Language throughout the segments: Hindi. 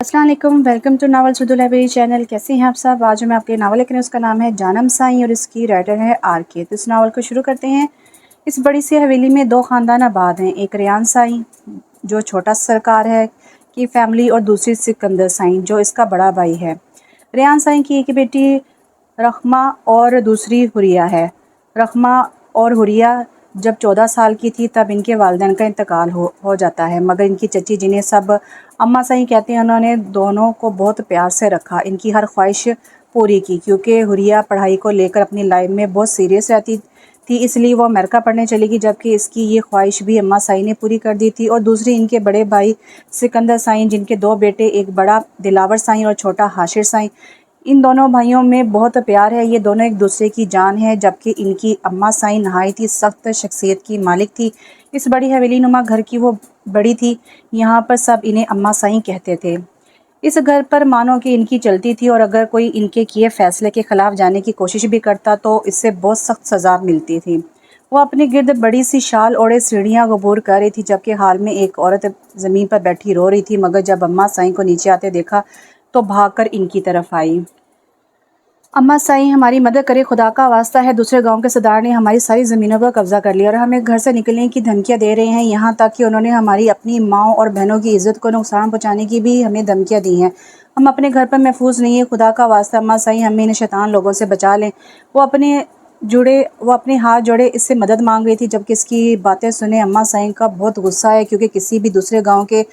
अस्सलाम वालेकुम, welcome to Nawal Sudhu library channel. कैसे हैं आप सब? आज मैं आपके नावल लेकर उसका नाम है जानम साईं और इसकी राइटर है आर.के। तो इस नावल को शुरू करते हैं। इस बड़ी सी हवेली में दो ख़ानदान आबाद हैं। एक रेयान साईं जो छोटा सरकार है की फैमिली और दूसरी सिकंदर साईं जो इसका बड़ा भाई है। रेयान साईं की एक बेटी रखमा और दूसरी हुरिया है। रखमा और हुरिया जब 14 साल की थी तब इनके वालिदैन का इंतकाल हो जाता है, मगर इनकी चची जिन्हें सब अम्मा साईं कहते हैं, उन्होंने दोनों को बहुत प्यार से रखा, इनकी हर ख्वाहिश पूरी की। क्योंकि हुरिया पढ़ाई को लेकर अपनी लाइफ में बहुत सीरियस रहती थी, इसलिए वो अमेरिका पढ़ने चली गई, जबकि इसकी ये ख्वाहिश भी अम्मा साईं ने पूरी कर दी थी। और दूसरी इनके बड़े भाई सिकंदर साईं, जिनके दो बेटे, एक बड़ा दिलावर साईं और छोटा हाशिर साईं। इन दोनों भाइयों में बहुत प्यार है, ये दोनों एक दूसरे की जान है। जबकि इनकी अम्मा साईं नहायत ही सख्त शख्सियत की मालिक थी। इस बड़ी हवेली नुमा घर की वो बड़ी थी, यहाँ पर सब इन्हें अम्मा साईं कहते थे। इस घर पर मानो कि इनकी चलती थी, और अगर कोई इनके किए फैसले के खिलाफ जाने की कोशिश भी करता तो इससे बहुत सख्त सज़ा मिलती थी। वो अपने गिर्द बड़ी सी शाल ओढ़े सीढ़ियाँ अबूर कर रही थी, जबकि हाल में एक औरत ज़मीन पर बैठी रो रही थी, मगर जब अम्मा साईं को नीचे आते देखा तो भागकर इनकी तरफ आई। अम्मा साईं, हमारी मदद करे, खुदा का वास्ता है, दूसरे गांव के सरदार ने हमारी सारी ज़मीनों पर कब्जा कर लिया और हमें घर से निकलने की धमकियां दे रहे हैं। यहाँ तक कि उन्होंने हमारी अपनी माँ और बहनों की इज्जत को नुकसान पहुँचाने की भी हमें धमकियां दी हैं। हम अपने घर पर महफूज नहीं है, खुदा का वास्ता अम्मा साईं, हमें इन शैतान लोगों से बचा लें। वो अपने हाथ जोड़े इससे मदद मांग रही थी, जबकि इसकी बातें सुने अम्मा साईं का बहुत गुस्सा है, क्योंकि किसी भी दूसरे गांव के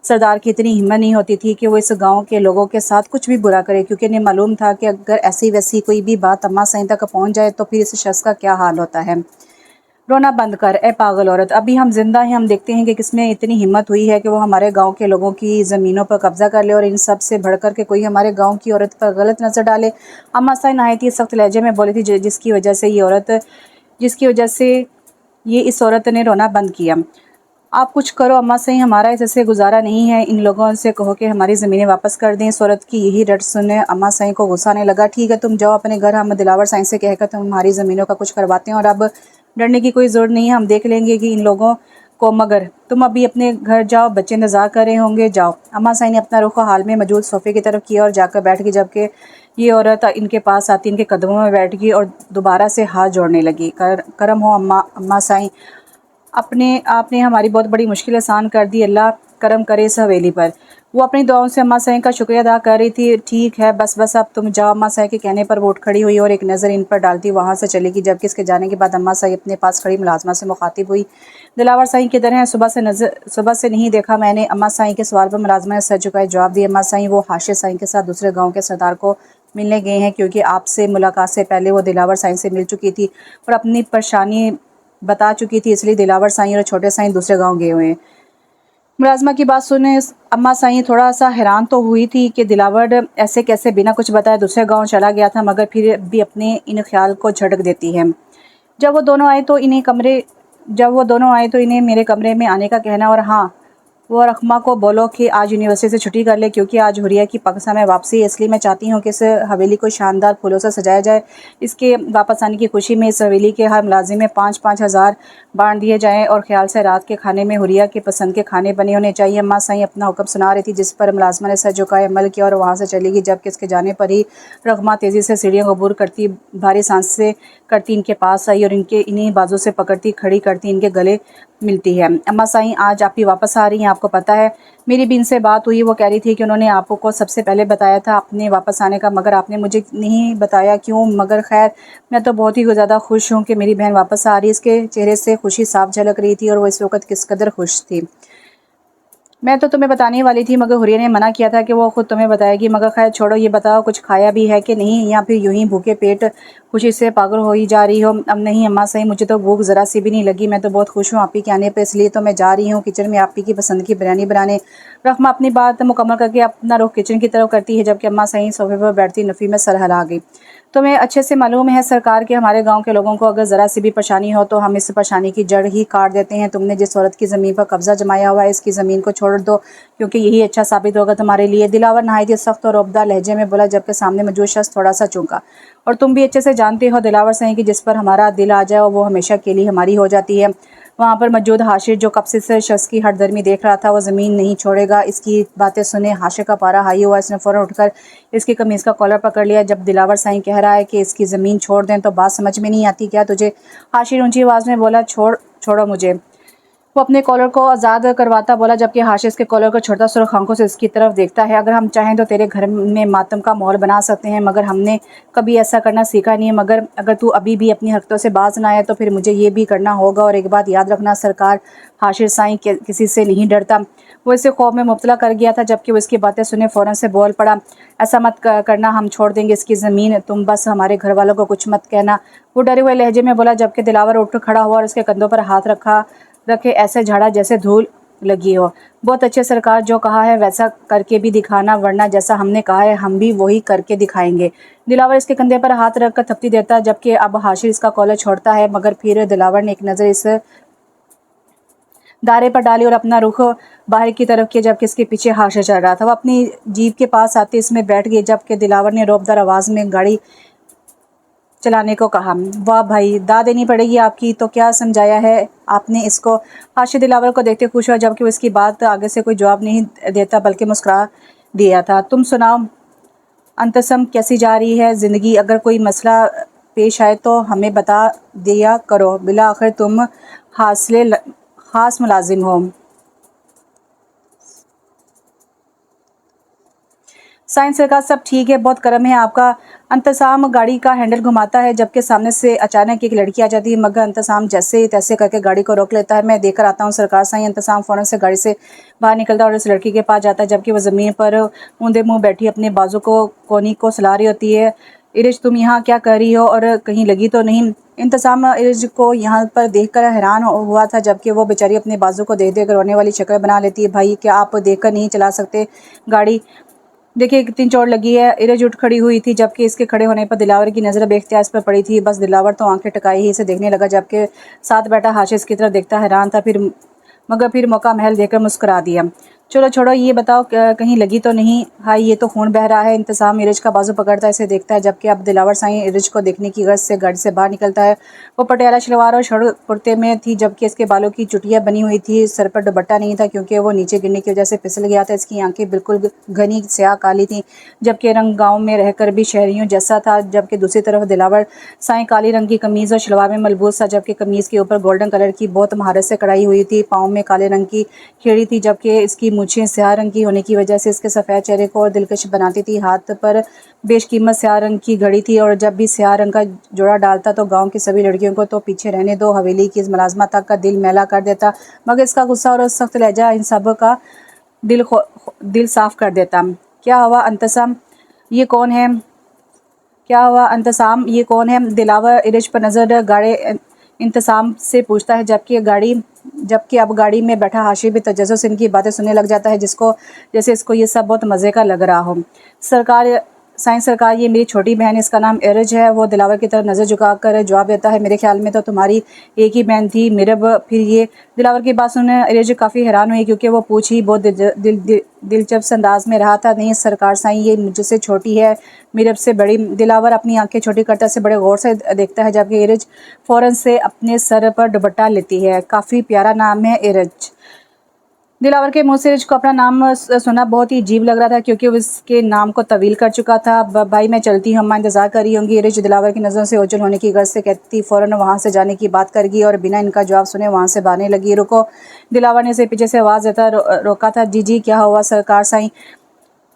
सरदार की इतनी हिम्मत नहीं होती थी कि वो इस गांव के लोगों के साथ कुछ भी बुरा करे, क्योंकि इन्हें मालूम था कि अगर ऐसी वैसी कोई भी बात अम्मा साईं तक पहुंच जाए तो फिर इस शख्स का क्या हाल होता है। रोना बंद कर ए पागल औरत, अभी हम जिंदा हैं, हम देखते हैं कि किसमें इतनी हिम्मत हुई है कि वो हमारे गांव के लोगों की ज़मीनों पर कब्जा कर ले, और इन सब से बढ़कर के कोई हमारे गांव की औरत पर गलत नज़र डाले। अम्मा साईं नहायत ही सख्त लहजे में बोली थी, जिसकी वजह से ये इस औरत ने रोना बंद किया। आप कुछ करो अम्मा साईं, हमारा इससे गुजारा नहीं है, इन लोगों से कहो कि हमारी ज़मीनें वापस कर दें। इस औरत की यही रट सुने अम्मा साईं को गुस्सा आने लगा। ठीक है, तुम जाओ अपने घर, हम दिलावर साईं से कहकर तुम हमारी ज़मीनों का कुछ करवाते हैं, और अब डरने की कोई ज़रूरत नहीं है, हम देख लेंगे कि इन लोगों को। मगर तुम अभी अपने घर जाओ, बच्चे इंतज़ार कर रहे होंगे, जाओ। अम्मा साईं ने अपना रुख हाल में मौजूद सोफ़े की तरफ किया और जाकर बैठ गई, जबकि ये औरत इनके पास आती इनके कदमों में बैठ गई और दोबारा से हाथ जोड़ने लगी। करम हो अम्मा साईं, अपने आपने हमारी बहुत बड़ी मुश्किल आसान कर दी, अल्लाह करम करे इस हवेली पर। वो अपनी दुआओं से अम्मा साईं का शुक्रिया अदा कर रही थी। ठीक है, बस अब तुम जाओ। अम्मा साईं के कहने पर वो उठ खड़ी हुई और एक नज़र इन पर डालती वहाँ से चली गई, जबकि इसके जाने के बाद अम्मा साईं अपने पास खड़ी मुलाजमा से मुखातिब हुई। दिलावर साईं किधर हैं? सुबह से नहीं देखा मैंने। अम्मा साईं के सवाल पर मुलाजमा ने सर झुकाए जवाब दिया, अम्मा साईं, वो हाशिर साईं के साथ दूसरे गाँव के सरदार को मिलने गए हैं, क्योंकि आपसे मुलाकात से पहले वो दिलावर साईं से मिल चुकी थी और अपनी परेशानी बता चुकी थी, इसलिए दिलावर साईं और छोटे साईं दूसरे गांव गए हुए हैं। मुलाजमा की बात सुने अम्मा साईं थोड़ा सा हैरान तो हुई थी कि दिलावर ऐसे कैसे बिना कुछ बताए दूसरे गांव चला गया था, मगर फिर भी अपने इन ख्याल को झटक देती है। जब वो दोनों आए तो इन्हें मेरे कमरे में आने का कहना, और हाँ, वो रखमा को बोलो कि आज यूनिवर्सिटी से छुट्टी कर ले, क्योंकि आज हुरिया की पाकिस्तान में वापसी है। इसलिए मैं चाहती हूँ कि इस हवेली को शानदार फूलों से सजाया जाए। इसके वापस आने की खुशी में इस हवेली के हर मुलाजिम में 5-5 हज़ार बांट दिए जाएँ, और ख्याल से रात के खाने में हुरिया के पसंद के खाने बने होने चाहिए। अम्मा साईं अपना हुक्म सुना रही थी, जिस पर मुलाजमा ने सर झुकाए अमल किया और वहाँ से चली गई, जबकि इसके जाने पर ही रखमा तेज़ी से सीढ़ियाँ अबूर करती भारी सांसें करती इनके पास आई और इन्हीं बाजू से पकड़ती खड़ी करती इनके गले मिलती है। अम्मा साईं, आज आप ही वापस आ रही हैं, आपको पता है मेरी भी इनसे बात हुई, वो कह रही थी कि उन्होंने आपको सबसे पहले बताया था अपने वापस आने का, मगर आपने मुझे नहीं बताया क्यों। मगर खैर, मैं तो बहुत ही ज़्यादा खुश हूँ कि मेरी बहन वापस आ रही है। इसके चेहरे से खुशी साफ झलक रही थी और वो इस वक्त किस कदर खुश थी। मैं तो तुम्हें बताने वाली थी, मगर हुरिया ने मना किया था कि वो खुद तुम्हें बताएगी। मगर खैर छोड़ो, ये बताओ कुछ खाया भी है कि नहीं, या फिर यूं ही भूखे पेट खुशी से पागल हो ही जा रही हो। अब नहीं अम्मा साईं, मुझे तो भूख ज़रा सी भी नहीं लगी, मैं तो बहुत खुश हूँ आप ही के आने पर, इसलिए तो मैं जा रही हूँ किचन में आप ही की पसंद की बिरयानी बनाने। रखमा अपनी बात मुकम्मल करके अपना रुख किचन की तरफ करती है, जबकि अम्मा साईं सोफे पर बैठती नफ़ी में सर हिला गई। तुम्हें अच्छे से मालूम है सरकार के हमारे गांव के लोगों को अगर ज़रा सी भी परेशानी हो तो हम इस परेशानी की जड़ ही काट देते हैं। तुमने जिस औरत की ज़मीन पर कब्जा जमाया हुआ है, इसकी ज़मीन को छोड़ दो, क्योंकि यही अच्छा साबित होगा तुम्हारे लिए। दिलावर नहायत सख्त और रौबदा लहजे में बोला, जबकि सामने मौजूद शख्स थोड़ा सा चौंका। और तुम भी अच्छे से जानते हो दिलावर साईं कि जिस पर हमारा दिल आ जाए वो हमेशा के लिए हमारी हो जाती है। वहाँ पर मौजूद हाशिर, जो कब से इस शख्स की हठधर्मी देख रहा था, वो ज़मीन नहीं छोड़ेगा। इसकी बातें सुने हाशिर का पारा हाई हुआ। इसने फ़ौरन उठकर इसकी कमीज़ का कॉलर पकड़ लिया। जब दिलावर साईं कह रहा है कि इसकी ज़मीन छोड़ दें तो बात समझ में नहीं आती क्या तुझे? हाशिर ऊंची आवाज़ में बोला, छोड़ो मुझे। वो अपने कॉलर को आज़ाद करवाता बोला, जबकि हाशिर इसके कॉलर को छोड़ता सुर्ख आंखों से इसकी तरफ देखता है। अगर हम चाहें तो तेरे घर में मातम का माहौल बना सकते हैं, मगर हमने कभी ऐसा करना सीखा नहीं है। मगर अगर तू अभी भी अपनी हरकतों से बाज ना आया तो फिर मुझे ये भी करना होगा। और एक बात याद रखना, सरकार हाशिर साईं किसी से नहीं डरता। वो इसे खौफ में मुब्तला कर गया था, जबकि वो इसकी बातें सुने फ़ौरन से बोल पड़ा, ऐसा मत करना, हम छोड़ देंगे इसकी ज़मीन, तुम बस हमारे घर वालों को कुछ मत कहना। वो डरे हुए लहजे में बोला, जबकि दिलावर उठ खड़ा हुआ और उसके कंधों पर हाथ रखे ऐसे झाड़ा जैसे धूल लगी हो। बहुत अच्छे सरकार, जो कहा है वैसा करके भी दिखाना, वरना जैसा हमने कहा है हम भी वही करके दिखाएंगे। दिलावर इसके कंधे पर हाथ रखकर थपकी देता, जबकि अब हाशिर इसका कॉलर छोड़ता है। मगर फिर दिलावर ने एक नज़र इस दायरे पर डाली और अपना रुख बाहर की तरफ किया, जबकि इसके पीछे हाशिर चल रहा था। वो अपनी जीप के पास आते इसमें बैठ गई, जबकि दिलावर ने रौबदार आवाज़ में गाड़ी चलाने को कहा। वाह भाई, दाद देनी पड़ेगी आपकी, तो क्या समझाया है आपने इसको? हाशिर दिलावर को देखते खुश हुआ, जबकि वो इसकी बात आगे से कोई जवाब नहीं देता बल्कि मुस्कुरा दिया था। तुम सुनाओ अंतसम, कैसी जा रही है ज़िंदगी? अगर कोई मसला पेश आए तो हमें बता दिया करो, बिला आखिर तुम खास मुलाजिम हो। साइंस सरकार, सब ठीक है, बहुत करम है आपका। अंतसाम गाड़ी का हैंडल घुमाता है, जबकि सामने से अचानक एक लड़की आ जाती है, मगर अंतसाम जैसे तैसे करके गाड़ी को रोक लेता है। मैं देखकर आता हूँ सरकार साईं। अंतसाम फ़ौरन से गाड़ी से बाहर निकलता है और इस लड़की के पास जाता है, जबकि वह ज़मीन पर ऊंधे मुँह बैठी अपने बाजू को कोनी को सुला रही होती है। इरिज, तुम यहाँ क्या कर रही हो और कहीं लगी तो नहीं? इंतज़ाम इरिज को यहाँ पर देखकर हैरान हुआ था, जबकि वो बेचारी अपने बाजू को देख देकर रोने वाली शक्ल बना लेती है। भाई, क्या आप देखकर नहीं चला सकते गाड़ी? देखिए कितनी चोट लगी है। इरज उठ खड़ी हुई थी, जबकि इसके खड़े होने पर दिलावर की नज़र बेख्तियार इस पर पड़ी थी। बस दिलावर तो आंखें टकाई ही इसे देखने लगा, जबकि साथ बैठा हाशिर इसकी तरफ देखता हैरान था। मगर फिर मौका महल देकर मुस्कुरा दिया। चलो छोड़ो, ये बताओ कहीं लगी तो नहीं? हाय, ये तो खून बह रहा है। इंतज़ाम इरज का बाजू पकड़ता इसे देखता है, जबकि अब दिलावर साईं इरज को देखने की गर्ज से गाड़ी से बाहर निकलता है। वो पटियाला शलवार और शड़ कुर्ते में थी, जबकि इसके बालों की चुटियाँ बनी हुई थी। सर पर दुपट्टा नहीं था, क्योंकि वो नीचे गिरने की वजह से फिसल गया था। इसकी आंखें बिल्कुल घनी स्याह काली थीं, जबकि रंग गाँव में रहकर भी शहरियों जैसा था। जबकि दूसरी तरफ दिलावर साईं काली रंग की कमीज़ और शलवार में मलबूस था, जबकि कमीज़ के ऊपर गोल्डन कलर की बहुत महारत से कढ़ाई हुई थी। पाँव में काले रंग की खेड़ी थी, जबकि इसकी मूछें स्याह रंग की होने की वजह से इसके सफ़ेद चेहरे को और दिलकश बनाती थी। हाथ पर बेशकीमत स्याह रंग की घड़ी थी, और जब भी स्याह रंग का जोड़ा डालता तो गांव की सभी लड़कियों को तो पीछे रहने दो, हवेली की इस मुलाजमा तक का दिल मैला कर देता। मगर इसका गुस्सा और सख्त लहजा इन सब का दिल साफ कर देता। क्या हुआ अंतसम, ये कौन है? क्या हुआ अंतसाम, ये कौन है? दिलावर इरिज पर नज़र गाड़े इंतसाम से पूछता है, जबकि अब गाड़ी में बैठा हाशिर भी तजस्सुस से इनकी बातें सुनने लग जाता है, जैसे इसको ये सब बहुत मज़े का लग रहा हो। सरकार साइंस सरकार, ये मेरी छोटी बहन, इसका नाम एरज है। वो दिलावर की तरफ नज़र झुकाकर जवाब देता है, मेरे ख्याल में तो तुम्हारी एक ही बहन थी मिरब। फिर ये दिलावर की बात सुनने एरज काफ़ी हैरान हुई, क्योंकि वो पूछ ही बहुत दिलचस्प अंदाज में रहा था। नहीं सरकार साईं, ये मुझसे छोटी है, मिरब से बड़ी। दिलावर अपनी आंखें छोटी करता से बड़े गौर से देखता है, जबकि एरज फ़ौरन से अपने सर पर दुपट्टा लेती है। काफ़ी प्यारा नाम है एरज। दिलावर के मुंह से इरज को अपना नाम सुना बहुत ही अजीब लग रहा था, क्योंकि वो इसके नाम को तवील कर चुका था। भाई मैं चलती हूँ, अम्मा इंतज़ार कर रही होंगी। इरज दिलावर की नज़रों से ओझल होने की गर्ज से कहती फ़ौरन वहाँ से जाने की बात कर गई, और बिना इनका जवाब सुने वहाँ से भागने लगी। रुको, दिलावर ने इसे पीछे से आवाज़ देता रोका था। जी क्या हुआ सरकार साईं?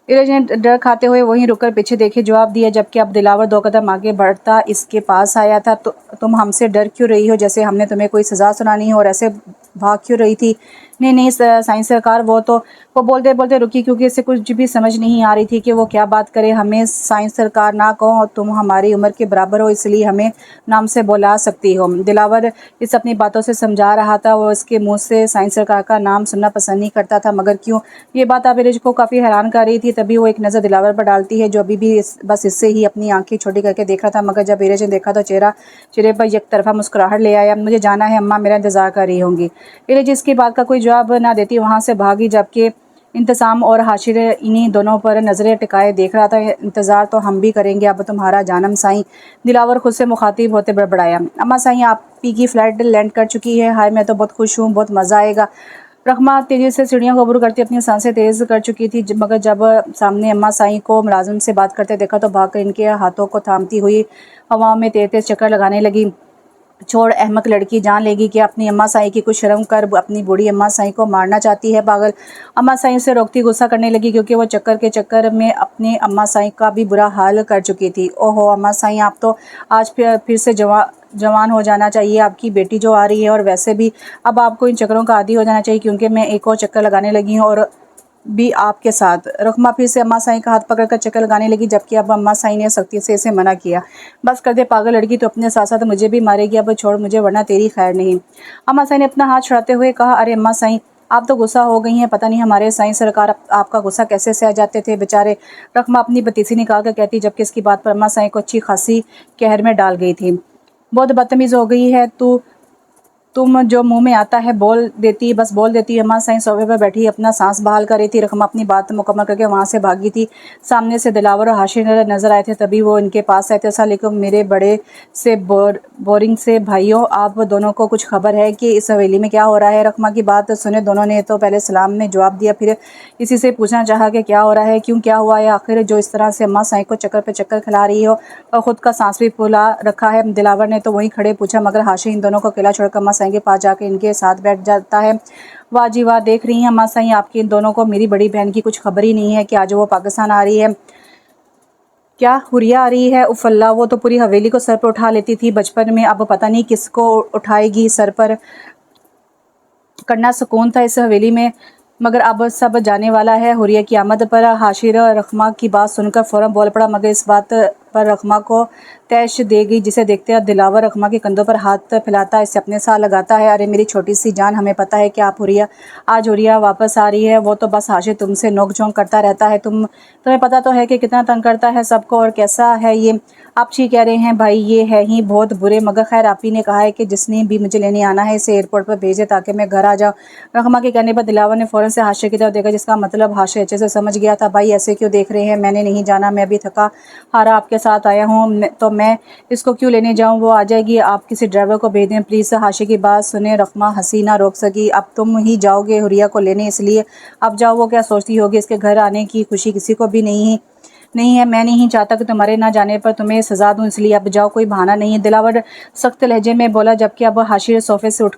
इरज ने डर खाते हुए वहीं रुककर पीछे देखे जवाब दिया, जबकि अब दिलावर 2 कदम आगे बढ़ता इसके पास आया था। तो तुम हमसे डर क्यों रही हो? जैसे हमने तुम्हें कोई सज़ा सुनानी हो, और ऐसे भाग क्यों रही थी? नहीं साईं सरकार, वो बोलते बोलते रुकी, क्योंकि इसे कुछ भी समझ नहीं आ रही थी कि वो क्या बात करे। हमें साईं सरकार ना कहो, तुम हमारी उम्र के बराबर हो, इसलिए हमें नाम से बुला सकती हो। दिलावर इस अपनी बातों से समझा रहा था। वो इसके मुँह से साईं सरकार का नाम सुनना पसंद नहीं करता था, मगर क्यों? ये बात अब इरज को काफ़ी हैरान कर रही थी। तभी वो एक नज़र दिलावर पर डालती है, जो अभी भी बस इससे ही अपनी आंखें छोटी करके देख रहा था। मगर जब इरज ने देखा तो चेहरे पर एक तरफा मुस्कुराहट ले आया। मुझे जाना है, अम्मा मेरा इंतज़ार कर रही होंगी। इरज इसकी बात का कोई जवाब ना देती वहाँ से भागी, जबकि इंतज़ाम और हाशिर इन्हीं दोनों पर नज़रें टिकाए देख रहा था। इंतज़ार तो हम भी करेंगे अब तुम्हारा जानम साईं। दिलावर खुद से मुखातिब होते बड़बड़ाया। अम्मा साईं आपी की फ़्लाइट लैंड कर चुकी है। हाय मैं तो बहुत खुश हूँ, बहुत मज़ा आएगा। रखमा तेज़ी से सीढ़ियों को अबरू करती अपनी सांसें तेज़ कर चुकी थी, मगर जब सामने अम्मा साईं को मुलाजिम से बात करते देखा तो भागकर इनके हाथों को थामती हुई हवाओं में तेज़ तेज़ चक्कर लगाने लगी। छोड़ अहमक लड़की, जान लेगी कि अपनी अम्मा साईं की कुछ शर्म कर अपनी बूढ़ी अम्मा साईं को मारना चाहती है पागल। अम्मा साईं उसे रोकती गुस्सा करने लगी क्योंकि वो चक्कर के चक्कर में अपनी अम्मा साईं का भी बुरा हाल कर चुकी थी। ओहो अम्मा साईं, आप तो आज फिर से जवान हो जाना चाहिए। आपकी बेटी जो आ रही है और वैसे भी अब आपको इन चक्करों का आदी हो जाना चाहिए, क्योंकि मैं एक और चक्कर लगाने लगी हूँ और भी आपके साथ। रखमा फिर से अम्मा साईं का हाथ पकड़कर चक्कर लगाने लगी, जबकि अब अम्मा साईं ने सख्ती से इसे मना किया। बस कर दे पागल लड़की, तो अपने साथ साथ मुझे भी मारेगी। अब छोड़ मुझे, वरना तेरी खैर नहीं। अम्मा साईं ने अपना हाथ छुड़ाते हुए कहा, अरे अम्मा साईं, आप तो गुस्सा हो गई हैं। पता नहीं हमारे साईं सरकार आपका गुस्सा कैसे सह जाते थे बेचारे। रखमा अपनी बतीसी निकाल कर कहती, जबकि इसकी बात पर अम्मा साईं को अच्छी खासी कहर में डाल गई थी। बहुत बदतमीज़ हो गई है तू, तुम जो मुंह में आता है बोल देती, बस बोल देती। अम्मा साईं सोफे पर बैठी अपना सांस बहाल कर रही थी। रकमा अपनी बात मुकम्मल करके वहाँ से भागी थी। सामने से दिलावर और हाशिर नजर आए थे, तभी वो इनके पास आए थे। अस्सलामुअलैकुम मेरे बड़े से बोरिंग से भाइयों, आप दोनों को कुछ खबर है कि इस हवेली में क्या हो रहा है? रकमा की बात सुने दोनों ने तो पहले सलाम में जवाब दिया, फिर इसी से पूछना चाहा कि क्या हो रहा है, क्यों, क्या हुआ है आखिर जो इस तरह से अम्मा साईं को चक्कर पे चक्कर खिला रही हो और ख़ुद का सांस भी फुला रखा है। दिलावर ने तो वहीं खड़े पूछा, मगर हाशिर इन दोनों को अकेला छोड़कर अम्मा साईं के पास जाके इनके साथ बैठ जाता है। वाह जी वाह, देख रही हैं अम्मा साईं, आपकी इन दोनों को मेरी बड़ी बहन की कुछ खबर ही नहीं है कि आज वो पाकिस्तान आ रही है। क्या हुरिया आ रही है? उफ़ अल्लाह, वो तो पूरी हवेली को सर पर उठा लेती थी बचपन में, अब पता नहीं किसको उठाएगी सर पर। करना सुकून था इस हवेली में, मगर अब सब जाने वाला है। हुरिया की आमद पर हाशिर रखमा की बात सुनकर फ़ौरन बोल पड़ा, मगर इस बात पर रखमा को तैश दे गई, जिसे देखते अब दिलावर रखमा के कंधों पर हाथ फैलाता, इसे अपने साथ लगाता है। अरे मेरी छोटी सी जान, हमें पता है कि आप हुरिया, आज हुरिया वापस आ रही है। वो तो बस हाशिर तुमसे नोक झोंक करता रहता है। तुम्हें पता तो है कि कितना तंग करता है सबको, और कैसा है ये। आप ठीक कह रहे हैं भाई, ये है ही बहुत बुरे, मगर खैर आप ही ने कहा है कि जिसने भी मुझे लेने आना है इसे एयरपोर्ट पर भेजे ताकि मैं घर आ जाऊँ। रखमा के कहने पर दिलावर ने फ़ौरन से हाशिर की तरफ देखा, जिसका मतलब हाशिर अच्छे से समझ गया था। भाई ऐसे क्यों देख रहे हैं? मैंने नहीं जाना, मैं भी थका हारा आपके साथ आया हूँ, तो मैं इसको क्यों लेने जाऊँ? वो आ जाएगी, आप किसी ड्राइवर को भेज दें प्लीज़। हाशिर की बात सुने रखमा हंसी ना रोक सकी। अब तुम ही जाओगे हुरिया को लेने, इसलिए अब जाओ। वो क्या सोचती होगी, इसके घर आने की खुशी किसी को भी नहीं है। मैं नहीं चाहता कि तुम्हारे ना जाने पर तुम्हें सज़ा दूं, इसलिए अब जाओ, कोई बहाना नहीं है। दिलावर सख्त लहजे में बोला, जबकि अब हाशिर सोफे से उठ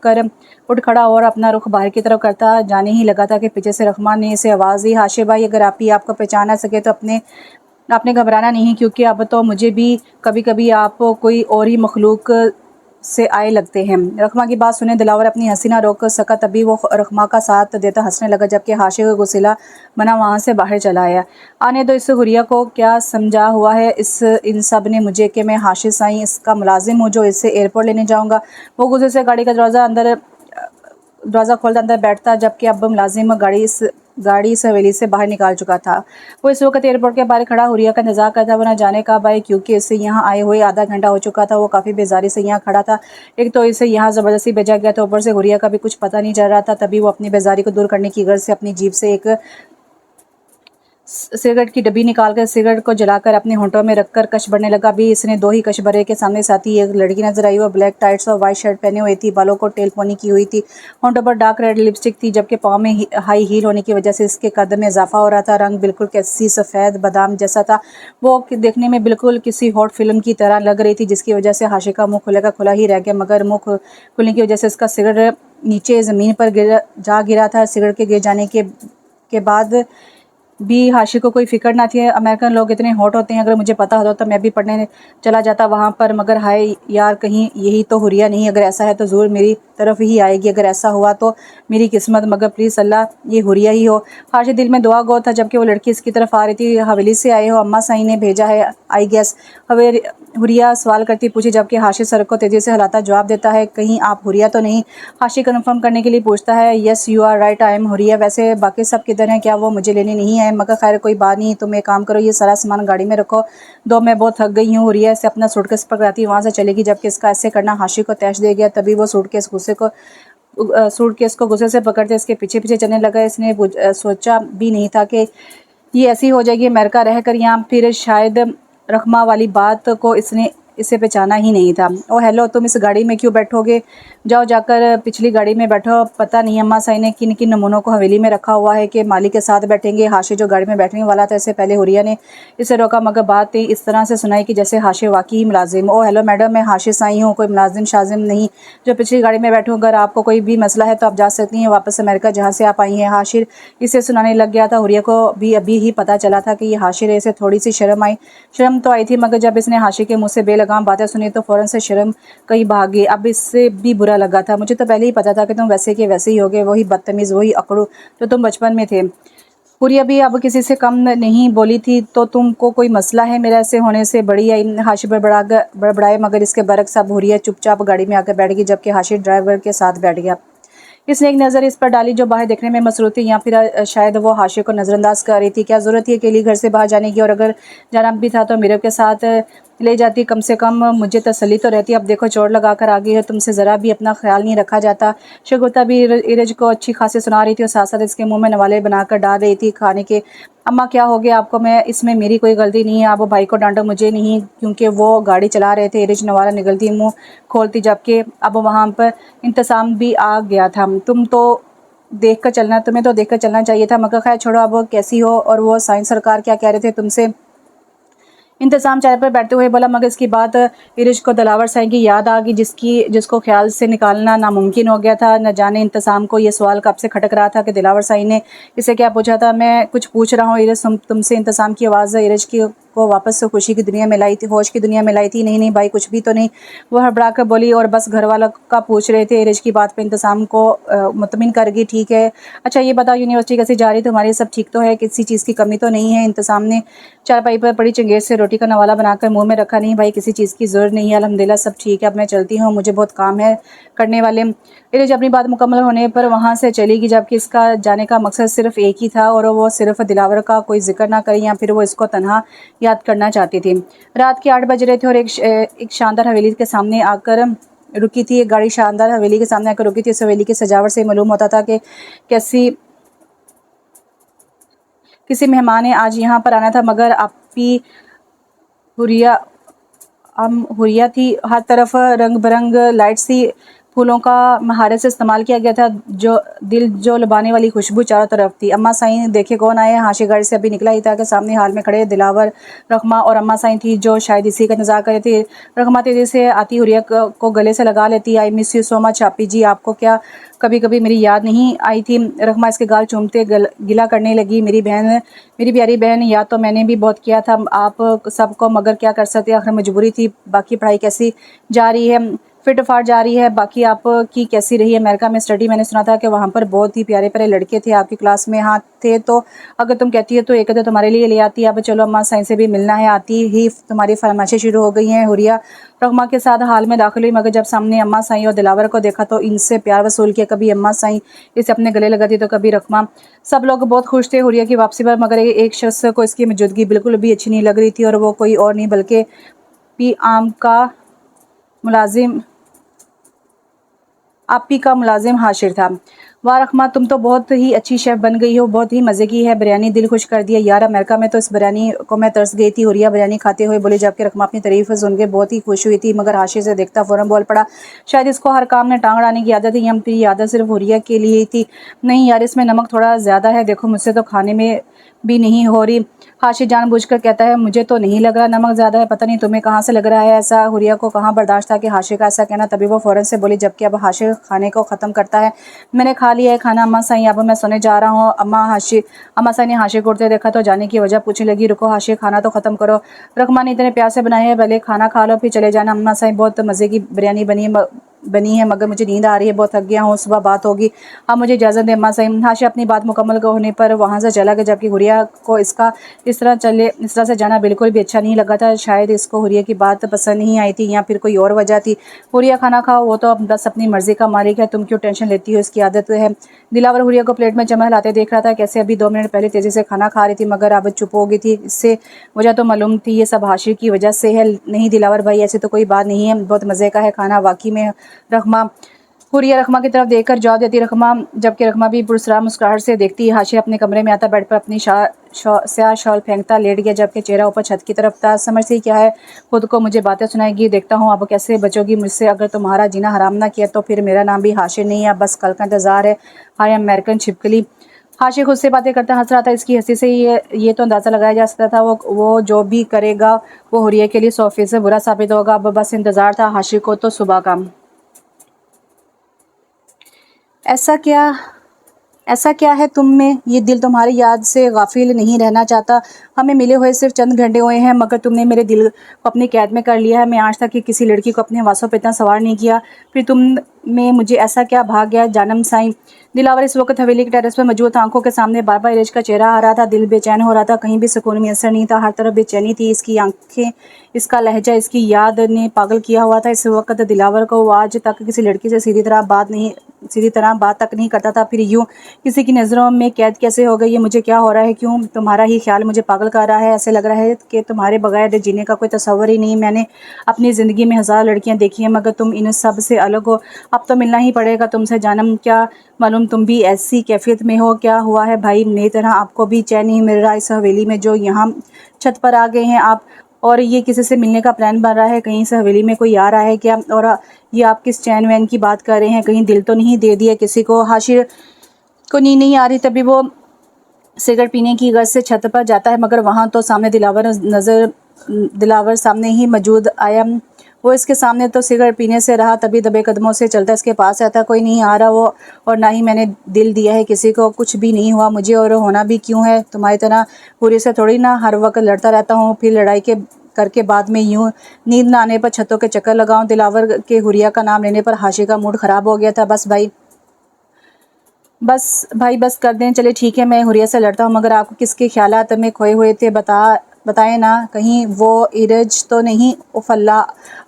खड़ा और अपना रुख बाहर की तरफ करता जाने ही लगा था कि पीछे से रखमा ने इसे आवाज़ दी, हाशिर भाई, अगर आप ही आपको पहचान ना सके तो आपने घबराना नहीं, क्योंकि अब तो मुझे भी कभी कभी आप कोई और ही मखलूक से आए लगते हैं। रखमा की बात सुने दिलावर अपनी हंसी ना रोक सका, तभी वो रखमा का साथ देता हंसने लगा, जबकि हाशिर का गुस्सिला मना वहाँ से बाहर चला आया। आने दो इस हुरिया को, क्या समझा हुआ है इन सब ने मुझे कि मैं हाशिर साईं इसका मुलाजिम हूँ जो इसे एयरपोर्ट लेने जाऊँगा। वो गुस्से से गाड़ी का दरवाज़ा खोलता अंदर बैठता, जबकि अब मुलाजिम गाड़ी इस हवेली से बाहर निकाल चुका था। वो इस वक्त एयरपोर्ट के बाहर खड़ा हुरिया का इंतजार करता, वो न जाने कब आए, क्योंकि इसे यहाँ आए हुए आधा घंटा हो चुका था। वो काफ़ी बेजारी से यहाँ खड़ा था। एक तो इसे यहाँ ज़बरदस्ती भेजा गया था, ऊपर से हुरिया का भी कुछ पता नहीं चल रहा था। तभी वो अपनी बेजारी को दूर करने की गर्ज से अपनी जीभ से एक सिगरेट की डब्बी निकालकर सिगरेट को जलाकर अपने होंठों में रखकर कश भरने लगा। भी इसने दो ही कश भरे के सामने साथी एक लड़की नजर आई। वो ब्लैक टाइट्स और वाइट शर्ट पहने हुई थी, बालों को टेल पोनी की हुई थी, होंठों पर डार्क रेड लिपस्टिक थी, जबकि पाँव में हाई हील होने की वजह से इसके कद में इजाफा हो रहा था। रंग बिल्कुल कैसी सफ़ेद बादाम जैसा था। वो देखने में बिल्कुल किसी हॉट फिल्म की तरह लग रही थी, जिसकी वजह से हाशिर का मुँह खुलेगा खुला ही रह गया, मगर मुँह खुलने की वजह से इसका सिगरेट नीचे ज़मीन पर गिरा था। सिगरेट के गिर जाने के बाद भी हाशिर को कोई फ़िक्र ना थी। अमेरिकन लोग इतने हॉट होते हैं, अगर मुझे पता होता तो मैं भी पढ़ने चला जाता वहाँ पर, मगर हाय यार, कहीं यही तो हुरिया नहीं। अगर ऐसा है तो ज़रूर मेरी तरफ ही आएगी, अगर ऐसा हुआ तो मेरी किस्मत, मगर प्लीज़ अल्लाह ये हुरिया ही हो। हाशिर दिल में दुआ गो था, जबकि वो लड़की इसकी तरफ आ रही थी। हवेली से आए हो, अम्मा साईं ने भेजा है आई गेस, हुरिया सवाल करती पूछी, जबकि हाशिर सर को तेज़ी से हिलाता जवाब देता है, कहीं आप हुरिया तो नहीं? हाशिर कन्फर्म करने के लिए पूछता है, yes you are right, I am हुरिया। वैसे बाकी सब किधर हैं? क्या वो मुझे लेने नहीं आए? मगर खैर कोई बात नहीं, तुम एक काम करो, ये सारा सामान गाड़ी में रखो दो, मैं बहुत थक गई हूँ। हुरिया से अपना सूटकेस पकड़ाती वहाँ से चलेगी, जबकि इसका ऐसे करना हाशिर को तैश दे गया। तभी वो सूटकेस सूटकेस को गुस्से से पकड़ते इसके पीछे पीछे चलने लगा। इसने सोचा भी नहीं था कि ये ऐसी हो जाएगी। अमेरिका रहकर यहाँ फिर शायद रखमा वाली बात को इसने इसे पहचाना ही नहीं था। ओ हेलो, तुम इस गाड़ी में क्यों बैठोगे? जाओ जाकर पिछली गाड़ी में बैठो। पता नहीं अम्मा साई ने किन किन नमूनों को हवेली में रखा हुआ है कि मालिक के साथ बैठेंगे। हाशि जो गाड़ी में बैठने वाला था, इससे पहले हुरिया ने इसे रोका, मगर बात इस तरह से सुनाई कि जैसे हाशि वाकई ही मुलाजिम। ओ हेलो मैडम, मैं हाशि साई हूँ, कोई मुलाजिम शाजिम नहीं जो पिछली गाड़ी में बैठूँ। अगर आपको कोई भी मसला है तो आप जा सकती हैं वापस अमेरिका जहाँ से आप आई हैं। हाशिर इसे सुनाने लग गया था। हुरिया को भी अभी ही पता चला था कि ये हाशिर है। इसे थोड़ी सी शर्म तो आई थी, मगर जब इसने हाशि के मुँह से बेलगाम बातें सुनी तो फ़ौरन से शर्म कहीं भाग गई। अब इससे भी बुरा लगा था। मुझे तो पहले ही पता था कि तुम वैसे के वैसे ही होगे, वही बदतमीज़, वही अकड़ू जो तुम बचपन में थे। हुरिया भी अब किसी से कम नहीं बोली थी। तो तुमको कोई मसला है मेरा ऐसे होने से? बड़ी आई हाशि बड़बड़ाए, मगर इसके बरक्स अब हुरिया चुपचाप गाड़ी में आकर बैठ गई, जबकि हाशि ड्राइवर के साथ बैठ गया। इसने एक नज़र इस पर डाली जो बाहर देखने में मसरूफ़ थी, या फिर शायद वो हाशि को नज़रअंदाज कर रही थी। क्या ज़रूरत थी अकेली घर से बाहर जाने की? और अगर जाना भी था तो मीरब के साथ ले जाती, कम से कम मुझे तसल्ली तो रहती। अब देखो चोट लगा कर आ गई है, तुमसे ज़रा भी अपना ख्याल नहीं रखा जाता। शगुफ्ता भी इरज को अच्छी खासी सुना रही थी और साथ साथ इसके मुंह में नवाले बनाकर डाल रही थी खाने के। अम्मा क्या हो गया आपको? मैं इसमें मेरी कोई गलती नहीं है। आप भाई को डांटो, मुझे नहीं, क्योंकि वो गाड़ी चला रहे थे। इरज नवाला निगलती मुँह खोलती, जबकि अब वहाँ पर इंतज़ाम भी आ गया था। तुम्हें तो देख कर चलना चाहिए था, मगर खैर छोड़ो। अब कैसी हो? और वो साइंस सरकार क्या कह रहे थे तुमसे? इंतज़ाम चाय पर बैठते हुए बोला, मगर इसकी बात इरिश को दिलावर साईं की याद आ गई, जिसको ख्याल से निकालना नामुमकिन हो गया था। न जाने इंतज़ाम को ये सवाल कब से खटक रहा था कि दिलावर साईं ने इसे क्या पूछा था। मैं कुछ पूछ रहा हूँ इरिश तुमसे। इंतज़ाम की आवाज़ इरिश की को वापस से खुशी की दुनिया में लाई थी, होश की दुनिया में लाई थी। नहीं नहीं भाई, कुछ भी तो नहीं, वो हड़बड़ा कर बोली। और बस घर वालों का पूछ रहे थे। इरिश की बात पे इंतज़ाम को मुतमिन कर गई। ठीक है, अच्छा ये बताओ यूनिवर्सिटी कैसी जा रही? तुम्हारी सब ठीक तो है? किसी चीज़ की कमी तो नहीं है? इंतज़ाम ने चारपाई पर पड़ी चंगेज़ से रोटी का नवाला बनाकर मुंह में रखा। नहीं भाई, किसी चीज़ की ज़रूरत नहीं है, अल्हम्दुलिल्लाह सब ठीक है। अब मैं चलती हूँ, मुझे बहुत काम है करने वाले। इरिज अपनी बात मुकम्मल होने पर वहाँ से चली गई, जबकि इसका जाने का मकसद सिर्फ एक ही था, और वो सिर्फ दिलावर का कोई जिक्र ना करे, या फिर वो इसको तन्हा याद करना चाहती थी। रात के 8 बज रहे थे और एक शानदार हवेली के सामने आकर रुकी थी। एक गाड़ी शानदार हवेली के सामने आकर रुकी थी। उस हवेली की सजावट से मालूम होता था कि कैसी किसी मेहमान ने आज यहाँ पर आना था। मगर आपी हुरिया हुरिया थी। हर तरफ रंग बिरंग लाइट्स थी, फूलों का महारत से इस्तेमाल किया गया था, जो दिल जो लुभाने वाली खुशबू चारों तरफ थी। अम्मा साईं देखे कौन आए? हाशि गाड़ी से अभी निकला ही था कि सामने हाल में खड़े दिलावर, रखमा और अम्मा साईं थी, जो शायद इसी का इंतजार कर रही थी। रखमा तेजी से आती हुरिया को गले से लगा लेती। I miss you so much आपी जी, आपको क्या कभी कभी मेरी याद नहीं आई थी? रखमा इसके गाल चूमते गिला करने लगी। मेरी बहन, मेरी प्यारी बहन, याद तो मैंने भी बहुत किया था आप सबको, मगर क्या कर सकते, आखिर मजबूरी थी। बाकी पढ़ाई कैसी जा रही है? फिट फाट जा रही है। बाकी आपकी कैसी रही है अमेरिका में स्टडी? मैंने सुना था कि वहाँ पर बहुत ही प्यारे प्यारे लड़के थे आपकी क्लास में। हाँ थे, तो अगर तुम कहती हो तो एक तो तुम्हारे लिए ले आती। अब चलो अम्मा साईं से भी मिलना है। आती ही तुम्हारी फरमाइशें शुरू हो गई हैं। हुरिया रखमा के साथ हाल में दाखिल हुई, मगर जब सामने अम्मा साईं और दिलावर को देखा तो इनसे प्यार वसूल किया। कभी अम्मा साईं इसे अपने गले लगाती तो कभी रखमा। सब लोग बहुत खुश थे हुरिया की वापसी पर, मगर एक शख्स को इसकी मौजूदगी बिल्कुल भी अच्छी नहीं लग रही थी, और वो कोई और नहीं बल्कि पी आम का मुलाजिम आपी का मुलाजिम हाशिर था। वाह रखमा, तुम तो बहुत ही अच्छी शेफ़ बन गई हो, बहुत ही मज़े की है बिरयानी, दिल खुश कर दिया यार। अमेरिका में तो इस बिरयानी को मैं तरस गई थी। हुरिया बिरयानी खाते हुए बोली, जबकि रखमा अपनी तारीफ़ सुन के बहुत ही खुश हुई थी, मगर हाशिर से देखता फ़ौरन बोल पड़ा, शायद इसको हर काम में टांग अड़ाने की आदत है, या फिर ये आदत सिर्फ हुरिया के लिए ही थी। नहीं यार, इसमें नमक थोड़ा ज़्यादा है, देखो मुझसे तो खाने में भी नहीं हो रही। हाशिर जानबूझकर कहता है, मुझे तो नहीं लग रहा नमक ज़्यादा है, पता नहीं तुम्हें कहाँ से लग रहा है ऐसा। हुरिया को कहाँ बर्दाश्त था कि हाशिर का ऐसा कहना, तभी वो फ़ौरन से बोली, जबकि अब हाशिर खाने को ख़त्म करता है। मैंने खा लिया है खाना अम्मा साईं, अब मैं सोने जा रहा हूँ। अम्मा साईं ने हाशिर को उठते देखा तो जाने की वजह पूछने लगी। रुको हाशिर, खाना तो ख़त्म करो, रखमा ने इतने प्यार से बनाए है, पहले खाना खा लो फिर चले जाना। अम्मा साईं, बहुत मज़े की बिरयानी बनी है, मगर मुझे नींद आ रही है, बहुत थक गया हूँ, सुबह बात होगी, अब मुझे इजाज़त दे अम्मा साईं। हाशिर अपनी बात मुकम्मल होने पर वहाँ से चला गया, जबकि हुरिया को इसका इस तरह से जाना बिल्कुल भी अच्छा नहीं लगा था। शायद इसको हुरिया की बात पसंद नहीं आई थी, या फिर कोई और वजह थी। हुरिया खाना खाओ, वो तो बस अपनी मर्जी का मालिक है, तुम क्यों टेंशन लेती हो, इसकी आदत है। दिलावर हुरिया को प्लेट में चम्मच लाते देख रहा था, कैसे अभी 2 मिनट पहले तेज़ी से खाना खा रही थी, मगर अब चुप हो गई थी। इससे वजह तो मालूम थी, ये सब हाशिर की वजह से है। नहीं दिलावर भाई, ऐसी तो कोई बात नहीं है, बहुत मज़े का है खाना वाकई में। रखमा हुरिया रखमा की तरफ देखकर जवाब देती रखमा, जबकि रखमा भी पुरस्कार मुस्कुराहट से देखती। हाशिर अपने कमरे में आता, बेड पर अपनी स्याह शॉल फेंकता लेट गया, जबकि चेहरा ऊपर छत की तरफ था। समझती क्या है खुद को, मुझे बातें सुनाएगी, देखता हूँ अब कैसे बचोगी मुझसे। अगर तुम्हारा जीना हराम ना किया तो फिर मेरा नाम भी हाशिर नहीं है, अब बस कल का इंतजार है। हाय अमेरिकन छिपकली। हाशिर खुद से बातें करता हंस रहा था। इसकी हंसी से ये तो अंदाज़ा लगाया जा सकता था वो जो भी करेगा वो हुरिया के लिए 100% बुरा साबित होगा। अब बस इंतज़ार था हाशिर को तो सुबह का। ऐसा क्या ऐसा क्या है तुम में, ये दिल तुम्हारी याद से गाफिल नहीं रहना चाहता। हमें मिले हुए सिर्फ चंद घंटे हुए हैं, मगर तुमने मेरे दिल को अपनी कैद में कर लिया है। मैं आज तक किसी लड़की को अपने वासों पर इतना सवार नहीं किया, फिर तुम में मुझे ऐसा क्या भाग गया जानम साईं। दिलावर इस वक्त हवेली के टेरेस पर मौजूद था। आंखों के सामने बार बार इरेज का चेहरा आ रहा था। दिल बेचैन हो रहा था, कहीं भी सुकून मैसर नहीं था, हर तरफ बेचैनी थी। इसकी आंखें, इसका लहजा, इसकी याद ने पागल किया हुआ था। इस वक्त दिलावर को वो आज तक किसी लड़की से सीधी तरह बात तक नहीं करता था, फिर यूं किसी की नज़रों में कैद कैसे हो गई। ये मुझे क्या हो रहा है, क्यों तुम्हारा ही ख्याल मुझे पागल कर रहा है। ऐसे लग रहा है कि तुम्हारे बगैर जीने का कोई तस्वर ही नहीं। मैंने अपनी ज़िंदगी में हज़ार लड़कियां देखी हैं, मगर तुम इन सब से अलग हो। अब तो मिलना ही पड़ेगा तुमसे जानम। क्या मालूम तुम भी ऐसी कैफियत में हो। क्या हुआ है भाई, मेरी तरह आपको भी चैन नहीं मिल रहा इस हवेली में, जो यहाँ छत पर आ गए हैं आप और ये किसी से मिलने का प्लान बन रहा है। कहीं इस हवेली में कोई आ रहा है क्या, और ये आप किस चैन वैन की बात कर रहे हैं। कहीं दिल तो नहीं दे दिया किसी को। हाशिर को नींद नहीं आ रही, तभी वो सिगरेट पीने की गर्ज से छत पर जाता है, मगर वहाँ तो सामने दिलावर सामने ही मौजूद आया। वो इसके सामने तो सिगरेट पीने से रहा, तभी दबे कदमों से चलता इसके पास आता। कोई नहीं आ रहा वो, और ना ही मैंने दिल दिया है किसी को, कुछ भी नहीं हुआ मुझे, और होना भी क्यों है। तुम्हारी तरह पूरी से थोड़ी ना हर वक्त लड़ता रहता हूँ, फिर लड़ाई के करके बाद में यूं नींद ना आने पर छतों के चक्कर लगाऊं। दिलावर के हुरिया का नाम लेने पर हाशिर का मूड खराब हो गया था। बस कर दें, चले ठीक है, मैं हुरिया से लड़ता हूँ, मगर आपको किसके ख्यालात में खोए हुए थे बताएं ना, कहीं वो इरज तो नहीं। उफ अल्लाह,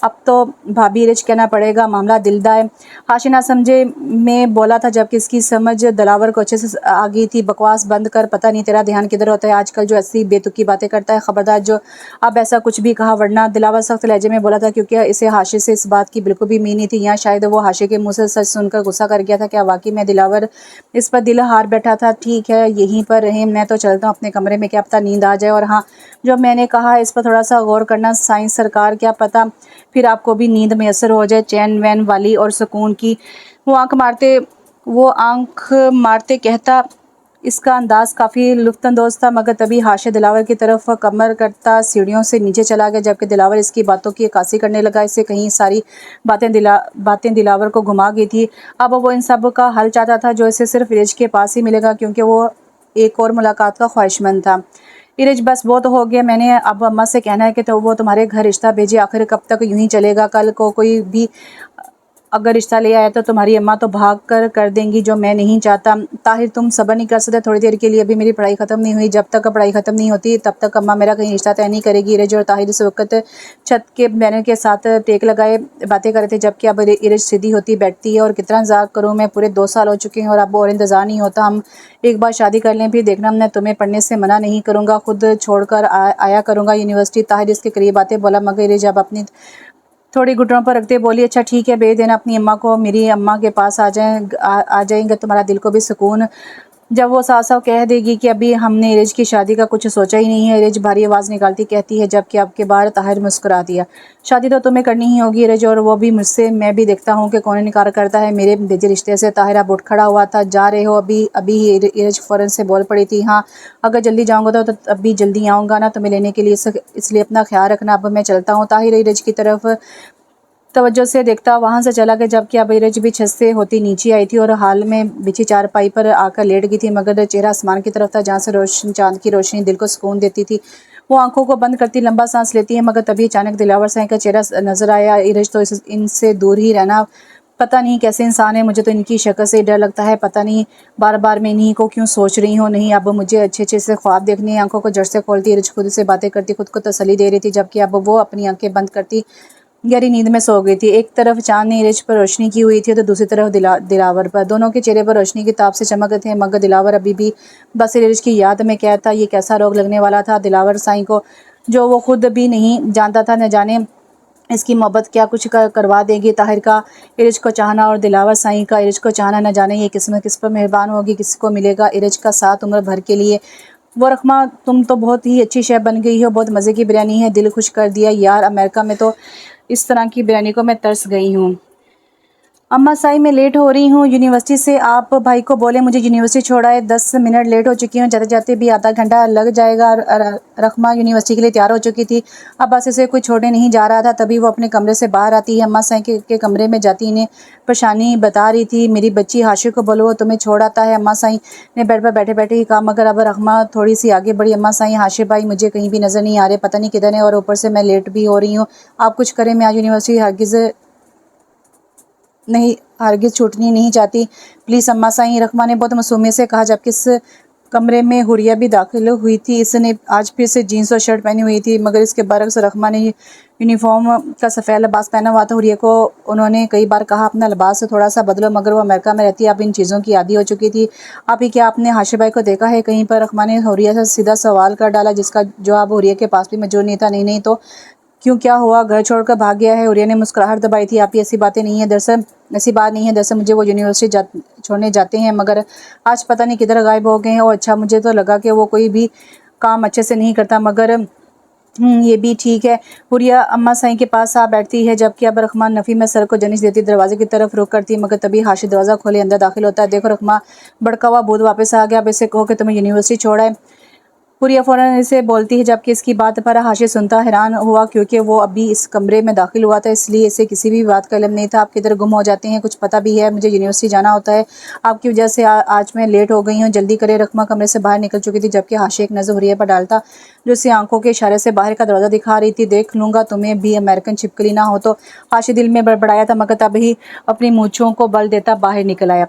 अब तो भाभी इरज कहना पड़ेगा, मामला दिलदा है। हाशिर ना समझे में बोला था, जबकि इसकी समझ दिलावर को अच्छे से आ गई थी। बकवास बंद कर, पता नहीं तेरा ध्यान किधर होता है आजकल, जो ऐसी बेतुकी बातें करता है। खबरदार जो अब ऐसा कुछ भी कहा वरना। दिलावर सख्त लहजे में बोला था, क्योंकि इसे हाशिर से इस बात की बिल्कुल भी उम्मीद नहीं थी। यहाँ शायद वो हाशिर के मुँह से सच सुनकर गुस्सा कर गया था। क्या वाकई में दिलावर इस पर दिल हार बैठा था। ठीक है, यहीं पर रहें, मैं तो चलता हूँ अपने कमरे में, क्या पता नींद आ जाए। और हाँ, जो मैंने कहा इस पर थोड़ा सा गौर करना साइंस सरकार, क्या पता फिर आपको भी नींद मैसर हो जाए, चैन वैन वाली और सुकून की। वो आंख मारते कहता। इसका अंदाज काफ़ी लुत्फ़अंदोज़ था, मगर तभी हाशिर दिलावर की तरफ कमर करता सीढ़ियों से नीचे चला गया, जबकि दिलावर इसकी बातों की अक्कासी करने लगा। इससे कहीं सारी बातें दिलावर को घुमा गई थी। अब वो इन सब का हल चाहता था, जो इसे सिर्फ इरेज के पास ही मिलेगा, क्योंकि वो एक और मुलाकात का ख्वाहिशमंद था। इरेज, बस वो तो हो गया, मैंने अब अम्मा से कहना है कि तो वो तुम्हारे घर रिश्ता भेजे। आखिर कब तक यूं ही चलेगा। कल को कोई भी अगर रिश्ता ले आया तो तुम्हारी अम्मा तो भाग कर देंगी, जो मैं नहीं चाहता। ताहिर, तुम सब्र नहीं कर सकते थोड़ी देर के लिए? अभी मेरी पढ़ाई ख़त्म नहीं हुई, जब तक पढ़ाई ख़त्म नहीं होती तब तक अम्मा मेरा कहीं रिश्ता तय नहीं करेगी। इरेज और ताहिर इस वक्त छत के बैनर के साथ टेक लगाए बातें कर रहे थे, जबकि अब इरेज सीधी होती बैठती है। और कितना इंतजार करूँ मैं, पूरे 2 साल हो चुके हैं और अब और इंतज़ार नहीं होता। हम एक बार शादी कर लें, फिर देखना, मैं तुम्हें पढ़ने से मना नहीं करूँगा, खुद छोड़कर आया करूँगा यूनिवर्सिटी। ताहिर इसके करीब आते बोला, मगर इरेज अब अपनी थोड़ी घुटनों पर रखते बोली, अच्छा ठीक है, भेज देना अपनी अम्मा को, मेरी अम्मा के पास आ जाएंगे, तुम्हारा दिल को भी सुकून। जब वो साफ साफ कह देगी कि अभी हमने इरेज की शादी का कुछ सोचा ही नहीं है। इरेज भारी आवाज़ निकालती कहती है, जबकि अब के बार ताहिर मुस्कुरा दिया। शादी तो तुम्हें करनी ही होगी इरेज, और वो भी मुझसे। मैं भी देखता हूँ कि कौन इनकार करता है मेरे भेजे रिश्ते से। ताहिर अब उठ खड़ा हुआ था। जा रहे हो? अभी ही इरेज फ़ौरन से बोल पड़ी थी। हाँ, अगर जल्दी जाऊँगा तो अभी जल्दी आऊँगा ना तुम्हें लेने के लिए, इसलिए अपना ख्याल रखना। अब मैं चलता हूँ। ताहिर इरेज की तरफ तवज्जो से देखता वहाँ से चला गया, जबकि अब इरेज भी छत से होती नीचे आई थी और हाल में बिछी चारपाई पर आकर लेट गई थी, मगर चेहरा आसमान की तरफ था, जहाँ से चांद की रोशनी दिल को सुकून देती थी। वो आंखों को बंद करती लंबा सांस लेती है, मगर तभी अचानक दिलावर साईं का चेहरा नजर आया। इरेज, तो इनसे दूर ही रहना। पता नहीं कैसे इंसान है, मुझे तो इनकी शक्ल से डर लगता है। पता नहीं बार बार मैं इन्हीं को क्यों सोच रही हूँ। नहीं, अब मुझे अच्छे से ख्वाब देखने हैं। आंखों को जड़ से खोलती इरेज खुद से बातें करती, खुद को तसल्ली दे रही थी, जबकि अब वो अपनी आंखें बंद करती गहरी नींद में सो गई थी। एक तरफ चांद ने इरेज पर रोशनी की हुई थी, तो दूसरी तरफ दिलावर पर। दोनों के चेहरे पर रोशनी की ताप से चमक रहे थे, मगर दिलावर अभी भी बस इरेज की याद में कैद था। ये कैसा रोग लगने वाला था दिलावर साईं को, जो वो खुद भी नहीं जानता था। न जाने इसकी मोहब्बत क्या कुछ करवा देगी। ताहिर का इरज को चाहना और दिलावर साईं का इरज को चाहना, न जाने ये किस्मत किस पर मेहरबान होगी, किसको मिलेगा इरज का साथ उम्र भर के लिए। वो रखमा तुम तो बहुत ही अच्छी शेफ़ बन गई हो, बहुत मज़े की बिरयानी है, दिल खुश कर दिया यार। अमेरिका में तो इस तरह की बिरयानी को मैं तरस गई हूँ। अम्मा साई मैं लेट हो रही हूँ यूनिवर्सिटी से, आप भाई को बोले मुझे यूनिवर्सिटी छोड़ाए, 10 मिनट लेट हो चुकी हूँ, जाते जाते भी आधा घंटा लग जाएगा। रखमा यूनिवर्सिटी के लिए तैयार हो चुकी थी, अब बस इसे कोई छोड़ने नहीं जा रहा था। तभी वो अपने कमरे से बाहर आती है, अम्मा साई के कमरे में जाती इन्हें परेशानी बता रही थी। मेरी बच्ची हाशिर को बोलो वो तुम्हें छोड़ आता है। अम्मा साई ने बेड पर बैठे बैठे ही कहा, मगर अब रखमा थोड़ी सी आगे बढ़ी। अम्मा साई हाशिर भाई मुझे कहीं भी नज़र नहीं आ रहे, पता नहीं किधर है, और ऊपर से मैं लेट भी हो रही हूँ। आप कुछ करें, मैं आज यूनिवर्सिटी हरगिज़ छूटनी नहीं चाहती, प्लीज़ अम्मा साईं। रखमा ने बहुत मासूमियत से कहा, जबकि इस कमरे में हुरिया भी दाखिल हुई थी। इसने आज फिर से जीन्स और शर्ट पहनी हुई थी, मगर इसके बरक्स रखमा ने यूनिफॉर्म का सफ़ेद लिबास पहना हुआ था। हुरिया को उन्होंने कई बार कहा अपना लिबास से थोड़ा सा बदलो, मगर वो अमेरिका में रहती है, अब इन चीज़ों की आदी हो चुकी थी। आप ही क्या आपने हाशिर भाई को देखा है कहीं पर? रखमा ने हुरिया से सीधा सवाल कर डाला, जिसका जवाब हुरिया के पास भी मौजूद नहीं था। नहीं तो क्यों, क्या हुआ, घर छोड़कर भाग गया है? हुरिया ने मुस्कुराहट दबाई थी, आप ही ऐसी बातें नहीं है, दरअसल ऐसी बात नहीं है, दरअसल मुझे वो यूनिवर्सिटी छोड़ने जाते हैं, मगर आज पता नहीं किधर गायब हो गए हैं। और अच्छा, मुझे तो लगा कि वो कोई भी काम अच्छे से नहीं करता, मगर ये भी ठीक है। हुरिया अम्मा साईं के पास आ बैठती है, जबकि अब रखमा नफ़ी में सर को जनिश देती दरवाजे की तरफ रुख करती, मगर तभी हाशिर दरवाज़ा खोले अंदर दाखिल होता है। देखो रखमा, भड़का हुआ भूत वापस आ गया, अब इसे कहो कि तुम्हें यूनिवर्सिटी छोड़ा है। हुरिया फ़ौरन इसे बोलती है, जबकि इसकी बात पर हाशिर सुनता हैरान हुआ, क्योंकि वो अभी इस कमरे में दाखिल हुआ था, इसलिए इसे किसी भी बात का इल्म नहीं था। आप किधर गुम हो जाते हैं? कुछ पता भी है? मुझे यूनिवर्सिटी जाना होता है, आपकी वजह से आज मैं लेट हो गई हूँ, जल्दी करे। रखमा कमरे से बाहर निकल चुकी थी, जबकि हाशिर एक नज़र हुरिया पर डालता, जो इसे आंखों के इशारे से बाहर का दरवाज़ा दिखा रही थी। देख लूँगा तुम्हें भी अमेरिकन छिपकली ना हो तो, हाशिर दिल में बड़बड़ाया था, मगर तभी अपनी मूँछों को बल देता बाहर निकल आया।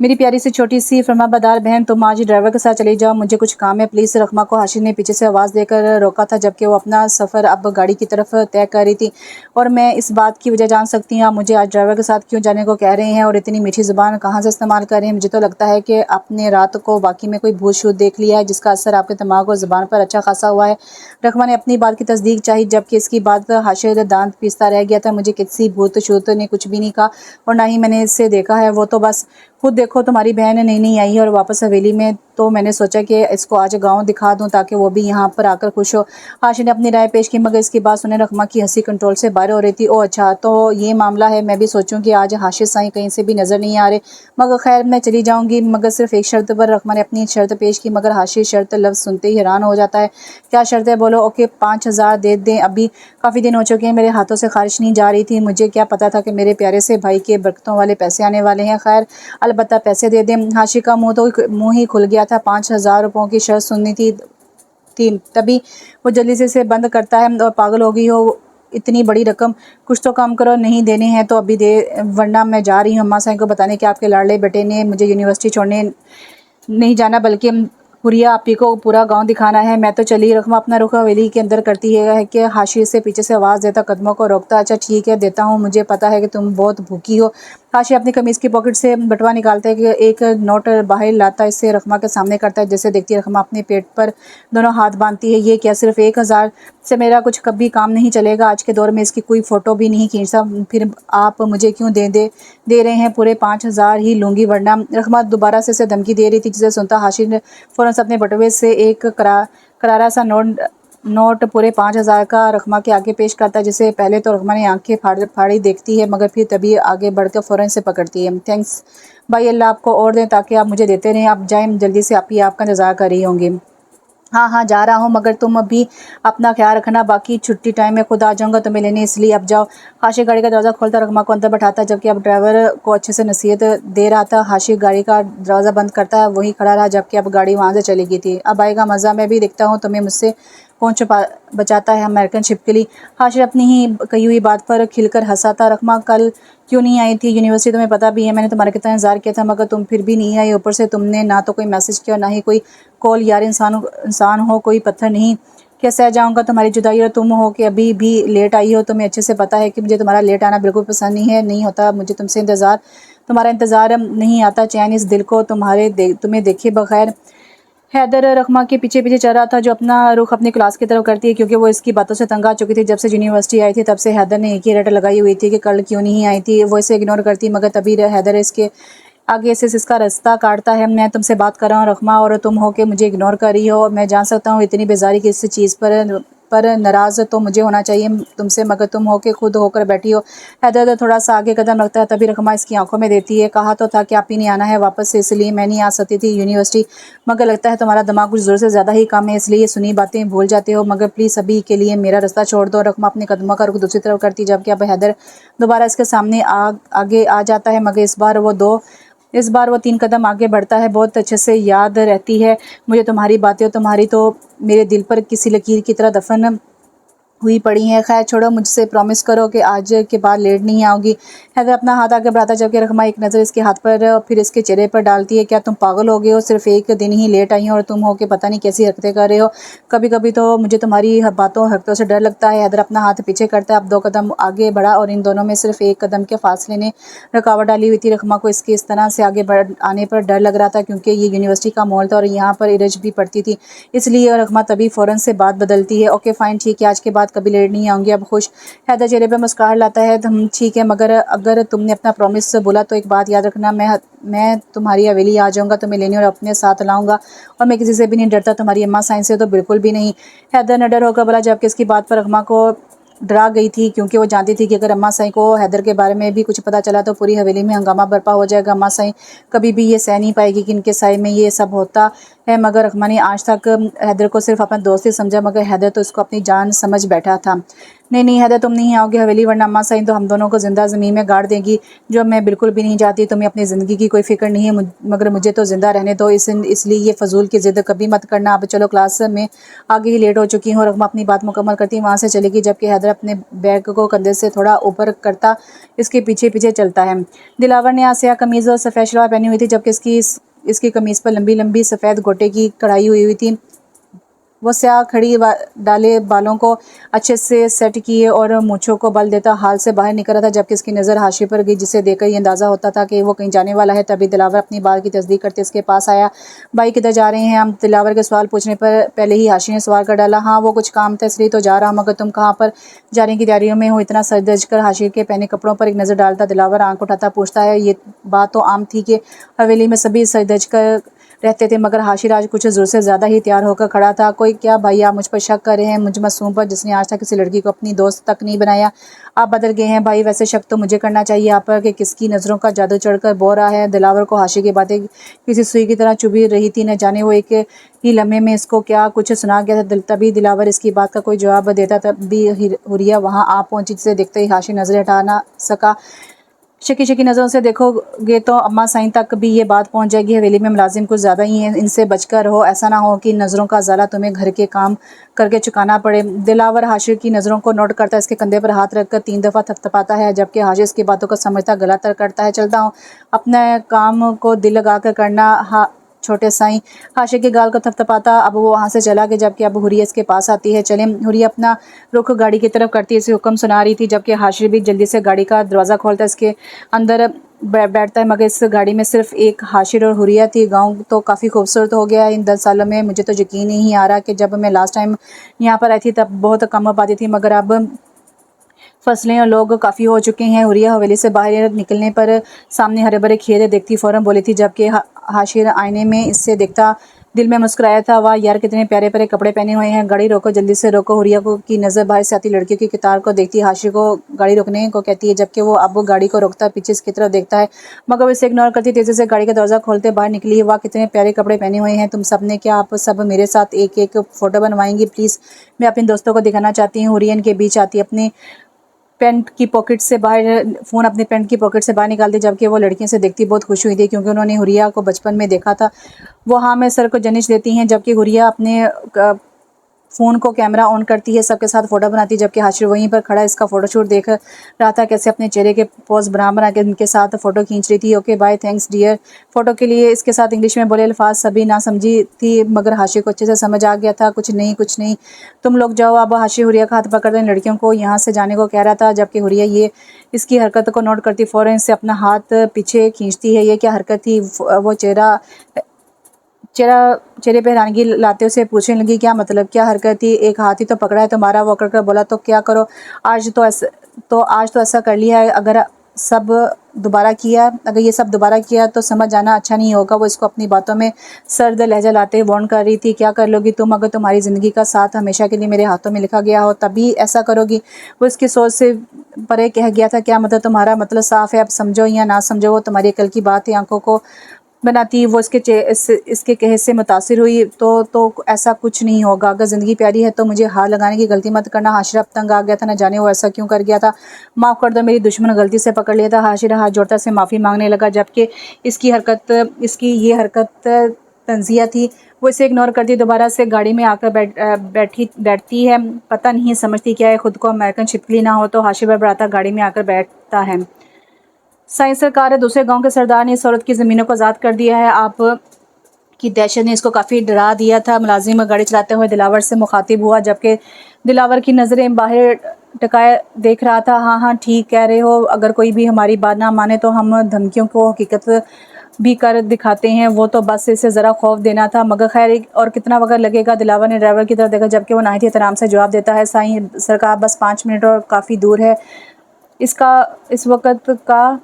मेरी प्यारी सी छोटी सी फरमाबरदार बहन, तुम आज ड्राइवर के साथ चली जाओ, मुझे कुछ काम है प्लीज़। रखमा को हाशिर ने पीछे से आवाज़ देकर रोका था, जबकि वो अपना सफ़र अब गाड़ी की तरफ तय कर रही थी। और मैं इस बात की वजह जान सकती हूँ, आप मुझे आज ड्राइवर के साथ क्यों जाने को कह रहे हैं, और इतनी मीठी ज़ुबान कहाँ से इस्तेमाल कर रहे हैं? मुझे तो लगता है कि आपने रात को वाकई में कोई भूत शूत देख लिया है, जिसका असर आपके दिमाग और ज़ुबान पर अच्छा खासा हुआ है। रखमा ने अपनी बात की तस्दीक चाही, जबकि इसकी बात हाशिर दांत पीसता रह गया था। मुझे किसी भूत शूत ने कुछ भी नहीं कहा, और ना ही मैंने इससे देखा है, वो तो बस खुद देखो, तुम्हारी बहन नई नई आई है और वापस हवेली में, तो मैंने सोचा कि इसको आज गांव दिखा दूं, ताकि वो भी यहाँ पर आकर खुश हो। हाशिर ने अपनी राय पेश की, मगर इसकी बात सुने रखमा की हंसी कंट्रोल से बाहर हो रही थी। ओह अच्छा, तो ये मामला है। मैं भी सोचूं कि आज हाशिर साईं कहीं से भी नज़र नहीं आ रहे, मगर खैर मैं चली जाऊँगी, मगर सिर्फ एक शर्त पर। रखमा ने अपनी शर्त पेश की, मगर हाशिर शर्त लफ्ज़ सुनते ही हैरान हो जाता है। क्या शर्त है? बोलो। ओके, 5,000 दे दें, अभी काफ़ी दिन हो चुके हैं मेरे हाथों से ख़ारिश नहीं जा रही थी, मुझे क्या पता था कि मेरे प्यारे से भाई के बरकतों वाले पैसे आने वाले हैं। खैर अलबत्ता पैसे दे दें। हाशिर का मुंह ही खुल गया था। 5,000 रुपयों की शर्त सुननी थी तभी वो जल्दी से इसे बंद करता है, और पागल हो गई हो, इतनी बड़ी रकम, कुछ तो कम करो, नहीं देने हैं तो अभी दे, वरना मैं जा रही हूँ अम्मा साईं को बताने कि आपके लाडले बेटे ने मुझे यूनिवर्सिटी छोड़ने नहीं जाना, बल्कि हुरिया आपी को पूरा गांव दिखाना है। मैं तो चली। रखमा अपना रुख हवेली के अंदर करती है कि हाशिर से पीछे से आवाज़ देता, कदमों को रोकता। अच्छा ठीक है, देता हूँ, मुझे पता है कि तुम बहुत भूखी हो। हाशिर अपनी कमीज़ की पॉकेट से बटवा निकालता है, कि एक नोट बाहर लाता है, इससे रखमा के सामने करता है। जैसे देखती है रखमा अपने पेट पर दोनों हाथ बांधती है। ये क्या, सिर्फ 1,000 से मेरा कुछ कभी काम नहीं चलेगा? आज के दौर में इसकी कोई फ़ोटो भी नहीं खींचता, फिर आप मुझे क्यों दे रहे हैं? पूरे 5,000 ही लूँगी, वरना। रखमा दोबारा से इसे धमकी दे रही थी, जिसे सुनता हाशिर ने फ़ौरन अपने बटुए से एक करारा सा नोट पूरे 5,000 का रखमा के आगे पेश करता है, जिसे पहले तो रखमा ने आंखें फाड़ी देखती है, मगर फिर तभी आगे बढ़कर फ़ौरन से पकड़ती है। थैंक्स भाई, अल्लाह आपको और दें, ताकि आप मुझे देते रहें। आप जाएं जल्दी से, आप ही आपका इंतज़ार कर रही होंगी। हाँ हाँ, जा रहा हूँ, मगर तुम अभी अपना ख्याल रखना, बाकी छुट्टी टाइम में खुद आ जाऊँगा तुम्हें लेने, इसलिए अब जाओ। हाशिर गाड़ी का दरवाज़ा खोलता रकमा को अंदर बैठाता, जबकि अब ड्राइवर को अच्छे से नसीहत दे रहा था। हाशिर गाड़ी का दरवाज़ा बंद करता है, वहीं खड़ा रहा, जबकि अब गाड़ी वहाँ से चली गई थी। अब आएगा मज़ा, मैं भी देखता हूँ तुम्हें मुझसे कौन बचाता है अमेरिकन छिपकली। हाशिर अपनी ही कही हुई बात पर खिलकर हंसा था। रकमा कल क्यों नहीं आई थी यूनिवर्सिटी? तुम्हें पता भी है मैंने तुम्हारा कितना इंतज़ार किया था, मगर तुम फिर भी नहीं आई। ऊपर से तुमने ना तो कोई मैसेज किया, ना ही कोई कॉल। यार इंसान हो, कोई पत्थर नहीं। क्या सह जाऊँगा तुम्हारी जुदाई, और तुम हो कि अभी भी लेट आई हो। तुम्हें अच्छे से पता है कि मुझे तुम्हारा लेट आना बिल्कुल पसंद नहीं होता। मुझे तुमसे तुम्हारा इंतज़ार नहीं आता। चैन इस दिल को तुम्हें देखे बगैर हैदर रखमा के पीछे पीछे चल रहा था, जो अपना रुख अपनी क्लास की तरफ करती है, क्योंकि वो इसकी बातों से तंग आ चुकी थी। जब से यूनिवर्सिटी आई थी तब से हैदर ने एक ही रट लगाई हुई थी कि कल क्यों नहीं आई थी। वो इसे इग्नोर करती, मगर तभी हैदर इसके आगे से इसका रास्ता काटता है। मैं तुमसे बात कर रहा हूँ रखमा, और तुम हो के मुझे इग्नोर कर रही हो। मैं जान सकता हूँ इतनी बेजारी किस चीज़ पर नाराज़ तो मुझे होना चाहिए तुमसे, मगर तुम हो के खुद होकर बैठी हो। हैदर तो थोड़ा सा आगे कदम रखता है, तभी रखमा इसकी आंखों में देती है। कहा तो था कि आप ही नहीं आना है वापस से, इसलिए मैं नहीं आ सकती थी यूनिवर्सिटी, मगर लगता है तुम्हारा दिमाग कुछ ज़रूर से ज़्यादा ही कम है, इसलिए सुनी बातें भूल जाते हो। मगर प्लीज़ अभी के लिए मेरा रास्ता छोड़ दो। रकमा अपने कदमों का रुख दूसरी तरफ करती, जबकि अब हैदर दोबारा इसके सामने आगे आ जाता है, मगर इस बार वो 3 कदम आगे बढ़ता है। बहुत अच्छे से याद रहती है मुझे तुम्हारी बातें, और तुम्हारी तो मेरे दिल पर किसी लकीर की तरह दफन हुई पड़ी हैं। खैर छोड़ो, मुझसे प्रॉमिस करो कि आज के बाद लेट नहीं आओगी। हैदर अपना हाथ आगे बढ़ाता, जबकि रकमा एक नज़र इसके हाथ पर फिर इसके चेहरे पर डालती है। क्या तुम पागल हो गए हो? सिर्फ एक दिन ही लेट आई हो और तुम हो के पता नहीं कैसी हरकतें कर रहे हो। कभी कभी तो मुझे तुम्हारी बातों हरकतों से डर लगता है। हैदर अपना हाथ पीछे करता है, अब 2 कदम आगे बढ़ा, और इन दोनों में सिर्फ 1 कदम के फासले ने रुकावट डाली हुई थी। रकमा को इसके इस तरह से आगे बढ़ आने पर डर लग रहा था, क्योंकि ये यूनिवर्सिटी का माहौल था और यहाँ पर इरज भी पड़ती थी, इसलिए रकमा तभी फ़ौरन से बात बदलती है। ओके फ़ाइन, ठीक है, आज के बाद कभी लेट नहीं आऊँगी, अब खुश। हैदर चेहरे पे मुस्कुराहट लाता है। हम ठीक है, मगर अगर तुमने अपना प्रॉमिस बोला तो एक बात याद रखना, मैं तुम्हारी हवेली आ जाऊँगा तुम्हें लेने और अपने साथ लाऊँगा, और मैं किसी से भी नहीं डरता, तुम्हारी अम्मा साइंस से तो बिल्कुल भी नहीं। हैदर निडर होकर बोला, जबकि इसकी बात पर रकमा को डरा गई थी, क्योंकि वो जानती थी कि अगर अम्मा साईं को हैदर के बारे में भी कुछ पता चला तो पूरी हवेली में हंगामा बर्पा हो जाएगा। अम्मा साईं कभी भी ये सह नहीं पाएगी कि इनके साए में ये सब होता है। मगर रकमा ने आज तक हैदर को सिर्फ अपना दोस्त ही समझा, मगर हैदर तो इसको अपनी जान समझ बैठा था। नहीं नहीं हैदर, तुम नहीं आओगे हवेली, वरना अम्मा साईं तो हम दोनों को जिंदा ज़मीन में गाड़ देगी, जो मैं बिल्कुल भी नहीं चाहती। तुम्हें अपनी ज़िंदगी की कोई फिक्र नहीं है, मगर मुझे तो ज़िंदा रहने दो, इसलिए ये फजूल की ज़िद कभी मत करना। अब चलो, क्लास में आगे ही लेट हो चुकी हूँ। रकमा अपनी बात मुकम्मल करती वहाँ से चलेगी, जबकि हैदर अपने बैग को कंधे से थोड़ा ऊपर करता इसके पीछे पीछे चलता है। दिलावर ने आसिया कमीज़ और सफ़ेद शलवार पहनी हुई थी, जबकि इसकी कमीज़ पर लंबी लंबी सफ़ेद गोटे की कढ़ाई हुई थी। वो स्याह खड़ी डाले बालों को अच्छे से सेट किए और मूँछों को बल देता हाल से बाहर निकल रहा था, जबकि इसकी नज़र हाशिए पर गई, जिसे देखकर ये अंदाज़ा होता था कि वो कहीं जाने वाला है। तभी दिलावर अपनी बात की तस्दीक करते इसके पास आया। भाई किधर जा रहे हैं हम? दिलावर के सवाल पूछने पर पहले ही हाशिए ने सवाल कर डाला। हाँ, वो कुछ काम था इसलिए तो जा रहा हूँ, मगर तुम कहाँ पर जाने की तैयारियों में हो? इतना सर दर्ज कर हाशिए के पहने कपड़ों पर एक नज़र डालता दिलावर आंख उठाता पूछता है। ये बात तो आम थी कि हवेली में सभी सर दर्ज कर रहते थे, मगर हाशिर आज कुछ ज़रूर से ज़्यादा ही तैयार होकर खड़ा था। कोई क्या भाई, आप मुझ पर शक कर रहे हैं? मुझ मासूम पर, जिसने आज तक किसी लड़की को अपनी दोस्त तक नहीं बनाया। आप बदल गए हैं भाई। वैसे शक तो मुझे करना चाहिए आप पर कि किसकी नज़रों का जादू चढ़कर बो रहा है। दिलावर को हाशिर की बातें किसी सुई की तरह चुभी रही थी, न जाने वो एक ही लम्हे में इसको क्या कुछ सुना गया था। तभी दिलावर इसकी बात का कोई जवाब देता, तभी हुरिया वहाँ आ पहुंची, जिसे देखते ही हाशिर नजरें हटा ना सका। शकी शकी नज़रों से देखोगे तो अम्मा साईं तक भी ये बात पहुंच जाएगी। हवेली में मुलाजिम कुछ ज़्यादा ही हैं, इनसे बचकर रहो। ऐसा ना हो कि नज़रों का ज़ाला तुम्हें घर के काम करके चुकाना पड़े। दिलावर हाशिर की नज़रों को नोट करता है, इसके कंधे पर हाथ रखकर 3 दफ़ा थपथपाता है, जबकि हाशिर इसकी बातों को समझता गला तर करता है। चलता हूँ, अपने काम को दिल लगा कर करना छोटे साईं। हाशिर के गाल को थपथपाता अब वो वहाँ से चला गया, जबकि अब हुरिया इसके पास आती है। चले, हुरिया अपना रुख गाड़ी की तरफ करती इसे हुक्म सुना रही थी, जबकि हाशिर भी जल्दी से गाड़ी का दरवाज़ा खोलता इसके अंदर बैठता है। मगर इस गाड़ी में सिर्फ एक हाशिर और हुरिया थी। गांव तो काफ़ी खूबसूरत हो गया है इन 10 सालों में। मुझे तो यकीन नहीं आ रहा कि जब मैं लास्ट टाइम यहाँ पर आई थी तब बहुत कम आबादी थी, मगर अब फसलें और लोग काफ़ी हो चुके हैं। हुरिया हवेली से बाहर निकलने पर सामने हरे भरे खेत देखती फ़ौरन बोली थी, जबकि हाशिर आईने में इससे देखता दिल में मुस्कुराया था। वाह यार, कितने प्यारे प्यारे कपड़े पहने हुए हैं। गाड़ी रोको, जल्दी से रोको। हुरिया को की नज़र बाहर से आती लड़कियों की कतार को देखती हाशिर को गाड़ी रोकने को कहती है, जबकि वो अब गाड़ी को रोकता पीछे इसकी तरफ देखता है, मगर वो इसे इग्नोर करती तेज़ी से गाड़ी का दरवाज़ा खोलते बाहर निकली है। वाह, कितने प्यारे कपड़े पहने हुए हैं तुम सब ने। क्या आप सब मेरे साथ एक एक फ़ोटो बनवाएंगी प्लीज़? मैं अपने दोस्तों को दिखाना चाहती हूँ। हुरिया के बीच आती अपनी पैंट की पॉकेट से बाहर फ़ोन अपने पैंट की पॉकेट से बाहर निकालती, जबकि वो लड़कियों से देखती बहुत खुश हुई थी, क्योंकि उन्होंने हुरिया को बचपन में देखा था। वो हाँ में सर को जनिश देती हैं, जबकि हुरिया अपने फ़ोन को कैमरा ऑन करती है, सबके साथ फ़ोटो बनाती है, जबकि हाशिर वहीं पर खड़ा इसका फ़ोटोशूट देख रहा था, कैसे अपने चेहरे के पोज बना के उनके साथ फ़ोटो खींच रही थी। Okay bye, thanks dear. Photo के लिए इसके साथ इंग्लिश में बोले अल्फाज सभी ना समझी थी, मगर हाशिर को अच्छे से समझ आ गया था। कुछ नहीं, तुम लोग जाओ। अब हाशिर हुरिया का हाथ पकड़ते लड़कियों को यहाँ से जाने को कह रहा था, जबकि हुरिया ये इसकी हरकत को नोट करती फ़ौरन से अपना हाथ पीछे खींचती है। ये क्या हरकत थी? वो चेहरा चेहरे पे हैरानगी लाते उसे पूछने लगी, क्या मतलब, क्या हरकत थी, एक हाथ ही तो पकड़ा है तुम्हारा। वो कर बोला, तो क्या करो, आज तो ऐसा कर लिया है, अगर ये सब दोबारा किया तो समझ जाना अच्छा नहीं होगा। वो इसको अपनी बातों में सर्द लहजा लाते हुए वार्न कर रही थी, क्या कर लोगी तुम, अगर तुम्हारी ज़िंदगी का साथ हमेशा के लिए मेरे हाथों में लिखा गया हो तभी ऐसा करोगी। वो इसकी सोच से परे कह गया था, क्या मतलब, तुम्हारा मतलब साफ है, अब समझो या ना समझो वो तुम्हारी अकल की बात है, आंखों को बनाती। वो इसके कहे से मुतासिर हुई, तो ऐसा कुछ नहीं होगा, अगर ज़िंदगी प्यारी है तो मुझे हार लगाने की गलती मत करना। हाशिरा अब तंग आ गया था, न जाने वो ऐसा क्यों कर गया था। माफ़ कर दो, मेरी दुश्मन गलती से पकड़ लिया था। हाशिरा हाथ जोड़ता से माफ़ी मांगने लगा, जबकि इसकी ये हरकत तंजिया थी। वो इसे इग्नोर करती दोबारा से गाड़ी में आकर बैठती है। पता नहीं समझती क्या है, खुद को अमेरिकन छिपकली ना हो तो हाशिरा बढ़ाता गाड़ी में आकर बैठता है। साइंस सरकार है, दूसरे गांव के सरदार ने इस औरत की ज़मीनों को आज़ाद कर दिया है। आप की दहशत ने इसको काफ़ी डरा दिया था। मुलाजिम गाड़ी चलाते हुए दिलावर से मुखातिब हुआ, जबकि दिलावर की नज़रें बाहर टकाए देख रहा था। हाँ हाँ ठीक कह रहे हो, अगर कोई भी हमारी बात ना माने तो हम धमकियों को हकीकत भी कर दिखाते हैं। वो तो बस इसे ज़रा खौफ देना था, मगर खैर और कितना वक्त लगेगा। दिलावर ने ड्राइवर की तरफ देखा, जबकि वो नाहित एहतराम से जवाब देता है, साईं सरकार बस 5 मिनट और काफ़ी दूर है। इस वक्त का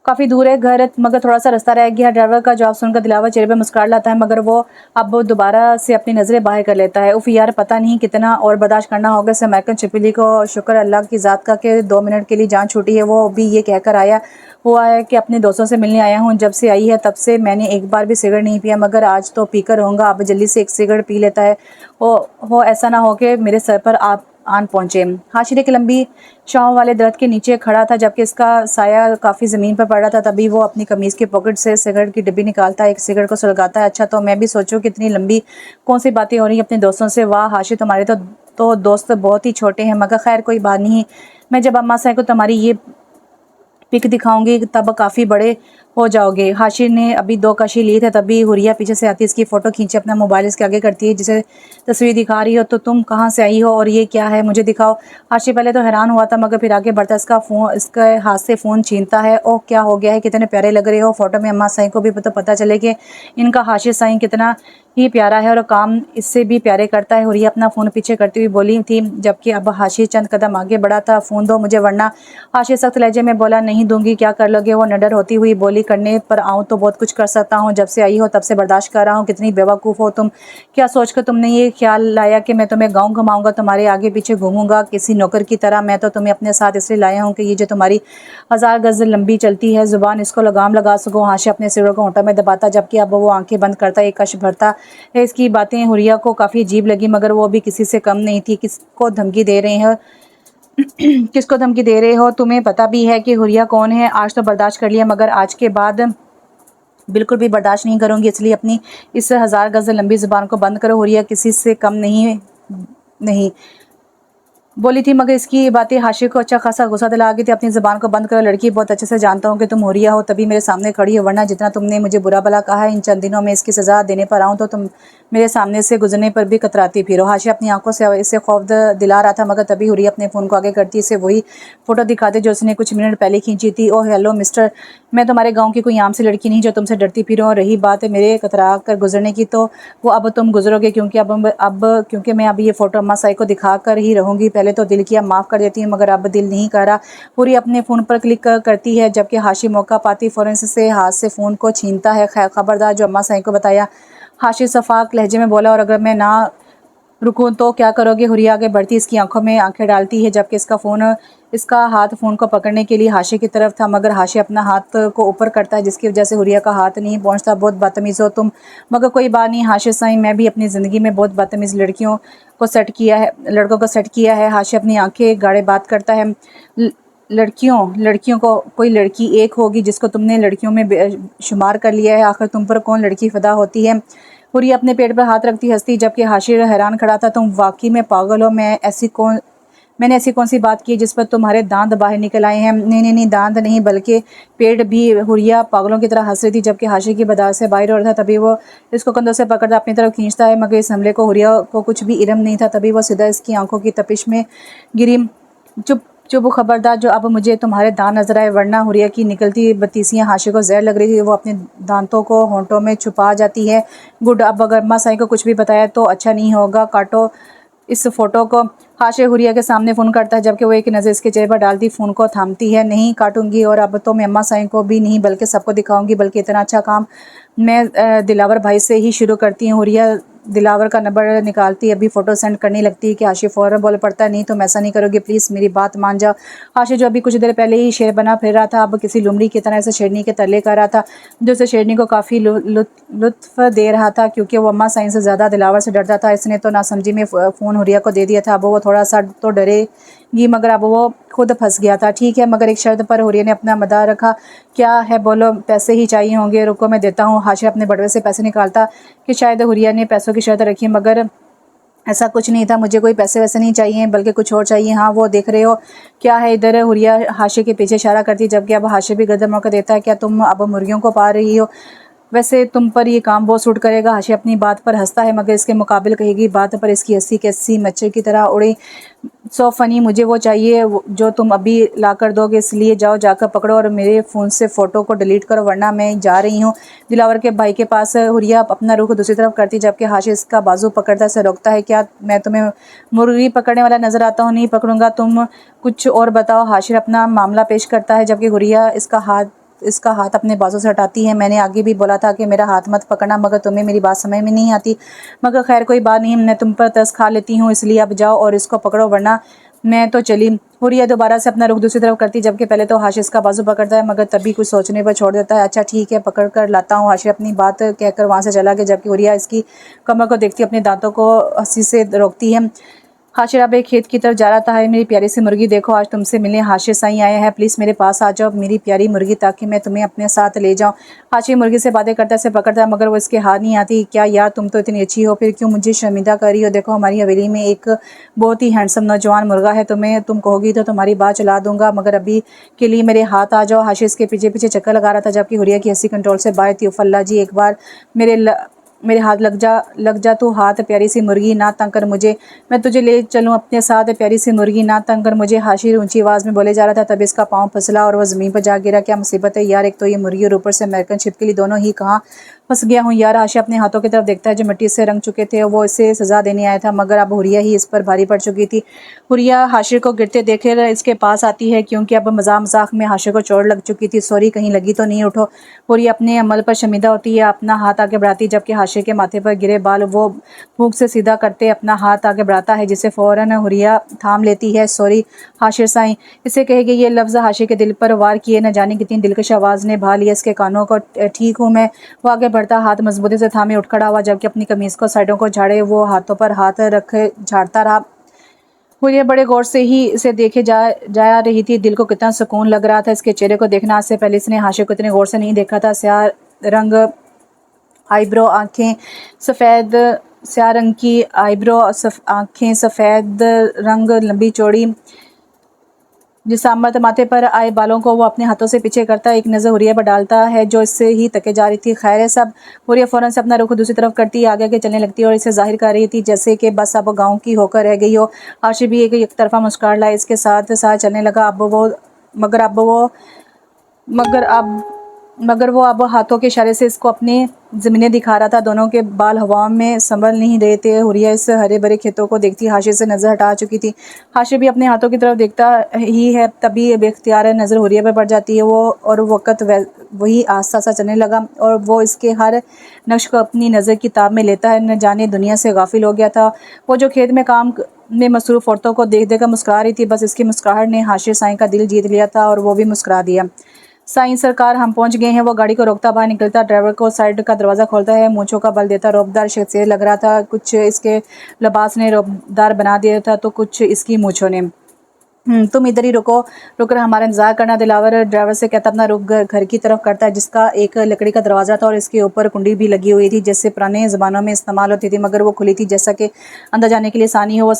काफ़ी दूर है घर, मगर थोड़ा सा रास्ता रह गया। ड्राइवर का जवाब सुनकर दिलावर चेहरे पे मुस्कुराहट लाता है, मगर वो अब दोबारा से अपनी नज़रें बाहर कर लेता है। उफ यार, पता नहीं कितना और बर्दाश्त करना होगा इस अमेरिकन छिपकली को। शुक्र अल्लाह की ज़ात का कि 2 मिनट के लिए जान छूटी है। वो भी ये कहकर आया हुआ है कि अपने दोस्तों से मिलने आया हूँ। जब से आई है तब से मैंने एक बार भी सिगरेट नहीं पिया, मगर आज तो पीकर रहूँगा। अब जल्दी से एक सिगरेट पी लेता है, हो ऐसा ना हो कि मेरे सर पर आप आन पहुँचे। हाशिरे की लंबी शाहों वाले दरख्त के नीचे खड़ा था, जबकि इसका साया काफ़ी ज़मीन पर पड़ रहा था। तभी वो अपनी कमीज़ के पॉकेट से सिगरेट की डिब्बी निकालता है, एक सिगरेट को सुलगाता है। अच्छा, तो मैं भी सोचूं कितनी लंबी कौन सी बातें हो रही हैं अपने दोस्तों से। वाह हाशिर, तुम्हारे तो दोस्त बहुत ही छोटे हैं, मगर खैर कोई बात नहीं। मैं जब अम्मा साहब को तुम्हारी ये पिक दिखाऊंगी तब काफ़ी बड़े हो जाओगे। हाशिर ने अभी 2 कशी लिए थे, तभी हुरिया पीछे से आती, इसकी फ़ोटो खींचे अपना मोबाइल इसके आगे करती है, जिसे तस्वीर दिखा रही हो। तो तुम कहाँ से आई हो और ये क्या है, मुझे दिखाओ। हाशिर पहले तो हैरान हुआ था, मगर फिर आगे बढ़ता इसके हाथ से फ़ोन छीनता है। ओह क्या हो गया है, कितने प्यारे लग रहे हो फ़ोटो में। अम्मा साईं को भी तो पता चले कि इनका हाशिर साईं कितना ही प्यारा है और काम इससे भी प्यारे करता है। हुरिया अपना फ़ोन पीछे करती हुई बोली थी, जबकि अब हाशिर चंद कदम आगे बढ़ा था। फ़ोन दो मुझे, वरना। हाशिर सख्त लहजे में बोला, नहीं दूंगी, क्या कर लोगे। वो निडर होती हुई बोली, करने पर आऊँ तो बहुत कुछ कर सकता हूँ, जब से आई हो तब से बर्दाश्त कर रहा हूँ। कितनी बेवकूफ़ हो तुम, क्या सोचकर तुमने ये ख्याल लाया कि मैं तुम्हें गाँव घुमाऊंगा, तुम्हारे आगे पीछे घूमूंगा किसी नौकर की तरह। मैं तो तुम्हें अपने साथ इसलिए लाया हूँ कि ये जो तुम्हारी 1000 गज़ लंबी चलती है ज़ुबान, इसको लगाम लगा सको। हाशिर अपने सिरों को होंठों में दबाता, जबकि अब वो आंखें बंद करता एक कश भरता है। इसकी बातें हुरिया को काफ़ी अजीब लगी, मगर वो भी किसी से कम नहीं थी। किसको धमकी दे रहे हैं किसको धमकी दे रहे हो, तुम्हें पता भी है कि हुरिया कौन है। आज तो बर्दाश्त कर लिया, मगर आज के बाद बिल्कुल भी बर्दाश्त नहीं करूँगी, इसलिए अपनी इस 1000 गज़ लंबी ज़ुबान को बंद करो। हुरिया किसी से कम नहीं बोली थी, मगर इसकी बातें हाशिर को अच्छा खासा गुस्सा दिला गई थी। अपनी ज़बान को बंद करो लड़की, बहुत अच्छे से जानता हूँ कि तुम हुरिया हो, तभी मेरे सामने खड़ी हो, वरना जितना तुमने मुझे बुरा भला कहा है, इन चंद दिनों में इसकी सज़ा देने पर आऊँ तो तुम मेरे सामने से गुजरने पर भी कतराती फिरो। हाशिर अपनी आंखों से इसे खौफ दिला रहा था, मगर तभी हुरिया अपने फ़ोन को आगे करती इसे वही फ़ोटो दिखाते जो उसने कुछ मिनट पहले खींची थी। ओह हेलो मिस्टर, मैं तुम्हारे गाँव की कोई आम सी लड़की नहीं जो तुमसे डरती फिरो। रही बात मेरे कतरा कर गुजरने की, तो वो अब तुम गुजरोगे, क्योंकि मैं अब ये फ़ोटो अम्मा साई को दिखा कर ही रहूँगी। पहले तो दिल किया माफ़ कर देती हूँ, मगर अब दिल नहीं कर रहा। पूरी अपने फ़ोन पर क्लिक करती है, जबकि हाशिर मौका पाती फ़ौरन से हाथ से फ़ोन को छीनता है। खबरदार, जो अम्मा साई को बताया। हाशिर सफाक लहजे में बोला, और अगर मैं ना रुकूं तो क्या करोगे। हुरिया आगे बढ़ती इसकी आंखों में आंखें डालती है, जबकि इसका हाथ फ़ोन को पकड़ने के लिए हाशिर की तरफ था, मगर हाशिर अपना हाथ को ऊपर करता है, जिसकी वजह से हुरिया का हाथ नहीं पहुंचता। बहुत बदतमीज़ हो तुम, मगर कोई बात नहीं हाशिर साईं, मैं भी अपनी ज़िंदगी में बहुत बदतमीज़ लड़कों को सेट किया है। हाशिर अपनी आंखें गाड़े बात करता है। लड़कियों को कोई लड़की एक होगी जिसको तुमने लड़कियों में शुमार कर लिया है। आखिर तुम पर कौन लड़की फ़िदा होती है। हुरिया अपने पेट पर हाथ रखती हंसती, जबकि हाशिर हैरान खड़ा था। तुम वाकई में पागल हो। मैंने ऐसी कौन सी बात की जिस पर तुम्हारे दांत बाहर निकल आए हैं। नहीं, दांत नहीं बल्कि पेट भी। हुरिया पागलों की तरह हंस रही थी, जबकि हाशिर की बदात से बाहर हो रहा था। तभी वो इसको कंधों से पकड़कर अपनी तरफ खींचता है, मगर इस हमले को हुरिया को कुछ भी इल्म नहीं था। तभी वो सीधा इसकी आंखों की तपिश में गिरी। चुप चुप खबरदार, जो अब मुझे तुम्हारे दांत नजर आए, वरना हुरिया की निकलती बत्तीसियां हाशे को जहर लग रही थी। वो अपने दांतों को होंठों में छुपा जाती है। गुड, अब अगर अम्मा साई को कुछ भी बताया तो अच्छा नहीं होगा। काटो इस फोटो को। हाशे हुरिया के सामने फ़ोन करता है, जबकि वो एक नज़र इसके चेहरे पर डालती फ़ोन को थामती है। नहीं काटूंगी, और अब तो मैं अम्मा साई को भी नहीं बल्कि सबको दिखाऊंगी। बल्कि इतना अच्छा काम मैं दिलावर भाई से ही शुरू करती हूँ। हुरिया दिलावर का नंबर निकालती, अभी फ़ोटो सेंड करने लगती है कि हाशिर फ़ौरन बोल पड़ता है, नहीं तुम ऐसा नहीं करोगे, प्लीज़ मेरी बात मान जाओ। हाशिर जो अभी कुछ देर पहले ही शेर बना फिर रहा था, अब किसी लुमड़ी की तरह से शेरनी के तरले कर रहा था, जो उसे शेरनी को काफ़ी लुत्फ दे रहा था, क्योंकि वो अम्मा साइन से ज़्यादा दिलावर से डरता था। इसने तो नासमझी में फ़ोन हुरिया को दे दिया था। अब वो थोड़ा सा तो डरेगी, मगर अब वो खुद फंस गया था। ठीक है, मगर एक शर्त पर। हुरिया ने अपना मदार रखा। क्या है बोलो? पैसे ही चाहिए होंगे, रुको मैं देता हूँ। हाशिर अपने बटवे से पैसे निकालता कि शायद हुरिया ने पैसों की शर्त रखी, मगर ऐसा कुछ नहीं था। मुझे कोई पैसे वैसे नहीं चाहिए, बल्कि कुछ और चाहिए। हाँ, वो देख रहे हो क्या है इधर? हुरिया हाशिर के पीछे इशारा करती, जबकि अब हाशिर भी गर्दन मौका देता है। क्या तुम अब मुर्गियों को पा रही हो? वैसे तुम पर ये काम बहुत सूट करेगा। हाशिर अपनी बात पर हंसता है, मगर इसके मुकाबिल कहेगी बात पर इसकी हंसी कैसी मच्छर की तरह उड़ी। सो फनी, मुझे वो चाहिए जो तुम अभी ला कर दोगे, इसलिए जाओ, जाकर पकड़ो और मेरे फ़ोन से फ़ोटो को डिलीट करो, वरना मैं जा रही हूँ दिलावर के भाई के पास। हुरिया अपना रुख दूसरी तरफ करती, जबकि हाशिर इसका बाजू पकड़ता से रोकता है। क्या मैं तुम्हें मुर्गी पकड़ने वाला नजर आता हूँ? नहीं पकड़ूंगा, तुम कुछ और बताओ। हाशिर अपना मामला पेश करता है, जबकि हुरिया इसका हाथ अपने बाजू से हटाती है। मैंने आगे भी बोला था कि मेरा हाथ मत पकड़ना, मगर तुम्हें मेरी बात समझ में नहीं आती। मगर खैर कोई बात नहीं, मैं तुम पर तरस खा लेती हूँ, इसलिए अब जाओ और इसको पकड़ो, वरना मैं तो चली। हुरिया दोबारा से अपना रुख दूसरी तरफ करती, जबकि पहले तो हाशिर इसका बाजू पकड़ता है, मगर तभी कुछ सोचने पर छोड़ देता है। अच्छा ठीक है, पकड़ कर लाता हूँ। हाशिर अपनी बात कहकर वहाँ से चला गया, जबकि हुरिया इसकी कमर को देखती अपने दांतों को हंसी से रोकती है। हाशिर अब एक खेत की तरफ जा रहा था। मेरी प्यारी सी मुर्गी, देखो आज तुमसे मिलने हाशिर साईं आया है, प्लीज़ मेरे पास आ जाओ मेरी प्यारी मुर्गी, ताकि मैं तुम्हें अपने साथ ले जाऊं। हाशिर मुर्गी से बातें करता से पकड़ता है, मगर वो इसके हाथ नहीं आती। क्या यार, तुम तो इतनी अच्छी हो, फिर क्यों मुझे शर्मिंदा कर रही हो? देखो हमारी हवेली में एक बहुत ही हैंडसम नौजवान मुर्गा है, तुम कहोगी तो तुम्हारी बात चला दूंगा, मगर अभी के लिए मेरे हाथ आ जाओ। हाशिर इसके पीछे पीछे चक्कर लगा रहा था, जबकि हुरिया की हंसी कंट्रोल से बाहर थी। फल्ला जी, एक बार मेरे हाथ लग जा तू हाथ, प्यारी सी मुर्गी ना तंग कर मुझे, मैं तुझे ले चलूं अपने साथ, प्यारी सी मुर्गी ना तंग कर मुझे। हाशिर ऊंची आवाज़ में बोले जा रहा था, तब इसका पाँव फिसला और वह ज़मीन पर जा गिरा। क्या मुसीबत है यार, एक तो ये मुर्गी और ऊपर से अमेरिकन छिपकली, दोनों ही कहाँ फंस गया हूँ यार। हाशिर अपने हाथों की तरफ देखता है जो मिट्टी से रंग चुके थे। वो इसे सजा देने आया था, मगर अब हुरिया ही इस पर भारी पड़ चुकी थी। हुरिया हाशिर को गिरते देखे इसके पास आती है, क्योंकि अब मजाक में हाशिर को चोट लग चुकी थी। सॉरी, कहीं लगी तो नहीं? उठो। हुरिया अपने अमल पर शर्मिंदा होती है, अपना हाथ आगे बढ़ाती, जबकि हाशिर के माथे पर गिरे बाल वो भूख से सीधा करते अपना हाथ आगे बढ़ाता है, जिसे फ़ौरन हुरिया थाम लेती है। सॉरी हाशिर साईं, इसे कहेगी ये लफ्ज़ हाशिर के दिल पर वार किए, न जाने कितनी दिलकश आवाज़ ने भा लिया इसके कानों को। ठीक हूँ मैं। वो आगे बढ़ता हाथ मजबूती से थामे उठ खड़ा हुआ, जबकि अपनी कमीज़ को साइडों को झाड़े वो हाथों पर हाथ रख झाड़ता रहा। हुरिया बड़े गौर से ही इसे देखे जा रही थी। दिल को कितना सुकून लग रहा था इसके चेहरे को देखना। आज से पहले इसने हाशिर को इतने गौर से नहीं देखा था। स्याह रंग आईब्रो, आँखें सफ़ेद, स्याह रंग की आईब्रो, आँखें सफ़ेद रंग, लंबी चौड़ी जिसामत, माथे पर आए बालों को वो अपने हाथों से पीछे करता एक नज़र हुरिया पर डालता है, जो इससे ही तके जा रही थी। खैर है सब। हुरिया फ़ौरन से अपना रुख दूसरी तरफ करती आगे आगे चलने लगती और इसे जाहिर कर रही थी जैसे कि बस अब गाँव की होकर रह गई हो। हाशिर भी एक तरफा मुस्कुराहट लाए इसके साथ साथ चलने लगा। मगर अब मगर वो अब हाथों के इशारे से इसको अपनी ज़मीनें दिखा रहा था। दोनों के बाल हवाओं में संभल नहीं रहे थे। हुरिया इस हरे भरे खेतों को देखती हाशिर से नज़र हटा चुकी थी। हाशिर भी अपने हाथों की तरफ देखता ही है, तभी बेख्तियार नज़र हुरिया पर पड़ जाती है। वो और वक़्त वही आस्ता सा चलने लगा और वो इसके हर नक्श को अपनी नज़र की ताब में लेता है। न जाने दुनिया से गाफिल हो गया था वो, जो खेत में काम में मसरूफ़ औरतों को देख देकर मुस्कुरा रही थी। बस इसकी मुस्कुराहट ने हाशिर साईं का दिल जीत लिया था और वो भी मुस्कुरा दिया। साईं सरकार, हम पहुंच गए हैं। वो गाड़ी को रोकता बाहर निकलता, ड्राइवर को साइड का दरवाज़ा खोलता है, मूंछों का बल देता। रौबदार शख्सियत लग रहा था, कुछ इसके लिबास ने रौबदार बना दिया था तो कुछ इसकी मूंछों ने। तुम इधर ही रुक कर हमारा इंतजार करना। दिलावर ड्राइवर से कहता अपना रुख घर की तरफ करता है, जिसका एक लकड़ी का दरवाज़ा था और इसके ऊपर कुंडी भी लगी हुई थी, जैसे पुराने ज़मानों में इस्तेमाल होती थी, मगर वो खुली थी जैसा कि अंदर जाने के लिए आसानी हो। वह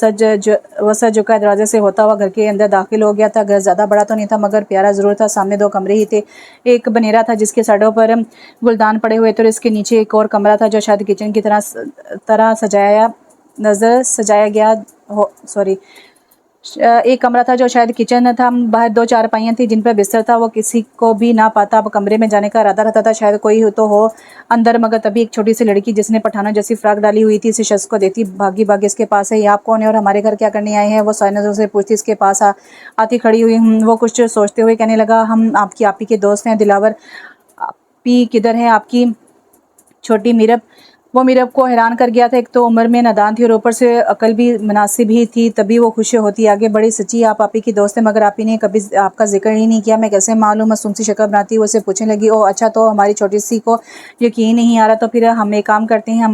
सज झुका दरवाजे से होता हुआ घर के अंदर दाखिल हो गया था। घर ज़्यादा बड़ा तो नहीं था, मगर प्यारा ज़रूर था। सामने 2 कमरे ही थे। एक बनेरा था जिसके साइडों पर गुलदान पड़े हुए थे, और इसके नीचे एक और कमरा था जो शायद किचन की तरह सजाया गया हो। सॉरी, एक कमरा था जो शायद किचन था, बाहर 2 चारपाइयाँ थी जिन पर बिस्तर था, वो किसी को भी ना पाता। अब कमरे में जाने का इरादा रहता था, शायद कोई हो तो हो अंदर, मगर तभी एक छोटी सी लड़की जिसने पठानों जैसी फ्रॉक डाली हुई थी, इस शख्स को देखती, भागी भागी इसके पास है। ये आप कौन है और हमारे घर क्या करने आए हैं? वो साइनज़ों से पूछती, इसके पास आती खड़ी हुई। वो कुछ सोचते हुए कहने लगा, हम आपकी आपी के दोस्त हैं दिलावर। आपी किधर है आपकी छोटी मीरब? वो मीरब को हैरान कर गया था। एक तो उम्र में नादान थी और ऊपर से अकल भी मुनासिब ही थी, तभी वो खुश होती। आगे बड़ी, सच्ची आप आपी की दोस्त है, मगर आपी ने कभी आपका जिक्र ही नहीं किया। मैं कैसे मालूम? मासूम सी शक्ल बनाती वो उसे पूछने लगी। ओह अच्छा, तो हमारी छोटी सी को यकीन नहीं आ रहा। तो फिर हम एक काम करते हैं,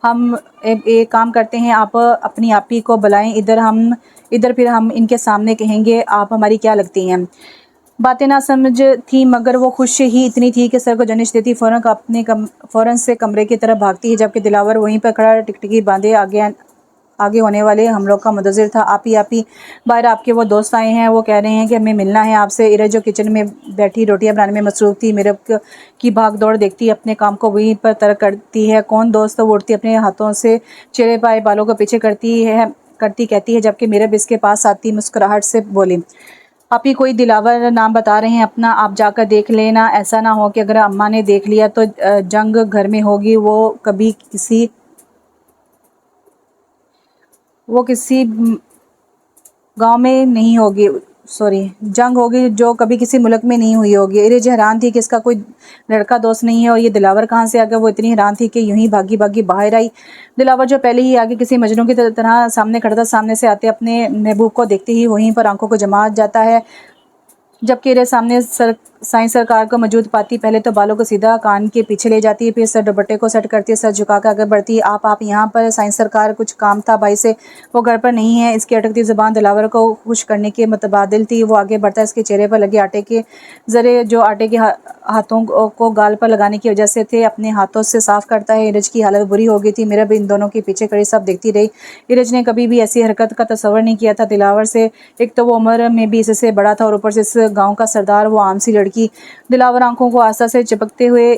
हम एक काम करते हैं, आप अपनी आपी को बुलाएं इधर, फिर हम इनके सामने कहेंगे आप हमारी क्या लगती हैं। बातें ना समझ थी, मगर वो खुश ही इतनी थी कि सर को जनिश देती फ़ौरन से कमरे की तरफ भागती है, जबकि दिलावर वहीं पर खड़ा टिकटिकी बांधे आगे होने वाले हमलों का मुंतज़िर था। आप ही बाहर आपके वो दोस्त आए हैं, वो कह रहे हैं कि हमें मिलना है आपसे। इरज जो किचन में बैठी रोटियां बनाने में मसरूफ़ थी, मेरे की भाग दौड़ देखती अपने काम को वहीं पर तर्क करती है। कौन दोस्त? तो उड़ती अपने हाथों से चेहरे पाए बालों को पीछे करती कहती है, जबकि मेरे इसके पास आती मुस्कुराहट से बोली, आप ही कोई दिलावर नाम बता रहे हैं अपना, आप जाकर देख लेना। ऐसा ना हो कि अगर अम्मा ने देख लिया तो जंग घर में होगी। वो किसी गांव में नहीं होगी, सॉरी, जंग होगी जो कभी किसी मुल्क में नहीं हुई होगी। इरज हैरान थी कि इसका कोई लड़का दोस्त नहीं है और ये दिलावर कहाँ से आ गया। वो इतनी हैरान थी कि यूं ही भागी भागी बाहर आई। दिलावर जो पहले ही आगे किसी मजनू की तरह सामने खड़ा था, सामने से आते अपने महबूब को देखते ही वहीं पर आंखों को जमा जाता है। जबकि इरज सामने साईं सरकार को मौजूद पाती, पहले तो बालों को सीधा कान के पीछे ले जाती है, फिर सर दुपट्टे को सेट करती है, सर झुकाकर आगे बढ़ती है। आप यहाँ पर? साईं सरकार, कुछ काम था भाई से, वो घर पर नहीं है। इसकी अटकती ज़ुबान दिलावर को खुश करने के मुतबादिल थी। वो आगे बढ़ता है, इसके चेहरे पर लगे आटे के ज़रे जो आटे के हाथों को गाल पर लगाने की वजह से थे, अपने हाथों से साफ करता है। इरज की हालत बुरी हो गई थी। मेरा भी इन दोनों के पीछे खड़ी सब देखती रही। इरज ने कभी भी ऐसी हरकत का तस्वर नहीं किया था दिलावर से। एक तो वो उम्र में भी इससे बड़ा था और ऊपर से इस गाँव का सरदार, वो आम सी लड़की। दिलावर आंखों को आस्था से चिपकते हुए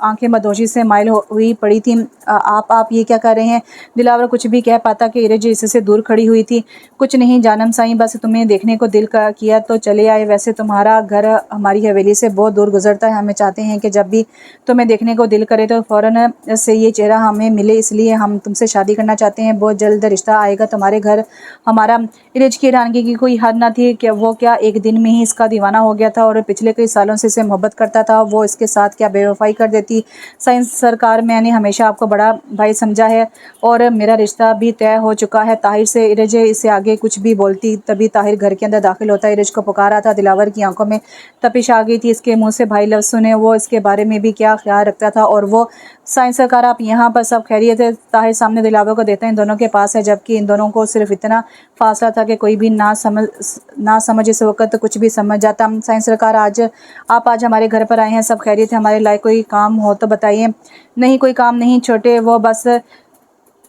आंखें मदहोशी से माइल हुई पड़ी थी। आप ये क्या कर रहे हैं? दिलावर कुछ भी कह पाता कि इरज इससे दूर खड़ी हुई थी। कुछ नहीं जानम साईं, बस तुम्हें देखने को दिल किया तो चले आए। वैसे तुम्हारा घर हमारी हवेली से बहुत दूर गुजरता है। हमें चाहते हैं कि जब भी तुम्हें देखने को दिल करे तो फ़ौरन से ये चेहरा हमें मिले, इसलिए हम तुमसे शादी करना चाहते हैं। बहुत जल्द रिश्ता आएगा तुम्हारे घर हमारा। इरज की हैरानगी की कोई हद न थी कि वो क्या एक दिन में ही इसका दीवाना हो गया था और पिछले कई सालों से इसे मोहब्बत करता था। वो इसके साथ क्या बेवफाई कर देती। साइंस सरकार, मैंने हमेशा आपको बड़ा भाई समझा है और मेरा रिश्ता भी तय हो चुका है ताहिर से। इरज इससे आगे कुछ भी बोलती, तभी ताहिर घर के अंदर दाखिल होता। इरज को पुकारा था। दिलावर की आंखों में तपिश आ गई थी। इसके मुंह से भाई लफ्ज़ सुने। वो इसके बारे में भी क्या ख्याल रखता था। और वो, साइंस सरकार, आप यहाँ पर सब खैरियत है? ताहिर सामने दिलावर को देता है, इन दोनों के पास है, जबकि इन दोनों को सिर्फ इतना फासला था कि कोई भी ना समझ इस वक्त कुछ भी समझ जाता। साइंस सरकार, आप आज हमारे घर पर आए हैं, सब खैरियत है? हमारे लायक कोई काम हो तो बताइए। नहीं, कोई काम नहीं छोटे, वो बस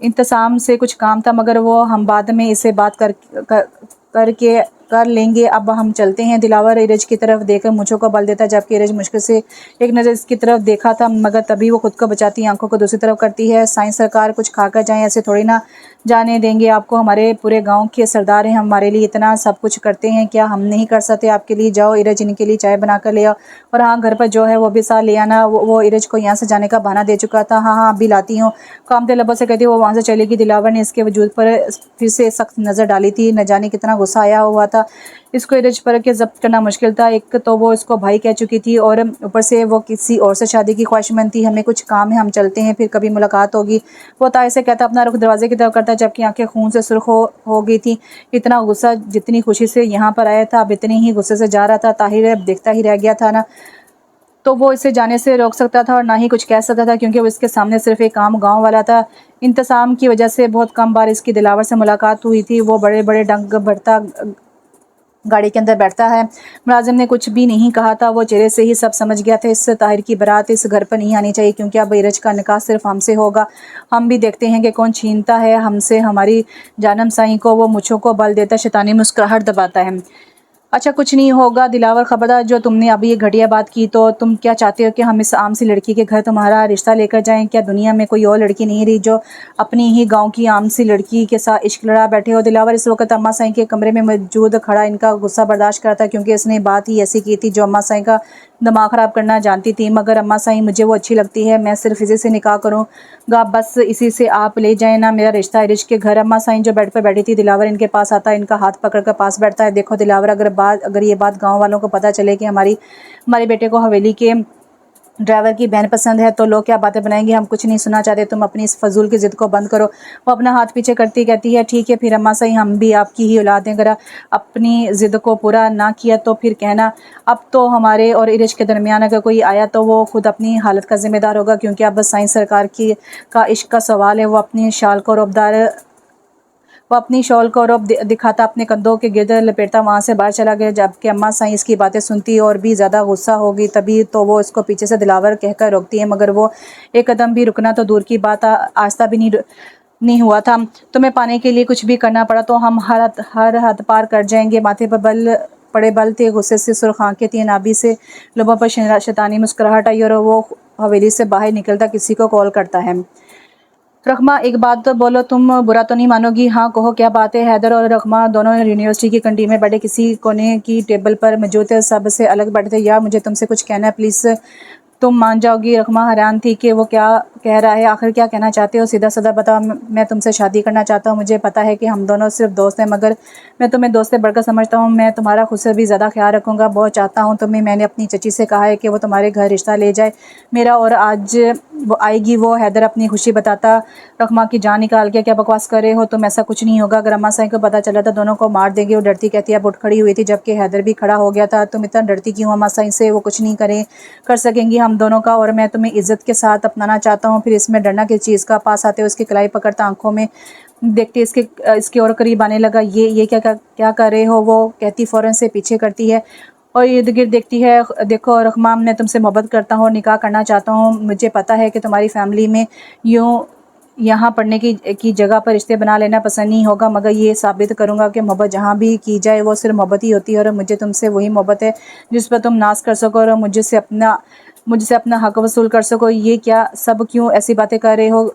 इंतज़ाम से कुछ काम था, मगर वो हम बाद में इसे बात करके कर लेंगे। अब हम चलते हैं। दिलावर इरज की तरफ देखकर मूंछों को बल देता, जबकि इरज मुश्किल से एक नज़र इसकी तरफ देखा था, मगर तभी वो खुद को बचाती आंखों को दूसरी तरफ करती है। साईं सरकार, कुछ खाकर जाएं, ऐसे थोड़ी ना जाने देंगे आपको। हमारे पूरे गांव के सरदार हैं, हमारे लिए इतना सब कुछ करते हैं, क्या हम नहीं कर सकते आपके लिए? जाओ इरज, इनके लिए चाय बना कर ले आओ, और हाँ, घर पर जो है वो भी साथ ले आना। वो इरज को यहाँ से जाने का बहाना दे चुका था। हाँ हाँ, अभी लाती हूँ, कामते लबों से कहती वो वहाँ से चलेगी। दिलावर ने इसके वजूद पर फिर से सख्त नज़र डाली थी। न जाने कितना गुस्सा आया हुआ था इसको इरज पर के जब्त करना मुश्किल था। एक तो वो इसको भाई कह चुकी थी और ऊपर से वो किसी और से शादी की ख्वाहिशमंद थी। हमें कुछ काम है, हम चलते हैं, फिर कभी मुलाकात होगी। वो ताहिर से कहता, अपना रुख दरवाजे की तरफ करता, जबकि आंखें खून से सुर्ख हो गई थी। इतना गुस्सा जितनी खुशी से यहाँ पर आया था, अब इतनी ही गुस्से से जा रहा था। ताहिर अब देखता ही रह गया था ना, तो वो इसे जाने से रोक सकता था और ना ही कुछ कह सकता था, क्योंकि वो इसके सामने सिर्फ एक आम गाँव वाला था। इंतज़ाम की वजह से बहुत कम बार इसकी दिलावर से मुलाकात हुई थी। वो बड़े बड़े डंग भरता गाड़ी के अंदर बैठता है। मुलाजिम ने कुछ भी नहीं कहा था, वो चेहरे से ही सब समझ गया था। इस ताहिर की बारात इस घर पर नहीं आनी चाहिए, क्योंकि अब इरज का निकाह सिर्फ हमसे होगा। हम भी देखते हैं कि कौन छीनता है हमसे हमारी जानम साईं को। वो मुझों को बल देता, शैतानी मुस्कुराहट दबाता है। अच्छा कुछ नहीं होगा दिलावर, खबरदार जो तुमने अभी ये घटिया बात की, तो तुम क्या चाहते हो कि हम इस आम सी लड़की के घर तुम्हारा रिश्ता लेकर जाएं? क्या दुनिया में कोई और लड़की नहीं रही जो अपनी ही गांव की आम सी लड़की के साथ इश्क लड़ा बैठे हो? दिलावर इस वक्त अम्मा साईं के कमरे में मौजूद खड़ा इनका गुस्सा बर्दाश्त करता, क्योंकि इसने बात ही ऐसी की थी जो अम्मा साईं का दिमाग ख़राब करना जानती थी। मगर अम्मा साईं, मुझे वो अच्छी लगती है, मैं सिर्फ इसी से निकाह करूँगा, बस इसी से आप ले जाए ना मेरा रिश्ता इरिश के घर। अम्मा साईं जो बेड पर बैठी थी, दिलावर इनके पास आता है, इनका हाथ पकड़ कर पास बैठता है। देखो दिलावर, अगर ये बात गाँव वालों को पता चले कि हमारे बेटे को हवेली के ड्राइवर की बहन पसंद है, तो लोग क्या बातें बनाएंगे? हम कुछ नहीं सुनना चाहते, तुम अपनी इस फजूल की ज़िद को बंद करो। वो अपना हाथ पीछे करती कहती है, ठीक है फिर अम्मा सही, हम भी आपकी ही औलाद हैं, अगर अपनी ज़िद को पूरा ना किया तो फिर कहना। अब तो हमारे और इरिश के दरमियान अगर कोई आया तो वो खुद अपनी हालत का जिम्मेदार होगा, क्योंकि अब साइंस सरकार की का इश्क का सवाल है। वो अपनी शॉल को रौब दिखाता अपने कंधों के गिर्द लपेटता वहाँ से बाहर चला गया। जबकि अम्मा साईं इसकी बातें सुनती और भी ज़्यादा गुस्सा होगी। तभी तो वो इसको पीछे से दिलावर कहकर रोकती है, मगर वो एक कदम भी रुकना तो दूर की बात आस्था भी नहीं हुआ था। तुम्हें पाने के लिए कुछ भी करना पड़ा तो हम हर हद पार कर जाएंगे। माथे पर बल थे, गुस्से से सुर्ख आंखें थी, नाभि से लोगों पर शैतानी मुस्कुराहट आई और वो हवेली से बाहर निकलता किसी को कॉल करता है। रखमा, एक बात तो बोलो, तुम बुरा तो नहीं मानोगी? हाँ कहो, क्या बात है? हैदर और रखमा दोनों यूनिवर्सिटी की कंटीन में बैठे किसी कोने की टेबल पर मौजूद थे, सबसे अलग बैठे थे। यार मुझे तुमसे कुछ कहना है, प्लीज़ तुम मान जाओगी? रखमा हैरान थी कि वो क्या कह रहा है, आखिर क्या कहना चाहते हो? सीधा साधा बताओ। मैं तुमसे शादी करना चाहता हूँ। मुझे पता है कि हम दोनों सिर्फ दोस्त हैं, मगर मैं तुम्हें दोस्त से बढ़कर समझता हूँ। मैं तुम्हारा खुद से भी ज़्यादा ख्याल रखूँगा, बहुत चाहता हूँ तुम्हें। मैंने अपनी चची से कहा है कि वो तुम्हारे घर रिश्ता ले जाए मेरा, और आज वो आएगी। वो हैदर अपनी खुशी बताता रखमा की जान निकाल के, क्या बकवास कर रहे हो तुम? ऐसा कुछ नहीं होगा। अगर अम्मा साईं को पता चला तो दोनों को मार देंगे। वो डरती कहती है। अब उठ खड़ी हुई थी, जबकि हैदर भी खड़ा हो गया था। तुम इतना डरती क्यों अम्मा साईं से? वो कुछ नहीं कर सकेंगी हम दोनों का, और मैं तुम्हें इज्जत के साथ अपनाना चाहता हूँ। फिर इसमें डरना किस चीज़ का? पास आते हुए उसकी कलाई पकड़ता आंखों में देखते इसके और करीब आने लगा। ये क्या कर रहे हो? वो कहती फ़ौरन से पीछे करती है और इर्द गिर्द देखती है। देखो रखमा, मैं तुमसे मोहब्बत करता हूँ और निकाह करना चाहता हूँ। मुझे पता है कि तुम्हारी फैमिली में यूँ यहाँ पढ़ने की जगह पर रिश्ते बना लेना पसंद नहीं होगा, मगर ये साबित करूँगा कि मोहब्बत जहाँ भी की जाए वो सिर्फ मोहब्बत ही होती है, और मुझे तुमसे वही मोहब्बत है जिस पर तुम नाज कर सको और मुझसे अपना हक वसूल कर सको। ये क्या सब क्यों ऐसी बातें कर रहे हो?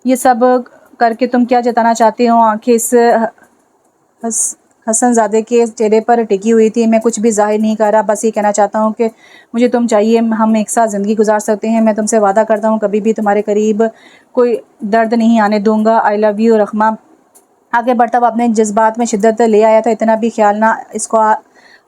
ये सब करके तुम क्या जताना चाहते हो? आंखें इस हस हसनज़ादे के चेहरे पर टिकी हुई थी। मैं कुछ भी ज़ाहिर नहीं कर रहा, बस ये कहना चाहता हूँ कि मुझे तुम चाहिए, हम एक साथ ज़िंदगी गुजार सकते हैं। मैं तुमसे वादा करता हूँ कभी भी तुम्हारे करीब कोई दर्द नहीं आने दूँगा। I love you. रखमा आगे बढ़ता हुआ अपने जज्बात में शिद्दत ले आया था। इतना भी ख्याल ना इसको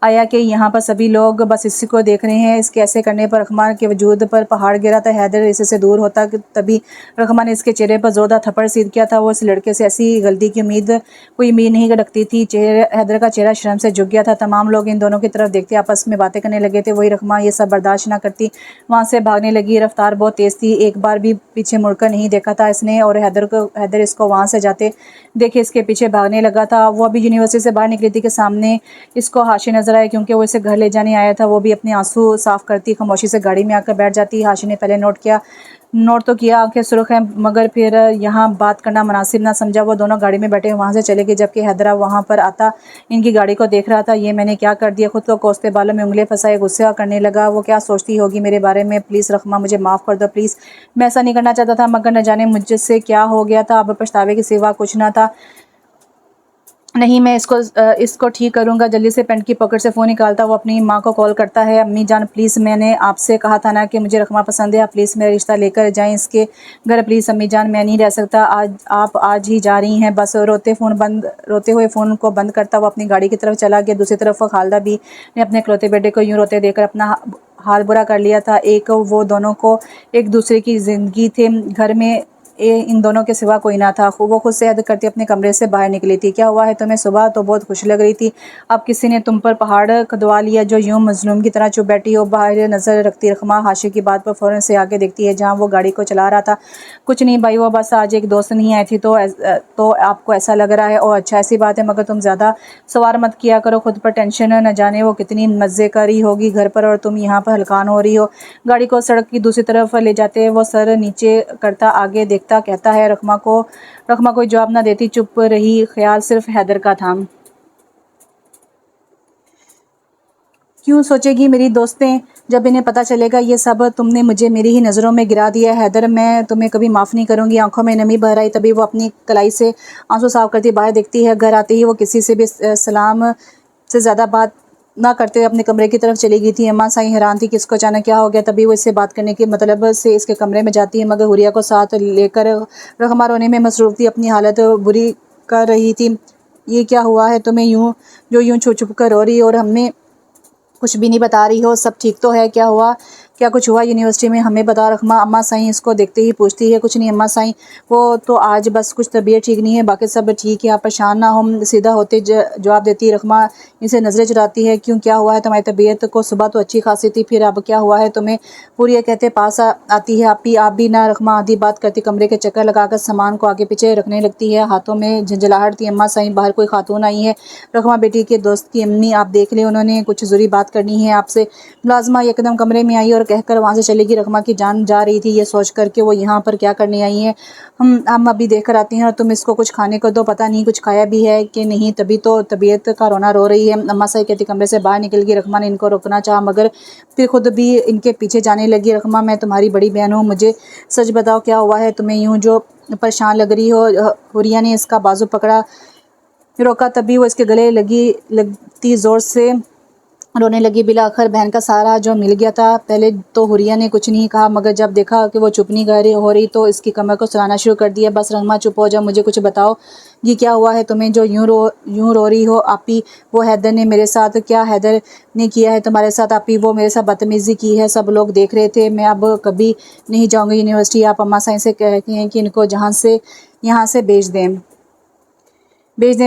आया कि यहाँ पर सभी लोग बस इसी को देख रहे हैं। इसके ऐसे करने पर रखमा के वजूद पर पहाड़ गिरा था। हैदर इससे दूर होता कि तभी रखमा ने इसके चेहरे पर जोरदार थप्पड़ सीध किया था। वो इस लड़के से ऐसी गलती की कोई उम्मीद नहीं रखती थी। हैदर का चेहरा शर्म से झुक गया था। तमाम लोग इन दोनों की तरफ देखते आपस में बातें करने लगे थे। वही रखमा ये सब बर्दाश्त ना करती वहाँ से भागने लगी। रफ्तार बहुत तेज़ थी, एक बार भी पीछे मुड़कर नहीं देखा था इसने, और हैदर इसको वहाँ से जाते देखे इसके पीछे भागने लगा था। वो अभी यूनिवर्सिटी से बाहर निकली थी कि सामने इसको हाशि नजर आया, क्योंकि वो इसे घर ले जाने आया था। वो भी अपने आंसू साफ करती खामोशी से गाड़ी में आकर बैठ जाती। हाशि ने पहले नोट तो किया, आंखें सुर्ख हैं, मगर फिर यहाँ बात करना मुनासिब ना समझा। वो दोनों गाड़ी में बैठे वहाँ से चले गए, जबकि हैदरा वहाँ पर आता इनकी गाड़ी को देख रहा था। ये मैंने क्या कर दिया? खुद को कोसते बालों में उंगलियां फंसाए गुस्सा करने लगा। वो क्या सोचती होगी मेरे बारे में? प्लीज़ रखमा, मुझे माफ़ कर दो प्लीज़। मैं ऐसा नहीं करना चाहता था, मगर न जाने मुझसे क्या हो गया था। अब पछतावे के सिवा कुछ ना था। नहीं, मैं इसको ठीक करूँगा। जल्दी से पैंट की पॉकेट से फ़ोन निकालता वो अपनी माँ को कॉल करता है। अम्मी जान प्लीज़, मैंने आपसे कहा था ना कि मुझे रखमा पसंद है, आप प्लीज़ मेरा रिश्ता लेकर जाएं इसके घर प्लीज़। अम्मी जान मैं नहीं रह सकता, आप आज ही जा रही हैं बस। रोते हुए फ़ोन को बंद करता वो अपनी गाड़ी की तरफ चला गया। दूसरी तरफ खालदा भी ने अपने इकलौते बेटे को यूँ रोते देखकर अपना हाल बुरा कर लिया था। एक वो दोनों को एक दूसरे की ज़िंदगी थे, घर में इन दोनों के सिवा कोई ना था। वो खुद से हद करती अपने कमरे से बाहर निकली थी। क्या हुआ है तुम्हें? सुबह तो बहुत खुश लग रही थी, अब किसी ने तुम पर पहाड़ खुदवा लिया जो यूं मजलूम की तरह चुप बैठी हो? बाहर नजर रखती रखमा हाशिर की बात पर फ़ौरन से आगे देखती है जहाँ वो गाड़ी को चला रहा था। कुछ नहीं भाई, वो बस आज एक दोस्त नहीं आई थी तो आपको ऐसा लग रहा है। ओ अच्छा, ऐसी बात है, मगर तुम ज़्यादा सवार मत किया करो खुद पर। टेंशन न जाने वो कितनी मज़े करी होगी घर पर, और तुम यहाँ पर हलकान हो रही हो। गाड़ी को सड़क की दूसरी तरफ ले जाते वो सर नीचे करता आगे देखता कहता है। रखमा कोई जवाब ना देती, चुप रही। ख्याल सिर्फ हैदर का था। क्यों सोचेगी मेरी दोस्तें जब इन्हें पता चलेगा ये सब तुमने मुझे मेरी ही नज़रों में गिरा दिया है हैदर, मैं तुम्हें कभी माफ़ नहीं करूँगी। आंखों में नमी भर आई, तभी वो अपनी कलाई से आंसू साफ करती बाहर देखती है। घर आते ही वो किसी से भी सलाम से ज़्यादा बात ना करते हुए अपने कमरे की तरफ चली गई थी। अम्मा साईं हैरान थी कि इसको अचानक क्या हो गया। तभी वो इससे बात करने के मतलब से इसके कमरे में जाती है, मगर हुरिया को साथ लेकर रहमा रोने में मसरूफ़ थी, अपनी हालत बुरी कर रही थी। ये क्या हुआ है तुम्हें यूं छुप छुप कर रो रही और हमें कुछ भी नहीं बता रही हो? सब ठीक तो है? क्या हुआ? क्या कुछ हुआ यूनिवर्सिटी में? हमें बता रखमा। अम्मा साईं इसको देखते ही पूछती है। कुछ नहीं अम्मा साईं, वो तो आज बस कुछ तबीयत ठीक नहीं है, बाकी सब ठीक है, आप परेशान ना हो, सीधा होते जवाब देती रखमा। इनसे नज़रें चुराती है। क्यों, क्या हुआ है तुम्हारी तबीयत को? सुबह तो अच्छी खासी थी, फिर अब क्या हुआ है तुम्हें? पूरी ये कहते पास आती है। आप भी ना रखमा आधी बात करती कमरे के चक्कर लगाकर सामान को आगे पीछे रखने लगती है। हाथों में झंझलाहट थी। अम्मा साईं, बाहर कोई खातून आई है। रखमा बेटी के दोस्त की अम्मी, आप देख ले, उन्होंने कुछ ज़रूरी बात करनी है आपसे। मुलाजमा एकदम कमरे में आई और कहकर वहाँ से चलेगी। रखमा की जान जा रही थी ये सोच कर के वो यहाँ पर क्या करने आई है। हम अभी देख कर आती हैं और तुम इसको कुछ खाने को दो, पता नहीं कुछ खाया भी है कि नहीं, तभी तो तबीयत का रोना रो रही है। अम्मा साई कहती कमरे से बाहर निकल गई। रखमा ने इनको रोकना चाहा मगर फिर खुद भी इनके पीछे जाने लगी। रखमा, मैं तुम्हारी बड़ी बहन हूँ, मुझे सच बताओ क्या हुआ है तुम्हें, यूँ जो परेशान लग रही हो। हुरिया ने इसका बाजू पकड़ा, रोका, तभी वो इसके गले लगती ज़ोर से रोने लगी। बिला आखिर बहन का सहारा जो मिल गया था। पहले तो हुरिया ने कुछ नहीं कहा, मगर जब देखा कि वो चुप नहीं हो रही तो इसकी कमर को सुनाना शुरू कर दिया। बस रहमा चुप हो जाओ, मुझे कुछ बताओ, ये क्या हुआ है तुम्हें जो यूं रो रही हो? आपी, वो हैदर ने मेरे साथ, क्या हैदर ने किया है तुम्हारे साथ? आपी, वो मेरे साथ बदतमीज़ी की है, सब लोग देख रहे थे, मैं अब कभी नहीं जाऊँगी यूनिवर्सिटी। आप अम्मा साईं से कहती हैं कि इनको यहाँ से भेज दें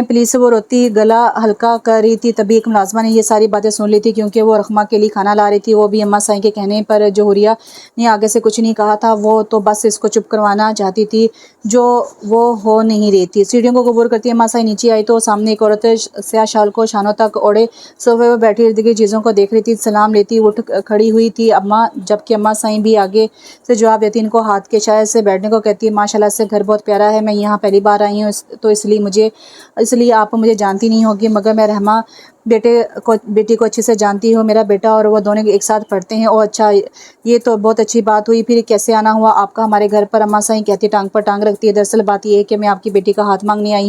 प्लीज़। वो रोती गला हल्का कर रही थी। तभी एक मुलाजमा ने ये सारी बातें सुन ली थी, क्योंकि वो रखमा के लिए खाना ला रही थी। वो भी अम्मा साईं के कहने पर। जो हुरिया ने आगे से कुछ नहीं कहा था, वो तो बस इसको चुप करवाना चाहती थी, जो वो हो नहीं रही थी। सीढ़ियों को कबूल करती अम्मा साईं नीचे आई तो सामने एक औरत स्याह शाल को शानों तक ओढ़े सोफे पर बैठी इर्द गिर्द चीज़ों को देख रही थी। सलाम लेती उठ खड़ी हुई थी अम्मा, जबकि अम्मा साईं भी आगे से जवाब देती, इनको हाथ के इशारे से बैठने को कहती है। माशाल्लाह से घर बहुत प्यारा है, मैं यहाँ पहली बार आई हूँ तो इसलिए आप मुझे जानती नहीं होगी, मगर मैं रहमा बेटी को अच्छे से जानती हूँ। मेरा बेटा और वो दोनों एक साथ पढ़ते हैं। ओह अच्छा, ये तो बहुत अच्छी बात हुई। फिर कैसे आना हुआ आपका हमारे घर पर? अम्मा साईं कहती टांग पर टांग रखती है। दरअसल बात ये है कि मैं आपकी बेटी का हाथ मांगने आई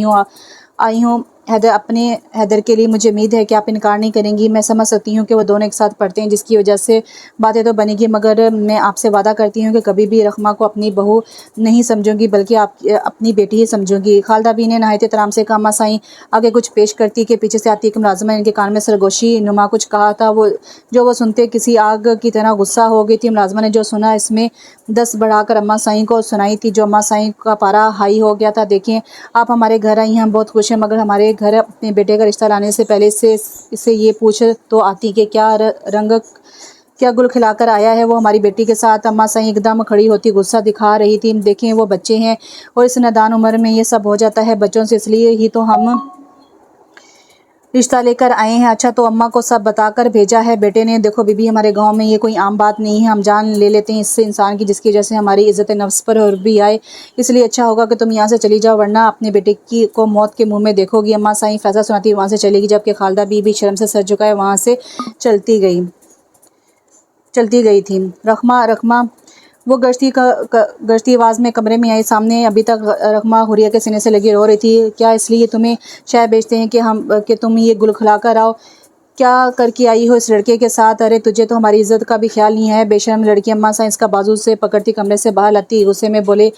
हूँ हैदर के लिए। मुझे उम्मीद है कि आप इनकार नहीं करेंगी। मैं समझ सकती हूँ कि वो दोनों एक साथ पढ़ते हैं, जिसकी वजह से बातें तो बनेगी, मगर मैं आपसे वादा करती हूँ कि कभी भी रखमा को अपनी बहू नहीं समझूंगी, बल्कि आप अपनी बेटी ही समझूंगी। खालदा भी ने नहायत एहतराम से कहा। अम्मा साईं आगे कुछ पेश करती कि पीछे से आती एक मुलाजमा इनके कान में सरगोशी नुमा कुछ कहा था। वो सुनते किसी आग की तरह गुस्सा हो गई थी। मुलाजमा ने जो सुना इसमें 10 बढ़ाकर अम्मा साईं को सुनाई थी, जो अम्मा साईं का पारा हाई हो गया था। देखें, आप हमारे घर आई हैं, हम बहुत खुश हैं, मगर हमारे घर अपने बेटे का रिश्ता लाने से पहले इससे ये पूछ तो आती कि क्या गुल खिलाकर आया है वो हमारी बेटी के साथ। अम्मा साईं एकदम खड़ी होती गुस्सा दिखा रही थी। देखें, वो बच्चे हैं और इस नादान उम्र में ये सब हो जाता है बच्चों से, इसलिए ही तो हम रिश्ता लेकर आए हैं। अच्छा, तो अम्मा को सब बताकर भेजा है बेटे ने? देखो बीबी, हमारे गांव में ये कोई आम बात नहीं है, हम जान ले लेते हैं इससे इंसान की, जिसकी वजह से हमारी इज्जत नफ्स पर और भी आए। इसलिए अच्छा होगा कि तुम यहाँ से चली जाओ, वरना अपने बेटे को मौत के मुंह में देखोगी। अम्मा साईं फैसला सुनाती वहाँ से चलेगी, जबकि खालदा बीबी शर्म से सर झुकाए वहाँ से चलती गई थी। रखमा वो गश्ती आवाज़ में कमरे में आई। सामने अभी तक रखमा हुरिया के सीने से लगी रो रही थी। क्या इसलिए तुम्हें शायद भेजते हैं कि तुम ये गुल खिला कर आओ? क्या करके आई हो इस लड़के के साथ? अरे तुझे तो हमारी इज्जत का भी ख्याल नहीं है, बेशर्म लड़की। अम्मा साईं इसका बाजू से पकड़ती कमरे से बाहर लाती, गुस्से में बोले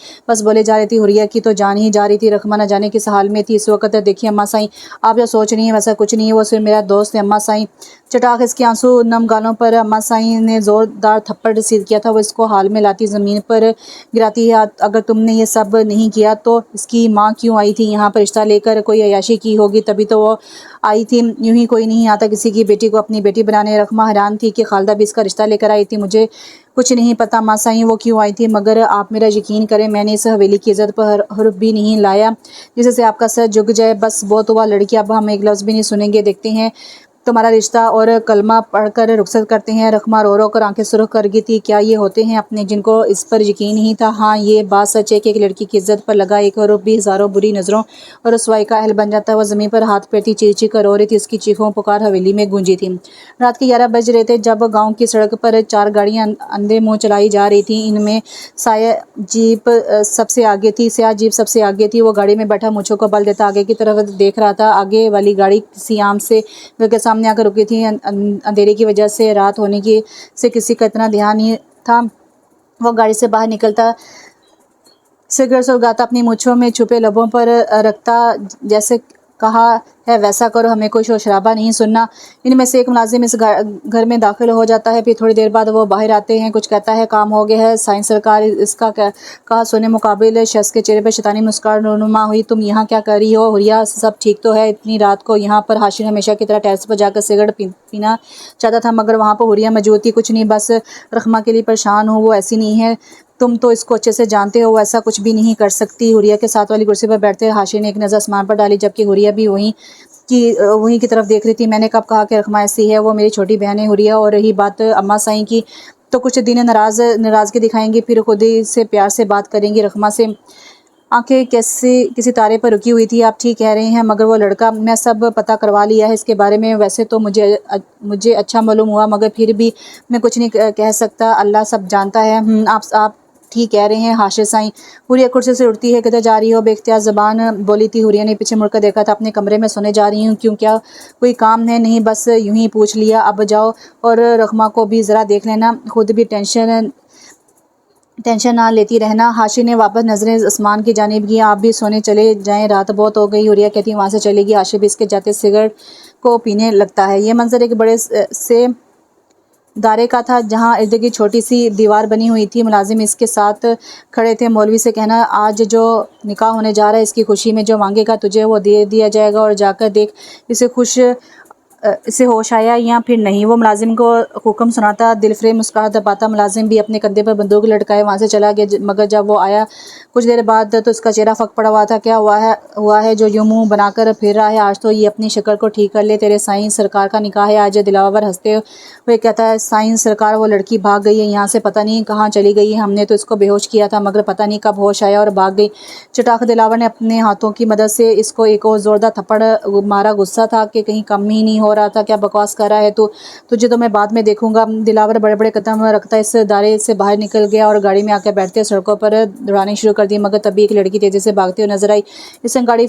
जा रही थी। हुरिया की तो जान ही जा रही थी। रखमा न जाने किस हाल में थी इस वक्त। देखिए अम्मा साईं, आप जो सोच रही हैं वैसा कुछ नहीं है, वो सिर्फ मेरा दोस्त है। अम्मा साईं चटाक इसके आंसू नम गालों पर अम्मा साईं ने जोरदार थप्पड़ सीध किया था। वो इसको हाल में लाती ज़मीन पर गिराती है। अगर तुमने ये सब नहीं किया तो इसकी माँ क्यों आई थी यहाँ पर रिश्ता लेकर? कोई अयाशी की होगी, तभी तो वो आई थी। यूं ही कोई नहीं आता किसी की बेटी को अपनी बेटी बनाने। रखमा हैरान थी कि खालदा भी इसका रिश्ता लेकर आई थी। मुझे कुछ नहीं पता माँ साईं वो क्यों आई थी, मगर आप मेरा यकीन करें, मैंने इस हवेली की इज्जत पर हर्फ भी नहीं लाया जिससे आपका सर झुक जाए। बस बहुत हुआ लड़की, अब हम एक लफ्ज़ भी नहीं सुनेंगे। देखते हैं तुम्हारा रिश्ता और कलमा पढ़कर रुखसत करते हैं। रखमा रो रो कर आंखें सुर्ख कर गई थी। क्या ये होते हैं अपने जिनको इस पर यकीन नहीं था? हाँ, ये बात सच है कि एक लड़की की इज्जत पर लगा एक आरोप भी हज़ारों बुरी नज़रों और रुसवाई का अहल बन जाता है। वह ज़मीन पर हाथ फेरती चीख चीख कर रो रही थी। उसकी चीखों पुकार हवेली में गूंजी थी। रात के 11 बज रहे थे जब गाँव की सड़क पर 4 गाड़ियाँ अंधे मुँह चलाई जा रही थी। इनमें स्याह जीप सबसे आगे थी। वो गाड़ी में बैठा मूँछों को बल देता आगे की तरफ देख रहा था। आगे वाली गाड़ी किसी आम से घर के सामने आकर रुकी थी। अंधेरे की वजह से रात होने की से किसी का इतना ध्यान नहीं था। वो गाड़ी से बाहर निकलता सिगरेट सुलगाता अपनी मूँछों में छुपे लबों पर रखता जैसे कहा है वैसा करो, हमें कोई शोर शराबा नहीं सुनना। इनमें से एक मुलाजिम इस घर में दाखिल हो जाता है। फिर थोड़ी देर बाद वो बाहर आते हैं। कुछ कहता है काम हो गया है। साइंस सरकार इसका कहा सुने मुकाबिल शख्स के चेहरे पर शैतानी मुस्कान रूनुमा हुई। तुम यहाँ क्या कर रही हो हुरिया? सब ठीक तो है? इतनी रात को यहाँ पर? हाशिर हमेशा की तरह टेरेस पर जाकर सिगरेट पीना चाहता था मगर वहाँ पर हुरिया मौजूद थी। कुछ नहीं, बस रखमा के लिए परेशान हूँ। वो ऐसी नहीं है, तुम तो इसको अच्छे से जानते हो, ऐसा कुछ भी नहीं कर सकती। हुरिया के साथ वाली कुर्सी पर बैठते हाशिर ने एक नज़र आसमान पर डाली जबकि हुरिया भी वहीं की तरफ देख रही थी। मैंने कब कहा कि रखमा ऐसी है? वो मेरी छोटी बहन है हुरिया। और रही बात अम्मा साईं की तो कुछ दिन नाराज़गी दिखाएंगी, फिर खुद ही से प्यार से बात करेंगी। रखमा से आंखें कैसे किसी तारे पर रुकी हुई थी। आप ठीक कह रहे हैं मगर वो लड़का, मैं सब पता करवा लिया है इसके बारे में। वैसे तो मुझे अच्छा मालूम हुआ मगर फिर भी मैं कुछ नहीं कह सकता। अल्लाह सब जानता है। आप ठीक कह रहे हैं हाशिर साईं। हुरिया कुर्सी से उठती है। किधर जा रही हो? बेख्तियार ज़बान बोली थी। हुरिया ने पीछे मुड़कर देखा था। अपने कमरे में सोने जा रही हूँ। क्यों, क्या कोई काम है? नहीं, बस यूं ही पूछ लिया। अब जाओ और रखमा को भी ज़रा देख लेना, खुद भी टेंशन ना लेती रहना। हाशिर ने वापस नजरें आसमान की जानिब की। आप भी सोने चले जाएं, रात बहुत हो गई। हुरिया कहती वहाँ से चलेगी। हाशिर भी इसके जाते सिगरेट को पीने लगता है। ये मंजर एक बड़े से दायरे का था जहाँ इर्द गिर्द छोटी सी दीवार बनी हुई थी। मुलाजिम इसके साथ खड़े थे। मौलवी से कहना, आज जो निकाह होने जा रहा है इसकी खुशी में जो मांगेगा तुझे वो दे दिया जाएगा और जाकर देख इसे होश आया या फिर नहीं। वो मुलाजिम को हुक्म सुनाता दिलफरेब मुस्कुराहट दबाता। मुलाजिम भी अपने कंधे पर बंदूक लटकाए वहाँ से चला गया मगर जब वो आया कुछ देर बाद तो उसका चेहरा फक पड़ा हुआ था। क्या हुआ है जो यूं मुंह बनाकर फिर रहा है? आज तो ये अपनी शक्ल को ठीक कर ले। तेरे साईं सरकार का निकाह है आज। दिलावर हंसते हुए कहता है, साईं सरकार वो लड़की भाग गई है यहाँ से, पता नहीं कहाँ चली गई है। हमने तो इसको बेहोश किया था मगर पता नहीं कब होश आया और भाग गई। चटाक दिलावर ने अपने हाथों की मदद से इसको एक और जोरदार थप्पड़ मारा। गुस्सा था कि कहीं कम ही नहीं हो रहा था। क्या बकवास कर रहा है तू? तुझे तो मैं बाद में देखूंगा। दिलावर बड़े बड़े कदम रखता इस दायरे से बाहर निकल गया और गाड़ी में आकर बैठते सड़कों पर दौड़ानी शुरू कर दी। मगर तभी एक लड़की तेजी से भागती हुई नजर आई। इसने गाड़ी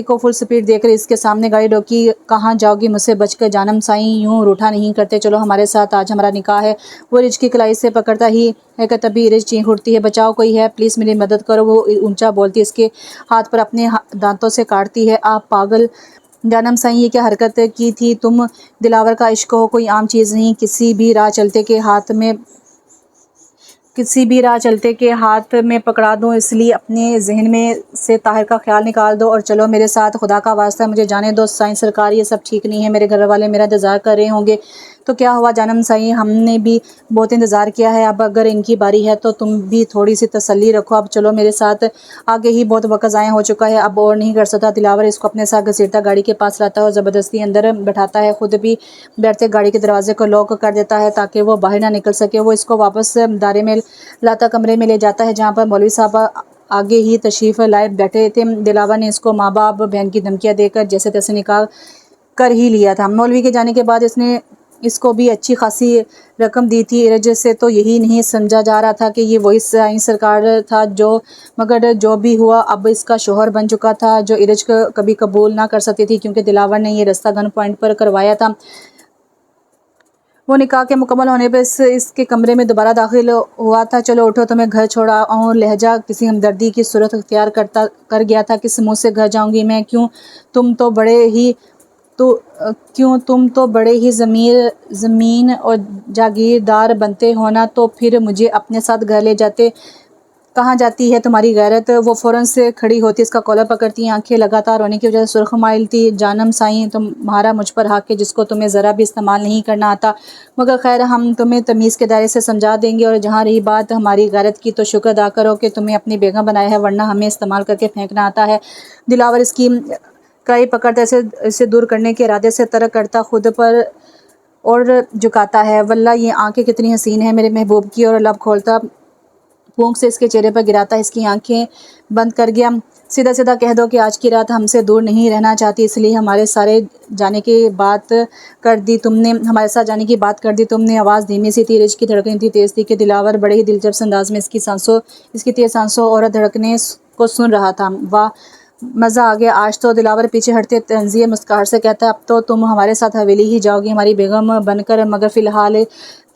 को फुल स्पीड देकर इसके सामने गाड़ी रोकी। कहाँ जाओगी? मुझसे बचकर जानम साईं, यूं रूठा नहीं करते, चलो हमारे साथ, आज हमारा निकाह है। वो रिज की कलाई से पकड़ता ही है कि तभी रिज चीख उठती है, बचाओ, कोई है, प्लीज़ मेरी मदद करो। वो ऊंचा बोलती इसके हाथ पर अपने दांतों से काटती है। आप पागल जानम साईं, ये क्या हरकत की थी? तुम दिलावर का इश्क हो कोई आम चीज़ नहीं। किसी भी राह चलते के हाथ में पकड़ा दूं, इसलिए अपने जहन में से ताहिर का ख्याल निकाल दो और चलो मेरे साथ। खुदा का वास्ता मुझे जाने दो। साईं सरकार ये सब ठीक नहीं है। मेरे घर वाले मेरा इंतज़ार कर रहे होंगे। तो क्या हुआ जानम साईं, हमने भी बहुत इंतज़ार किया है। अब अगर इनकी बारी है तो तुम भी थोड़ी सी तसल्ली रखो। अब चलो मेरे साथ, आगे ही बहुत वक्त ज़ाया हो चुका है, अब और नहीं कर सकता। दिलावर इसको अपने साथ घसीटता गाड़ी के पास लाता है और ज़बरदस्ती अंदर बैठाता है। खुद भी बैठते गाड़ी के दरवाजे को लॉक कर देता है ताकि वो बाहर ना निकल सके। वो इसको वापस दायरे में लाता कमरे में ले जाता है जहाँ पर मौलवी साहब आगे ही तशरीफ़ लाए बैठे थे। दिलावर ने इसको माँ बाप बहन की धमकियाँ देकर जैसे तैसे निकाह कर ही लिया था। मौलवी के जाने के बाद इसने इसको भी अच्छी खासी रकम दी थी। इरज से तो यही नहीं समझा जा रहा था कि ये वही साईं सरकार था मगर जो भी हुआ अब इसका शोहर बन चुका था जो इरज को कभी कबूल ना कर सकती थी क्योंकि दिलावर ने ये रास्ता गन पॉइंट पर करवाया था। वो निकाह के मुकम्मल होने पर इसके कमरे में दोबारा दाखिल हुआ था। चलो उठो, तुम्हें घर छोड़ा और लहजा किसी हमदर्दी की सूरत अख्तियार कर गया था। किस मुँह से घर जाऊंगी मैं? तुम तो बड़े ही ज़मीन और जागीरदार बनते हो ना, तो फिर मुझे अपने साथ घर ले जाते। कहाँ जाती है तुम्हारी गैरत? वो फ़ौरन से खड़ी होती, इसका कॉलर पकड़ती, आंखें लगातार रोने की वजह से सुर्ख माइल थी। जानम साईं, तुम्हारा मुझ पर हक है जिसको तुम्हें ज़रा भी इस्तेमाल नहीं करना आता, मगर खैर हम तुम्हें तमीज़ के दायरे से समझा देंगे। और जहाँ रही बात हमारी गैरत की, तो शुक्र अदा करो कि तुम्हें अपनी बेगम बनाया है, वरना हमें इस्तेमाल करके फेंकना आता है। दिलावर इसकी कलाई पकड़ता इसे इसे दूर करने के इरादे से तरक करता खुद पर और झुकाता है। वल्ला ये आंखें कितनी हसीन है मेरे महबूब की, और लब खोलता फूंक से इसके चेहरे पर गिराता इसकी आंखें बंद कर गया। सीधा सीधा कह दो कि आज की रात हमसे दूर नहीं रहना चाहती, इसलिए हमारे सारे जाने की बात कर दी तुमने, हमारे साथ जाने की बात कर दी तुमने। आवाज़ धीमी सी थी, रिश्क की धड़कन इतनी तेज़ थी कि दिलावर बड़े ही दिलचस्प अंदाज में इसकी तेज़ सांसों और धड़कने को सुन रहा था। वाह, मज़ा आ गया आज तो। दिलावर पीछे हटते तंज़िए मुस्कुराहट से कहता है, अब तो तुम हमारे साथ हवेली ही जाओगी हमारी बेगम बनकर, मगर फ़िलहाल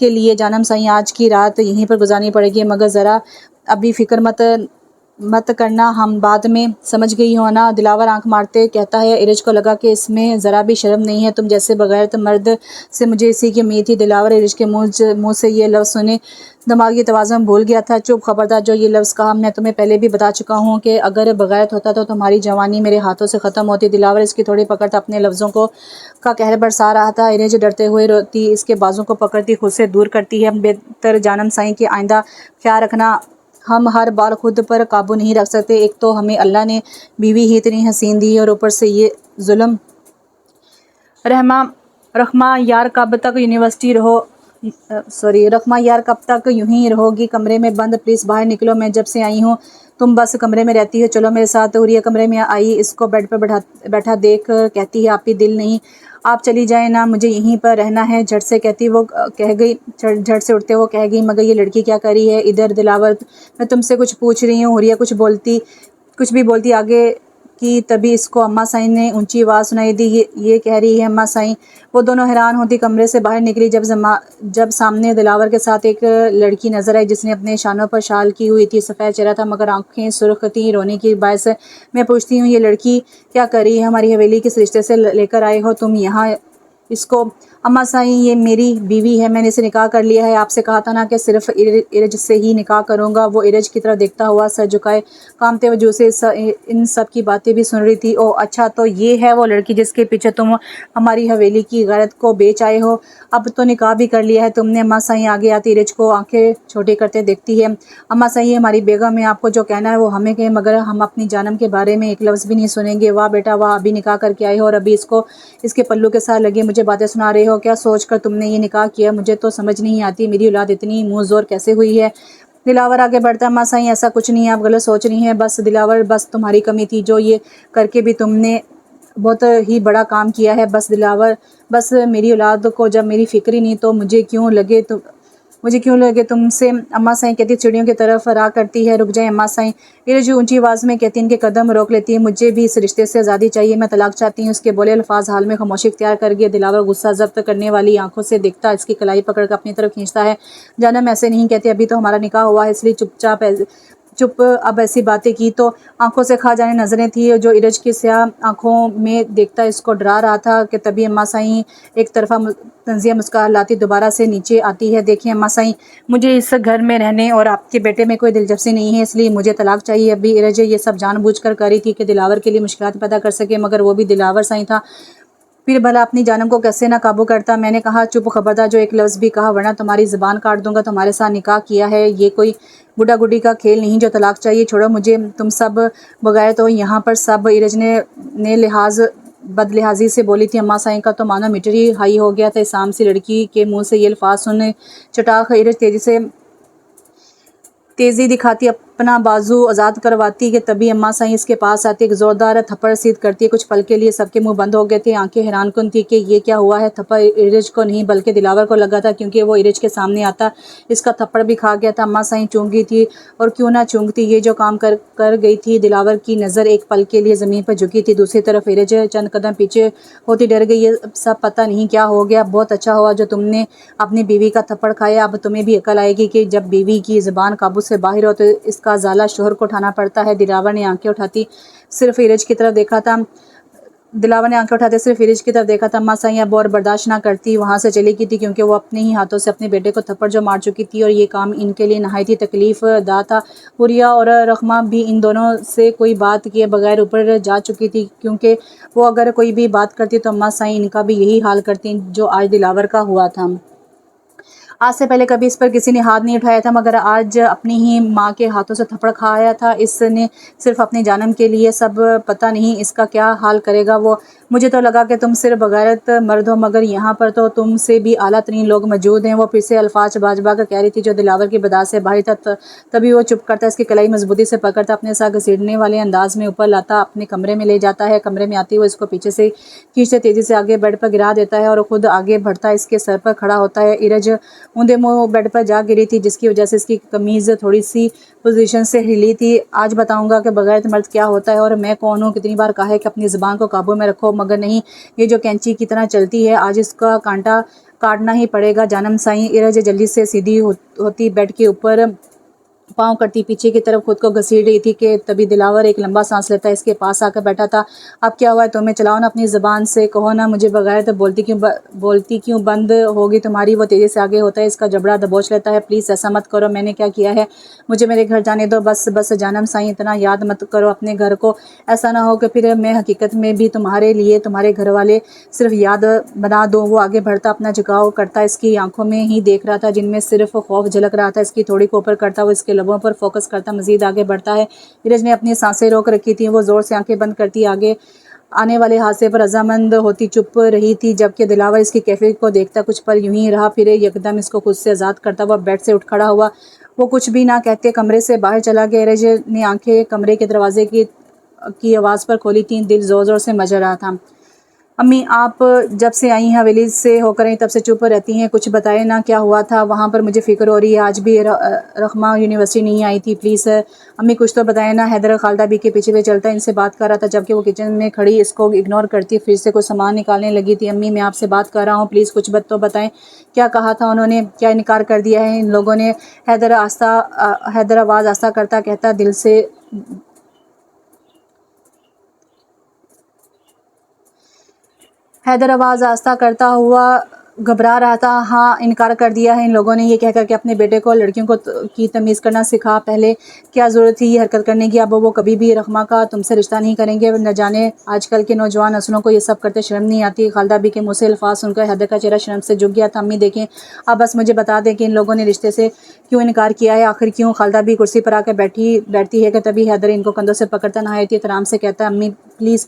के लिए जानम साईं आज की रात यहीं पर गुजारनी पड़ेगी, मगर ज़रा अभी फ़िक्र मत करना, हम बाद में, समझ गई हो ना। दिलावर आंख मारते कहता है। इरज को लगा कि इसमें ज़रा भी शर्म नहीं है, तुम जैसे बगैरत मर्द से मुझे इसी की उम्मीद थी। दिलावर इरज के मुँह से ये लफ्ज़ सुने दिमागी तवाज़ुन भूल गया था। चुप, खबरदार, जो ये लफ्ज़ कहा मैं तुम्हें पहले भी बता चुका हूँ कि अगर बगैरत होता तो तुम्हारी जवानी मेरे हाथों से ख़त्म होती। दिलावर इसकी थोड़ी पकड़ता अपने लफ्ज़ों को का कहर बरसा रहा था। इरज डरते हुए रोती इसके बाजों को पकड़ती खुद से दूर करती है। बेहतर जानम साईं की आइंदा ख्याल रखना, हम हर बार खुद पर काबू नहीं रख सकते। एक तो हमें अल्लाह ने बीवी ही इतनी हसीन दी है, और ऊपर से ये जुल्म। रखमा यार कब तक यूनिवर्सिटी रहो रखमा यार कब तक यूं ही रहोगी कमरे में बंद, प्लीज़ बाहर निकलो, मैं जब से आई हूँ तुम बस कमरे में रहती हो, चलो मेरे साथ। हुरिया कमरे में आई, इसको बेड पर बैठा देख कहती है, आप ही दिल नहीं, आप चली जाए ना, मुझे यहीं पर रहना है। झट से कहती वो कह गई झट से उठते वो कह गई, मगर ये लड़की क्या कर रही है इधर? दिलावर, मैं तुमसे कुछ पूछ रही हूँ। हुरिया कुछ भी बोलती आगे कि तभी इसको अम्मा साईं ने ऊंची आवाज़ सुनाई दी, ये कह रही है अम्मा साईं। वो दोनों हैरान होती कमरे से बाहर निकली जब सामने दिलावर के साथ एक लड़की नजर आई जिसने अपने शानों पर शाल की हुई थी। सफ़ेद चेहरा था मगर आंखें सुर्ख थी रोने की बायस। मैं पूछती हूँ ये लड़की क्या कर रही है हमारी हवेली? किस रिश्ते से लेकर आए हो तुम यहाँ इसको? अम्मा साईं, ये मेरी बीवी है, मैंने इसे निकाह कर लिया है। आपसे कहा था ना कि सिर्फ इरज से ही निकाह करूँगा। वो इरज की तरफ देखता हुआ सर झुकाए कामते वजह से इन सब की बातें भी सुन रही थी। ओ अच्छा, तो ये है वो लड़की जिसके पीछे तुम हमारी हवेली की गैरत को बेच आए हो। अब तो निकाह भी कर लिया है तुमने। अम्मा साईं आगे आती इरज को आंखें छोटी करते देखती है। अम्मा साईं, हमारी बेगम है, आपको जो कहना है वो हमें कहें, मगर हम अपनी जानम के बारे में एक लफ्ज़ भी नहीं सुनेंगे। वाह बेटा वाह, अभी निकाह करके आए हो और अभी इसको इसके पल्लू के साथ लगे मुझे बातें सुना रहे हो। क्या सोच कर तुमने ये निकाह किया? मुझे तो समझ नहीं आती, मेरी औलाद इतनी मुँह ज़ोर कैसे हुई है? दिलावर आगे बढ़ता, अम्मा साईं ऐसा कुछ नहीं है, आप गलत सोच रही हैं। बस दिलावर, बस तुम्हारी कमी थी, जो ये करके भी तुमने बहुत ही बड़ा काम किया है। बस दिलावर, बस मेरी औलाद को जब मेरी फिक्र ही नहीं तो मुझे क्यों लगे तुमसे? अम्मा साईं कहती चिड़ियों की तरफ राह करती है। रुक जाए अम्मा साईं, इरज ऊंची आवाज़ में कहती इनके कदम रोक लेती है। मुझे भी इस रिश्ते से आज़ादी चाहिए, मैं तलाक चाहती हूँ। उसके बोले अल्फाज हाल में खामोशी इख्तियार कर गया। दिलावर गुस्सा जब्त करने वाली आंखों से देखता इसकी कलाई पकड़ कर अपनी तरफ खींचता है। जानम ऐसे नहीं कहते, अभी तो हमारा निकाह हुआ है, इसलिए चुप। अब ऐसी बातें की तो आंखों से खा जाने नजरें थी जो इरज की स्याह आंखों में देखता इसको डरा रहा था कि तभी अम्मा साईं एक तरफा तंजिया मुस्कुराहट लाती दोबारा से नीचे आती है। देखिए अम्मा साईं, मुझे इस घर में रहने और आपके बेटे में कोई दिलचस्पी नहीं है, इसलिए मुझे तलाक चाहिए। अभी इरज ये सब जानबूझकर कर रही थी कि दिलावर के लिए मुश्किलात पैदा कर सके, मगर वो भी दिलावर साईं था, फिर भला अपनी जानम को कैसे ना काबू करता। मैंने कहा चुप, खबरदार, जो एक लफ्ज़ भी कहा वरना तुम्हारी ज़ुबान काट दूंगा। तुम्हारे साथ निकाह किया है, ये कोई गुड्डा गुड्डी का खेल नहीं जो तलाक चाहिए। छोड़ो मुझे, तुम सब बगैर तो यहाँ पर सब। इरज ने बदलिहाजी से बोली थी। अम्मा साईं का तो मानो मीटर ही हाई हो गया था। साम सी लड़की के मुंह से ये अल्फाज सुन चटाक इरज तेज़ी दिखाती अपना बाजू आज़ाद करवाती कि तभी अम्मा साईं इसके पास आती, एक ज़ोरदार थप्पड़ सीध करती है। कुछ पल के लिए सबके मुंह बंद हो गए थे, आंखें हैरानकुन थी कि ये क्या हुआ है। थप्पड़ इरज को नहीं बल्कि दिलावर को लगा था, क्योंकि वो इरज के सामने आता इसका थप्पड़ भी खा गया था। अम्मा साईं चूंगी थी, और क्यों ना चूंगती, ये जो काम कर गई थी। दिलावर की नज़र एक पल के लिए ज़मीन पर झुकी थी, दूसरी तरफ इरज चंद कदम पीछे होती डर गई। ये सब पता नहीं क्या हो गया। बहुत अच्छा हुआ जो तुमने अपनी बीवी का थप्पड़ खाया, अब तुम्हें भी अकल आएगी कि जब बीवी की ज़ुबान काबू से बाहर हो तो इसका ज़ाला शोहर को उठाना पड़ता है। दिलावर ने आंखें उठाते सिर्फ इरज की तरफ देखा था। अम्मा साईं अब और बर्दाश्त ना करती वहाँ से चली गई थी, क्योंकि वो अपने ही हाथों से अपने बेटे को थप्पड़ जो मार चुकी थी, और ये काम इनके लिए नहायत ही तकलीफ दा था। हुरिया और रखमा भी इन दोनों से कोई बात किए बगैर ऊपर जा चुकी थी, क्योंकि वो अगर कोई भी बात करती तो अम्मा साईं इनका भी यही हाल करती जो आज दिलावर का हुआ था। आज से पहले कभी इस पर किसी ने हाथ नहीं उठाया था, मगर आज अपनी ही माँ के हाथों से थप्पड़ खाया था इसने, सिर्फ अपनी जानम के लिए। सब पता नहीं इसका क्या हाल करेगा वो। मुझे तो लगा कि तुम सिर्फ बगैरत मर्द हो, मगर यहाँ पर तो तुमसे भी आला तरीन लोग मौजूद हैं। वो फिर से अल्फाज बाजबा कर कह रही थी जो दिलावर की बदा से बाहर था। तभी वो चुप करता, इसकी कलाई मजबूती से पकड़ता, अपने साथ घसीटने वाले अंदाज में ऊपर लाता, अपने कमरे में ले जाता है। कमरे में आती हुई इसको पीछे से खींचते तेजी से आगे बेड पर गिरा देता है और खुद आगे बढ़ता इसके सर पर खड़ा होता है। इरज ऊंधे मुंह बेड पर जा गिरी थी, जिसकी वजह से इसकी कमीज थोड़ी सी पोजीशन से हिली थी। आज बताऊंगा कि बगैर मर्द क्या होता है और मैं कौन हूँ। कितनी बार कहा है कि अपनी ज़ुबान को काबू में रखो, मगर नहीं, ये जो कैंची की तरह चलती है, आज इसका कांटा काटना ही पड़ेगा। जानम साईं। इरज जल्दी से सीधी होती बेड के ऊपर पाँव करती पीछे की तरफ खुद को घसीट रही थी कि तभी दिलावर एक लंबा सांस लेता है, इसके पास आकर बैठा था। अब क्या हुआ है तुम्हें? चलाओ ना अपनी ज़बान से, कहो ना मुझे बगैर तो बोलती क्यों बंद होगी तुम्हारी? वो तेज़ी से आगे होता है, इसका जबड़ा दबोच लेता है। प्लीज़ ऐसा मत करो, मैंने क्या किया है? मुझे मेरे घर जाने दो, बस बस जानम साईं, इतना याद मत करो अपने घर को। ऐसा ना हो कि फिर मैं हकीकत में भी तुम्हारे लिए तुम्हारे घर वाले सिर्फ याद बना दूँ। वो आगे बढ़ता, अपना झुकाव करता, इसकी आंखों में ही देख रहा था जिनमें सिर्फ खौफ झलक रहा था। इसकी थोड़ी को ऊपर करता, वो इसके लबों पर फोकस करता, मजीद आगे बढ़ता है। नीरज ने अपनी सांसें रोक रखी थी, वो जोर से आंखें बंद करती आगे आने वाले हादसे पर रजामंद होती चुप रही थी, जबकि दिलावर इसकी कैफियत को देखता कुछ पल यूं ही रहा, फिर यकदम इसको खुद से आज़ाद करता हुआ बेड से उठ खड़ा हुआ। वो कुछ भी ना कहते कमरे से बाहर चला गया। नीरज ने आंखें कमरे के दरवाजे की आवाज़ पर खोली थी। दिल जोर जोर से मच रहा था। अम्मी, आप जब से आई हैं हवेली से होकर आई, तब से चुप रहती हैं, कुछ बताए ना क्या हुआ था वहाँ पर? मुझे फ़िक्र हो रही है। आज भी रखमा यूनिवर्सिटी नहीं आई थी, प्लीज़ अम्मी कुछ तो बताए ना। हैदर खालदा बी के पीछे चलता इनसे बात कर रहा था, जबकि वो किचन में खड़ी इसको इग्नोर करती फिर से कुछ सामान निकालने लगी थी। अम्मी, मैं आपसे बात कर रहा हूँ, प्लीज़ कुछ तो बताएं, क्या कहा था उन्होंने? क्या इनकार कर दिया है इन लोगों ने? हैदर आवाज़ आस्ता करता कहता, दिल से हैदर आवाज़ आस्ता करता हुआ घबरा रहा था। हाँ, इनकार कर दिया है इन लोगों ने, ये कहकर कि अपने बेटे को लड़कियों को की तमीज़ करना सिखा। पहले क्या ज़रूरत थी ये हरकत करने की? अब वो कभी भी रखमा का तुमसे रिश्ता नहीं करेंगे। न जाने आजकल के नौजवान नस्लों को ये सब करते शर्म नहीं आती। खालदा बी के मुँह से अल्फाज सुनकर हैदर का चेहरा शर्म से झुक गया था। अम्मी देखें, अब बस मुझे बता दें कि इन लोगों ने रिश्ते से क्यों इनकार किया है, आखिर क्यों? खालदा बी कुर्सी पर आकर बैठती है कि तभी हैदर इनको कंधों से पकड़ता नहायती एहतराम से कहता है, अम्मी प्लीज़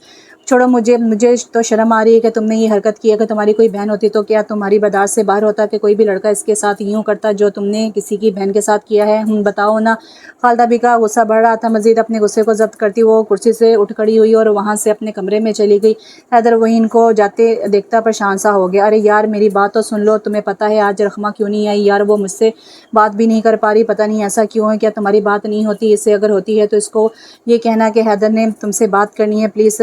छोड़ो मुझे तो शर्म आ रही है कि तुमने ये हरकत की है। कि तुम्हारी कोई बहन होती तो क्या तुम्हारी बर्दाश्त से बाहर होता कि कोई भी लड़का इसके साथ यूँ करता जो तुमने किसी की बहन के साथ किया है? बताओ ना। खालदा बी का गुस्सा बढ़ रहा था। मजीद अपने गुस्से को जब्त करती वो कुर्सी से उठ खड़ी हुई और वहाँ से अपने कमरे में चली गई। हैदर वहीं इनको जाते देखता परेशान सा हो गया। अरे यार, मेरी बात तो सुन लो। तुम्हें पता है आज रखमा क्यों नहीं आई? यार, वो मुझसे बात भी नहीं कर पा रही, पता नहीं ऐसा क्यों है। क्या तुम्हारी बात नहीं होती इससे? अगर होती है तो इसको ये कहना कि हैदर ने तुमसे बात करनी है, प्लीज़।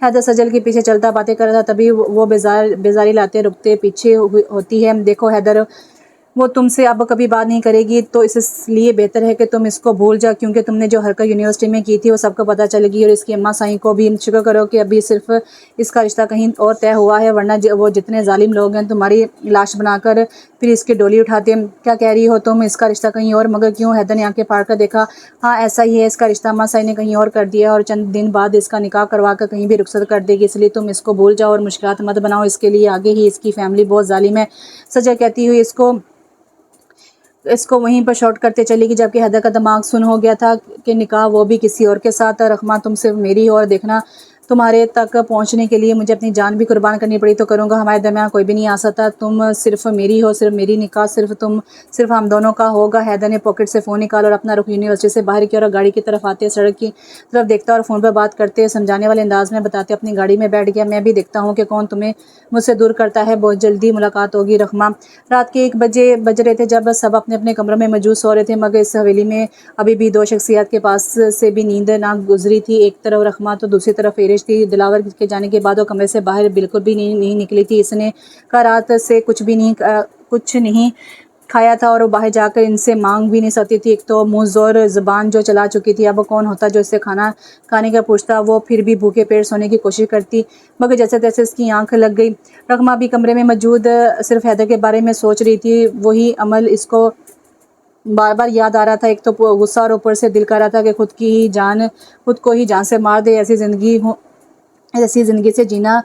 हैदर सजल के पीछे चलता बातें कर रहा था, तभी वो बेजारी लाते रुकते पीछे होती है। देखो हैदर, वो तुमसे अब कभी बात नहीं करेगी, तो इसलिए बेहतर है कि तुम इसको भूल जाओ, क्योंकि तुमने जो हरकत यूनिवर्सिटी में की थी वो सबको पता चलेगी। और इसकी अम्मा साईं को भी शुक्र करो कि अभी सिर्फ इसका रिश्ता कहीं और तय हुआ है, वरना वो जितने जालिम लोग हैं तुम्हारी लाश बनाकर फिर इसकी डोली उठाते। क्या कह रही हो तुम? इसका रिश्ता कहीं और? मगर क्यों? हैदर ने आंखें फाड़ कर देखा। हाँ, ऐसा ही है, इसका रिश्ता अम्मा साईं ने कहीं और कर दिया और चंद दिन बाद इसका निकाह करवा कर कहीं भी रुखसत कर देगी, इसलिए तुम इसको भूल जाओ और मुश्किलात मत बनाओ इसके लिए। आगे ही इसकी फैमिली बहुत जालिम है। सजा कहती हुई इसको वहीं पर शॉर्ट करते चलेगी, जबकि हैदर का दिमाग सुन हो गया था कि निकाह वो भी किसी और के साथ। रखमा तुम सिर्फ मेरी हो और देखना तुम्हारे तक पहुंचने के लिए मुझे अपनी जान भी कुर्बान करनी पड़ी तो करूँगा। हमारे दरमियान कोई भी नहीं आ सकता। तुम सिर्फ मेरी हो, सिर्फ मेरी निकाह सिर्फ हम दोनों का होगा। हैदर ने पॉकेट से फ़ोन निकाला और अपना रुख यूनिवर्सिटी से बाहर की और गाड़ी की तरफ आते सड़क की तरफ देखता और फ़ोन पर बात करते समझाने वाले अंदाज में बताते अपनी गाड़ी में बैठ गया। मैं भी देखता हूँ कि कौन तुम्हें मुझसे दूर करता है। बहुत जल्दी मुलाकात होगी रखमा। रात के 1 बज रहे थे जब सब अपने अपने कमरों में मौजूद सो रहे थे, मगर इस हवेली में अभी भी 2 शख्सियत के पास से भी नींद ना गुजरी थी। एक तरफ रखमा तो दूसरी तरफ एरिश थी। दिलावर के जाने के बाद वो कमरे से बाहर बिल्कुल भी नहीं निकली थी। इसने कहा रात से कुछ नहीं खाया था और वो बाहर जाकर इनसे मांग भी नहीं सकती थी। एक तो मुंह जोर ज़बान जो चला चुकी थी, अब कौन होता जो इससे खाना खाने का पूछता। वो फिर भी भूखे पेट सोने की कोशिश करती, मगर जैसे तैसे इसकी आंख लग गई। रकमा भी कमरे में मौजूद सिर्फ हैदर के बारे में सोच रही थी। वही अमल इसको बार बार याद आ रहा था। एक तो गुस्सा और ऊपर से दिल कर रहा था कि खुद को ही जान से मार दे। ऐसी ज़िंदगी से जीना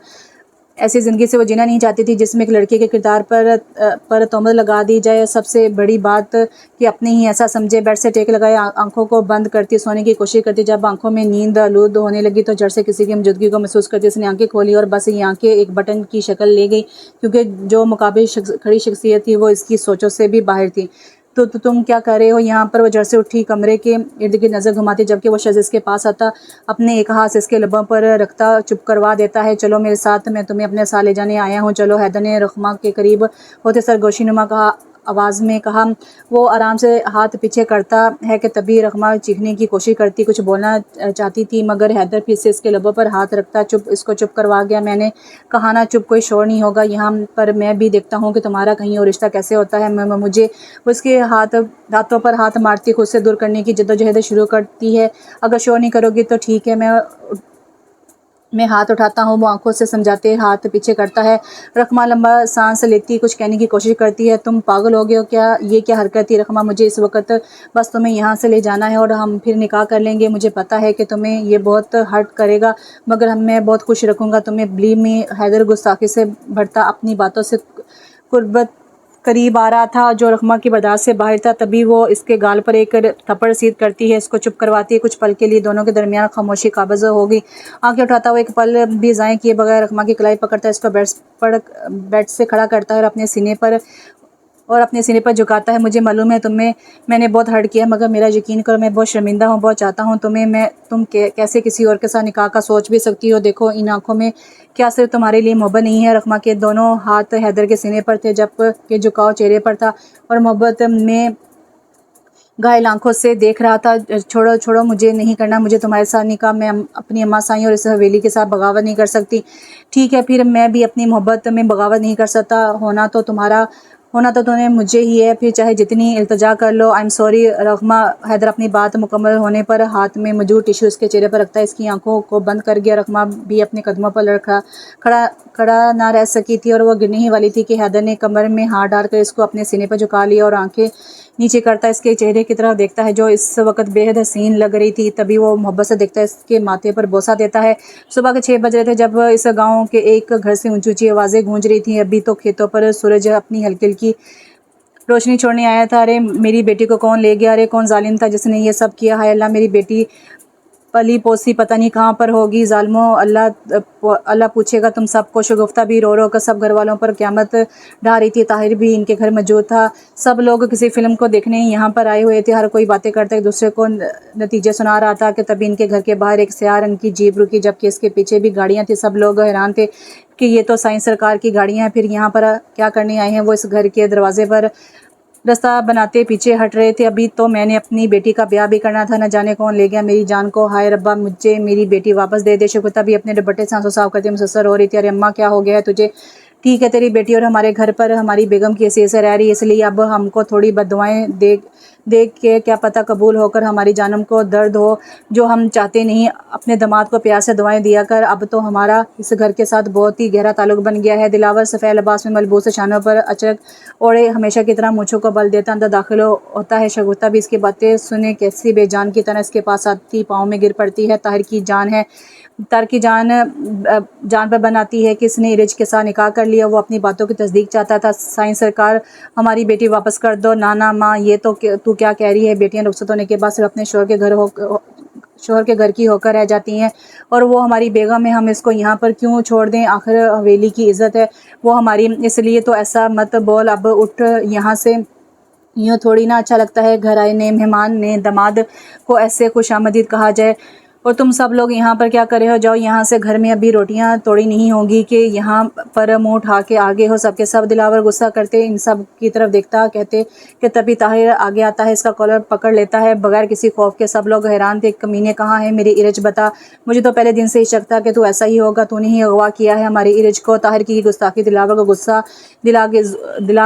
ऐसी ज़िंदगी से वो जीना नहीं चाहती थी जिसमें एक लड़के के किरदार पर तोहमत लगा दी जाए। सबसे बड़ी बात कि अपने ही ऐसा समझे, बेड से टेक लगाए आंखों को बंद करती, सोने की कोशिश करती। जब आंखों में नींद आलूद होने लगी तो जड़ से किसी की मौजूदगी को महसूस करती उसने आंखें खोली और बस ये आंखें एक बटन की शक्ल ले गई, क्योंकि जो मुकाबले खड़ी शख्सियत थी वो इसकी सोचों से भी बाहर थी। तो तुम क्या कर रहे हो यहाँ पर? वो जड़ से उठी, कमरे के इर्द गिर्द नज़र घुमाती, जबकि वो शख्स इसके पास आता, अपने एक हाथ इसके लबों पर रखता चुप करवा देता है। चलो मेरे साथ, मैं तुम्हें अपने साथ ले जाने आया हूँ, चलो। हैदर ने रखमा के करीब होते सरगोशीनुमा कहा आवाज़ में कहा। वो आराम से हाथ पीछे करता है कि तभी रखमा चीखने की कोशिश करती, कुछ बोलना चाहती थी, मगर हैदर फिर से इसके लबों पर हाथ रखता इसको चुप करवा गया। मैंने कहा ना चुप, कोई शोर नहीं होगा यहाँ पर, मैं भी देखता हूँ कि तुम्हारा कहीं और रिश्ता कैसे होता है। मुझे उसके हाथों पर हाथ मारती खुद से दूर करने की जद्दोजहद शुरू करती है। अगर शोर नहीं करोगी तो ठीक है, मैं हाथ उठाता हूँ। वो आंखों से समझाते हाथ पीछे करता है। रखमा लंबा सांस लेती, कुछ कहने की कोशिश करती है। तुम पागल हो गए हो क्या? ये क्या हरकत थी रखमा? मुझे इस वक्त बस तुम्हें यहाँ से ले जाना है और हम फिर निकाह कर लेंगे। मुझे पता है कि तुम्हें ये बहुत हर्ट करेगा, मगर मैं बहुत खुश रखूँगा तुम्हें। Believe me. हैदर गुस्ताखी से भरता अपनी बातों से कुर्बत करीब आ रहा था, जो रखमा की बर्दाश्त से बाहर था। तभी वो इसके गाल पर एक थप्पड़ सीध करती है, इसको चुप करवाती है। कुछ पल के लिए दोनों के दरमियान खामोशी काबज़ हो गई। आंखें उठाता हुआ एक पल भी ज़ाय किए बगैर रखमा की कलाई पकड़ता है, इसको बेड से खड़ा करता है और अपने सीने पर झुकाता है। मुझे मालूम है मैंने बहुत हर्ट किया, मगर मेरा यकीन करो, मैं बहुत शर्मिंदा हूँ, बहुत चाहता हूँ तुम्हें। तुम कैसे किसी और के साथ निकाह का सोच भी सकती हो? देखो इन आंखों में क्या सिर्फ तुम्हारे लिए मोहब्बत नहीं है? रखमा के दोनों हाथ हैदर के सीने पर थे, जबकि झुकाव चेहरे पर था, और मोहब्बत में घायल आंखों से देख रहा था। छोड़ो छोड़ो, मुझे नहीं करना, मुझे तुम्हारे साथ निकाह। मैं अपनी अम्मा साईं और इस हवेली के साथ बगावत नहीं कर सकती। ठीक है, फिर मैं भी अपनी मोहब्बत में बगावत नहीं कर सकता। होना तो तुम्हें मुझे ही है, फिर चाहे जितनी इल्तिजा कर लो। I am sorry Rakhma. Haider अपनी बात मुकम्मल होने पर हाथ में मौजूद टिश्यू उसके चेहरे पर रखता है, इसकी आंखों को बंद कर गया। रखमा भी अपने कदमों पर लड़खड़ा खड़ा ना रह सकी थी, और वह गिरने ही वाली थी कि हैदर ने कमर में हाथ डालकर इसको अपने सीने पर झुका लिया और आंखें नीचे करता इसके चेहरे की तरफ देखता है, जो इस वक्त बेहद हसीन लग रही थी। तभी वो मोहब्बत से देखता है, इसके माथे पर बोसा देता है। सुबह के 6 बज रहे थे जब इस गांव के एक घर से ऊंची ऊंची आवाज़ें गूंज रही थी। अभी तो खेतों पर सूरज अपनी हल्की हल्की रोशनी छोड़ने आया था। अरे मेरी बेटी को कौन ले गया? अरे कौन जालिम था जिसने ये सब किया? हाय अल्लाह, मेरी बेटी पली पोसी पता नहीं कहाँ पर होगी। जालिमो, अल्लाह पूछेगा तुम सबको। शगुफ्ता भी रो रो कर सब घर वालों पर क़यामत ढा रही थी। ताहिर भी इनके घर मौजूद था। सब लोग किसी फिल्म को देखने यहाँ पर आए हुए थे। हर कोई बातें करता एक दूसरे को नतीजे सुना रहा था कि तभी इनके घर के बाहर एक स्याह रंग की जीप रुकी, जबकि इसके पीछे भी गाड़ियाँ थी। सब लोग हैरान थे कि ये तो साईं सरकार की गाड़ियाँ हैं, फिर यहाँ पर क्या करने आए हैं? वो इस घर के दरवाजे पर रास्ता बनाते पीछे हट रहे थे। अभी तो मैंने अपनी बेटी का ब्याह भी करना था, न जाने कौन ले गया मेरी जान को। हाय रब्बा, मुझे मेरी बेटी वापस दे दे। शगुफ्ता भी अपने दुपट्टे से आंसू साफ करती मुसस्सर हो रही थी। अरे अम्मा, क्या हो गया है तुझे? ठीक है, तेरी बेटी और हमारे घर पर हमारी बेगम की हैसियत से रह रही है, इसलिए अब हमको थोड़ी बद्दुआएं देख के क्या पता कबूल होकर हमारी जानम को दर्द हो, जो हम चाहते नहीं। अपने दामाद को प्यार से दुआएं दिया कर। अब तो हमारा इस घर के साथ बहुत ही गहरा ताल्लुक बन गया है। दिलावर सफ़ेद लिबास में मलबूस शानों पर अचरक ओढ़े हमेशा की तरह मूँछों को बल देता अंदर दाखिल होता है। शगुफ्ता भी इसकी बातें सुने कैसी बेजान की तरह इसके पास आती, पाँव में गिर पड़ती है। ताहिर की जान पर बनाती है कि इसने इरज के साथ निकाह कर लिया। वो अपनी बातों की तस्दीक चाहता था। साईं सरकार, हमारी बेटी वापस कर दो। ना माँ, ये तो तू क्या कह रही है? बेटियां रुखसत होने के बाद सिर्फ अपने शोहर के घर की होकर रह जाती हैं, और वो हमारी बेगम है, हम इसको यहाँ पर क्यों छोड़ दें? आखिर हवेली की इज़्ज़त है वो हमारी, इसलिए तो ऐसा मत बोल। अब उठ यहाँ से, यूँ थोड़ी ना अच्छा लगता है घर आए नए मेहमान ने दामाद को ऐसे खुशामदीद कहा जाए। और तुम सब लोग यहाँ पर क्या कर रहे हो? जाओ यहाँ से, घर में अभी रोटियाँ तोड़ी नहीं होंगी कि यहाँ पर मुंह उठा के आगे हो सबके सब। दिलावर गुस्सा करते इन सब की तरफ देखता, कहते कि तभी ताहिर आगे आता है, इसका कॉलर पकड़ लेता है बगैर किसी खौफ के। सब लोग हैरान थे, कमीने कहाँ है मेरी इरज? बता, मुझे तो पहले दिन से ही शक था कि तू ऐसा ही होगा, तूने ही अगवा किया है हमारी इरज को। ताहिर की गुस्ताखी दिलावर को गुस्सा दिला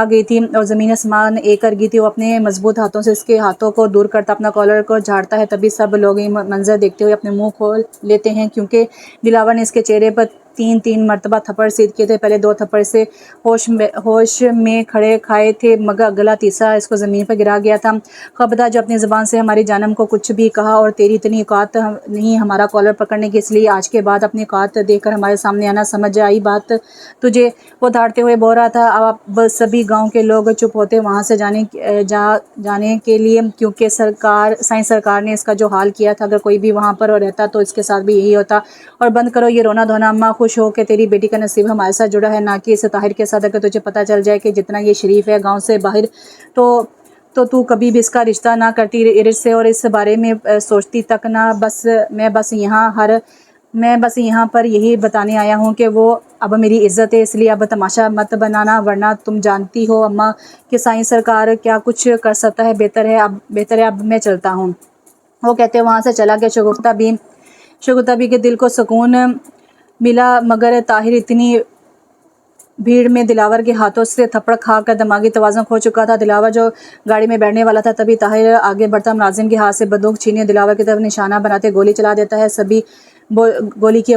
गई थी और ज़मीन आसमान एक कर गई थी। वो अपने मजबूत हाथों से इसके हाथों को दूर करता अपना कॉलर को झाड़ता है। तभी सब लोग ये मंजर देखते हुए अपने मुंह खोल लेते हैं, क्योंकि दिलावर ने इसके चेहरे पर तीन तीन मरतबा थप्पड़ सीध किए थे। पहले 2 थप्पड़ से होश में खड़े खाए थे, मगर अगला तीसरा इसको ज़मीन पर गिरा गया था। खबरदार जो अपनी ज़बान से हमारी जानम को कुछ भी कहा, और तेरी इतनी औकात नहीं हमारा कॉलर पकड़ने की, इसलिए आज के बाद अपनी औकात देखकर हमारे सामने आना। समझ आई बात तुझे? वो धाड़ते हुए बोल रहा था। अब सभी गांव के लोग चुप होते वहाँ से जाने के लिए, क्योंकि साईं सरकार ने इसका जो हाल किया था, अगर कोई भी वहाँ पर रहता तो इसके साथ भी यही होता। और बंद करो ये रोना धोना। अम्मा खुश हो कि तेरी बेटी का नसीब हमारे साथ जुड़ा है, ना कि इस ताहिर के साथ। अगर तुझे पता चल जाए कि जितना ये शरीफ है गाँव से बाहर, तो तू कभी भी इसका रिश्ता ना करती इर्द से, और इस बारे में सोचती तक ना। मैं बस यहाँ पर यही बताने आया हूँ कि वो अब मेरी इज्जत है, इसलिए अब तमाशा मत बनाना, वरना तुम जानती हो अम्मा कि साईं सरकार क्या कुछ कर सकता है। बेहतर है अब मैं चलता हूँ। वो कहते वहाँ से चला गया। शगुफ्ता बी के दिल को सुकून मिला, मगर ताहिर इतनी भीड़ में दिलावर के हाथों से थप्पड़ खाकर दिमागी तवाज़ुन खो चुका था। दिलावर जो गाड़ी में बैठने वाला था, तभी ताहिर आगे बढ़ता मुलाजिम के हाथ से बंदूक छीने दिलावर की तरफ निशाना बनाते गोली चला देता है। सभी गोली की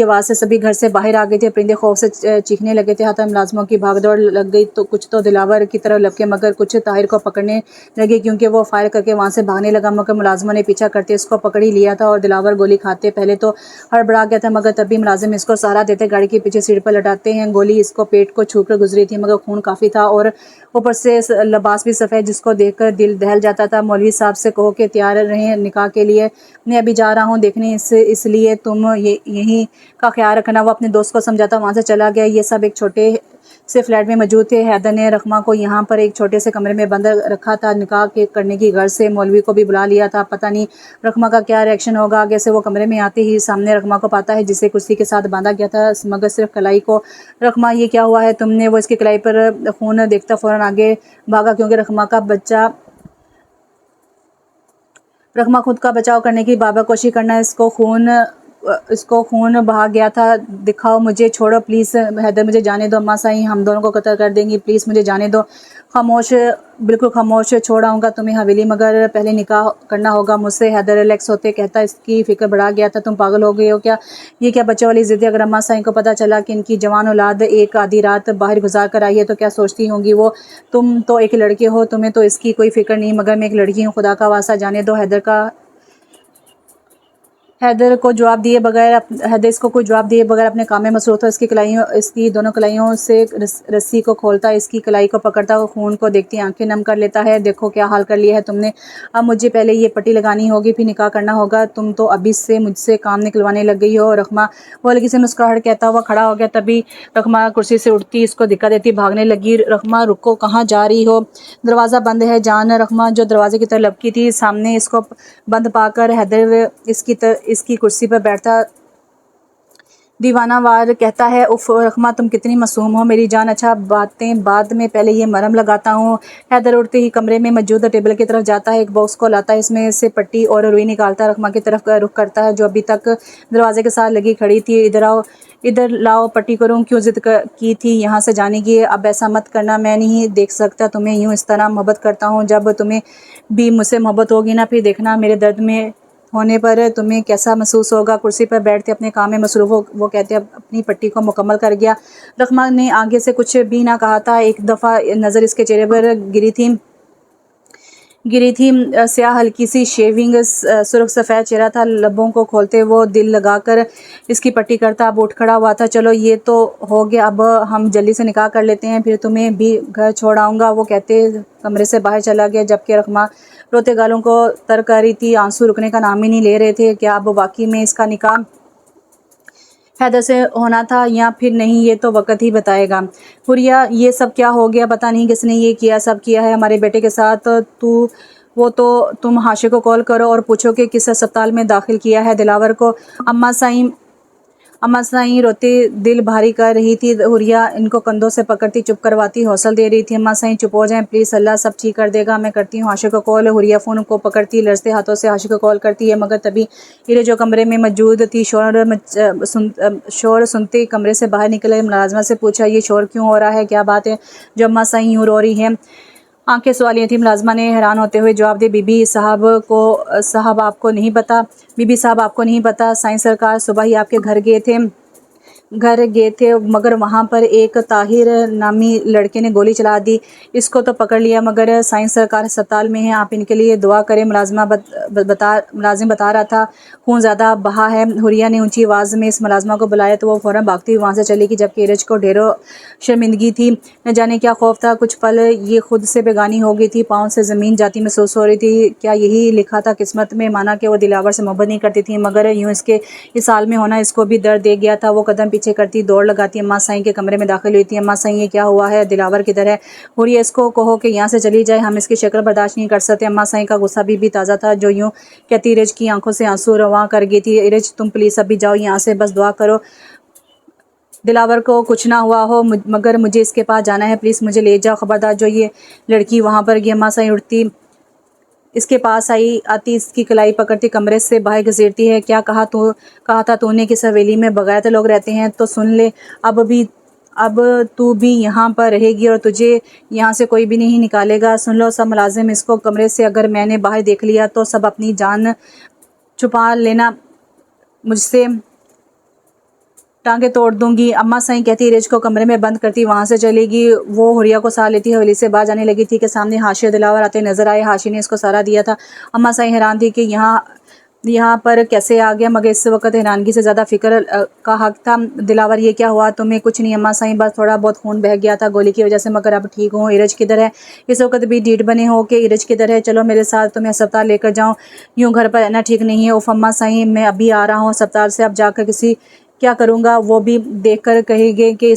आवाज़ से सभी घर से बाहर आ गए थे। परिंदे खौफ से चीखने लगे थे। हाथ मुलाजिमों की भागदौड़ लग गई, तो कुछ तो दिलावर की तरफ लपके, मगर कुछ ताहिर को पकड़ने लगे, क्योंकि वो फायर करके वहाँ से भागने लगा। मगर मुलाजिमों ने पीछा करते इसको पकड़ ही लिया था, और दिलावर गोली खाते पहले तो हड़बड़ा गया था, मगर तभी मुलाजिम इसको सहारा देते गाड़ी के पीछे सीट पर लटाते हैं। गोली इसको पेट को छूकर गुजरी थी, मगर खून काफ़ी था, और ऊपर से लिबास भी सफ़ेद, जिसको देखकर दिल दहल जाता था। मौलवी साहब से कहो कि तैयार रहें निकाह के लिए, मैं अभी जा रहा हूँ देखने, इसलिए तुम यहीं का ख्याल रखना। वो अपने दोस्त को समझाता वहाँ से चला गया। ये सब एक छोटे से फ्लैट में मौजूद थे। हैदर ने रखमा को यहाँ पर एक छोटे से कमरे में बंद रखा था। निकाह करने की गर्ज से मौलवी को भी बुला लिया था। पता नहीं रखमा का क्या रिएक्शन होगा। आगे से वो कमरे में आते ही सामने रखमा को पाता है, जिसे कुर्सी के साथ बांधा गया था, मगर सिर्फ कलाई को। रखमा ये क्या हुआ है तुमने? वो इसकी कलाई पर खून देखता फ़ौरन आगे भागा, क्योंकि रखमा खुद का बचाव करने की बाबा कोशिश करना, इसको खून बहा गया था। दिखाओ मुझे, छोड़ो प्लीज़ हैदर, मुझे जाने दो। अम्मा साईं हम दोनों को कत्ल कर देंगी, प्लीज़ मुझे जाने दो। बिल्कुल खामोश, छोड़ आऊँगा तुम्हें हवेली, मगर पहले निकाह करना होगा मुझसे। हैदर रिलैक्स होते कहता, इसकी फ़िक्र बढ़ा गया था, तुम पागल हो गए हो क्या? ये क्या बच्चों वाली ज़िद्द? अगर अम्मा साईं को पता चला कि इनकी जवान औलाद एक आधी रात बाहर गुजार कर आई है, तो क्या सोचती होंगी वो? तुम तो एक लड़के हो, तुम्हें तो इसकी कोई फ़िक्र नहीं, मगर मैं एक लड़की हूँ, खुदा का वास्ता जाने दो। हैदर इसको कोई जवाब दिए बगैर अपने काम में मसरूफ़ था। इसकी दोनों कलाइयों से रस्सी को खोलता, इसकी कलाई को पकड़ता, खून को देखती आंखें नम कर लेता है। देखो क्या हाल कर लिया है तुमने। अब मुझे पहले ये पट्टी लगानी होगी, फिर निकाह करना होगा। तुम तो अभी से मुझसे काम निकलवाने लग गई हो। रखमा वो हल्की से मुस्कुराहट कहता हुआ खड़ा हो गया। तभी रखमा कुर्सी से उठती, इसको धक्का देती भागने लगी। रखमा रुको, कहाँ जा रही हो? दरवाज़ा बंद है जान। रखमा जो दरवाजे की तरफ लपकी थी, सामने इसको बंद पाकर हैदर इसकी कुर्सी पर बैठता दीवाना वार कहता है, उफ रखमा तुम कितनी मासूम हो मेरी जान। अच्छा बातें बाद में, पहले ये मरहम लगाता हूँ। हैदर उठते ही कमरे में मौजूद टेबल की तरफ जाता है, एक बॉक्स को लाता है, इसमें से पट्टी और रुई निकालता, रखमा की तरफ रुख करता है, जो अभी तक दरवाजे के साथ लगी खड़ी थी। इधर लाओ, पट्टी करूँ, क्यों जिद की थी यहाँ से जाने की? अब ऐसा मत करना, मैं नहीं देख सकता तुम्हें यूँ इस तरह मोहब्बत करता हूँ। जब तुम्हें भी मुझसे मोहब्बत होगी ना, फिर देखना मेरे दर्द में होने पर तुम्हें कैसा महसूस होगा। कुर्सी पर बैठते अपने काम में मसरूफ़ हो वो कहते अपनी पट्टी को मुकम्मल कर गया। रखमा ने आगे से कुछ भी ना कहा था। एक दफ़ा नज़र इसके चेहरे पर गिरी थी स्याह हल्की सी शेविंग, सुर्ख सफ़ेद चेहरा था। लबों को खोलते वो दिल लगाकर इसकी पट्टी करता। अब उठ खड़ा हुआ था। चलो ये तो हो गया, अब हम जल्दी से निकाह कर लेते हैं, फिर तुम्हें भी घर छोड़ आऊँगा। वो कहते कमरे से बाहर चला गया, जबकि रखमा रोते गालों को तर कर रही थी। आंसू रुकने का नाम ही नहीं ले रहे थे। क्या अब वाकई में इसका निकाह हैदर से होना था या फिर नहीं, ये तो वक्त ही बताएगा। हुरिया ये सब क्या हो गया? पता नहीं किसने ये किया, सब किया है हमारे बेटे के साथ। तुम हाशे को कॉल करो और पूछो कि किस अस्पताल में दाखिल किया है दिलावर को। अम्मा साईं रोती दिल भारी कर रही थी। हुरिया इनको कंधों से पकड़ती, चुप करवाती, हौसल दे रही थी। अम्मा साईं चुप हो जाएं प्लीज़, अल्लाह सब ठीक कर देगा, मैं करती हूँ हाशिर को कॉल। हुरिया फ़ोन को पकड़ती लरजते हाथों से हाशिर को कॉल करती है, मगर तभी हीरे जो कमरे में मौजूद थी शोर सुनते कमरे से बाहर निकले। मुलाजमा से पूछा, ये शोर क्यों हो रहा है, क्या बात है जो अम्मा साईं यूँ रो रही हैं? आंखें सवालिया थी। मुलाजमा ने हैरान होते हुए जवाब दिया, बीबी साहब आपको नहीं पता, बीबी साहब आपको नहीं पता, साईं सरकार सुबह ही आपके घर गए थे, मगर वहाँ पर एक ताहिर नामी लड़के ने गोली चला दी, इसको तो पकड़ लिया, मगर साईं सरकार अस्पताल में है, आप इनके लिए दुआ करें। मुलाजिम बता रहा था, खून ज़्यादा बहा है। हुरिया ने ऊंची आवाज़ में इस मुलाजमा को बुलाया तो वो फ़ौरन भागती हुई वहाँ से चली गई, जबकि इरज को ढेरों शर्मिंदगी थी। न जाने क्या खौफ था, कुछ पल ये खुद से बेगानी हो गई थी, पाँव से ज़मीन जाती महसूस हो रही थी। क्या यही लिखा था किस्मत में? माना कि वो दिलावर से मोहब्बत नहीं करती थी, मगर यूँ इसके इस हाल में होना इसको भी दर्द दे गया था। वो कदम पीछे करती दौड़ लगाती अम्मा साईं के कमरे में दाखिल हुई थी। अम्मा साईं, ये क्या हुआ है? दिलावर किधर है? हुरिया, इसको कहो कि यहाँ से चली जाए, हम इसकी शक्ल बर्दाश्त नहीं कर सकते। अम्मा साईं का गुस्सा भी ताज़ा था, जो यूँ कहती इरज की आंखों से आंसू रवां कर गई थी। इरज, तुम प्लीज़ अभी जाओ यहाँ से, बस दुआ करो दिलावर को कुछ ना हुआ हो, मगर मुझे इसके पास जाना है, प्लीज़ मुझे ले जाओ, खबरदार जो ये लड़की वहाँ पर गई। अम्मा साईं उठती इसके पास आती इसकी कलाई पकड़ती कमरे से बाहर घसीटती है। क्या कहा था तूने किस हवेली में बगैर लोग रहते हैं? तो सुन ले, अब तू भी यहाँ पर रहेगी और तुझे यहाँ से कोई भी नहीं निकालेगा। सुन लो सब मुलाजिम, इसको कमरे से अगर मैंने बाहर देख लिया तो सब अपनी जान छुपा लेना, मुझसे टांगे तोड़ दूंगी। अम्मा साईं कहती इरज को कमरे में बंद करती वहाँ से चलेगी। वो हुरिया को साथ लेती हवेली से बाहर जाने लगी थी कि सामने हाशिर दिलावर आते नजर आए। हाशिर ने इसको सहारा दिया था। अम्मा साईं हैरान थी कि यहाँ पर कैसे आ गया, मगर इस वक्त हैरानगी से ज़्यादा फिक्र का हक था। दिलावर, ये क्या हुआ तुम्हें? कुछ नहीं अम्मा साईं, बस थोड़ा बहुत खून बह गया था गोली की वजह से, मगर अब ठीक हूँ। इरज किधर है? इस वक्त भी डीठ बने हो कि इरज किधर है? चलो मेरे साथ, तुम्हें अस्पताल लेकर जाऊँ, यूँ घर पर रहना ठीक नहीं है। उफ अम्मा साईं, मैं अभी आ रहा हूँ अस्पताल से, अब जाकर क्या करूँगा? वो भी देखकर कहेंगे कि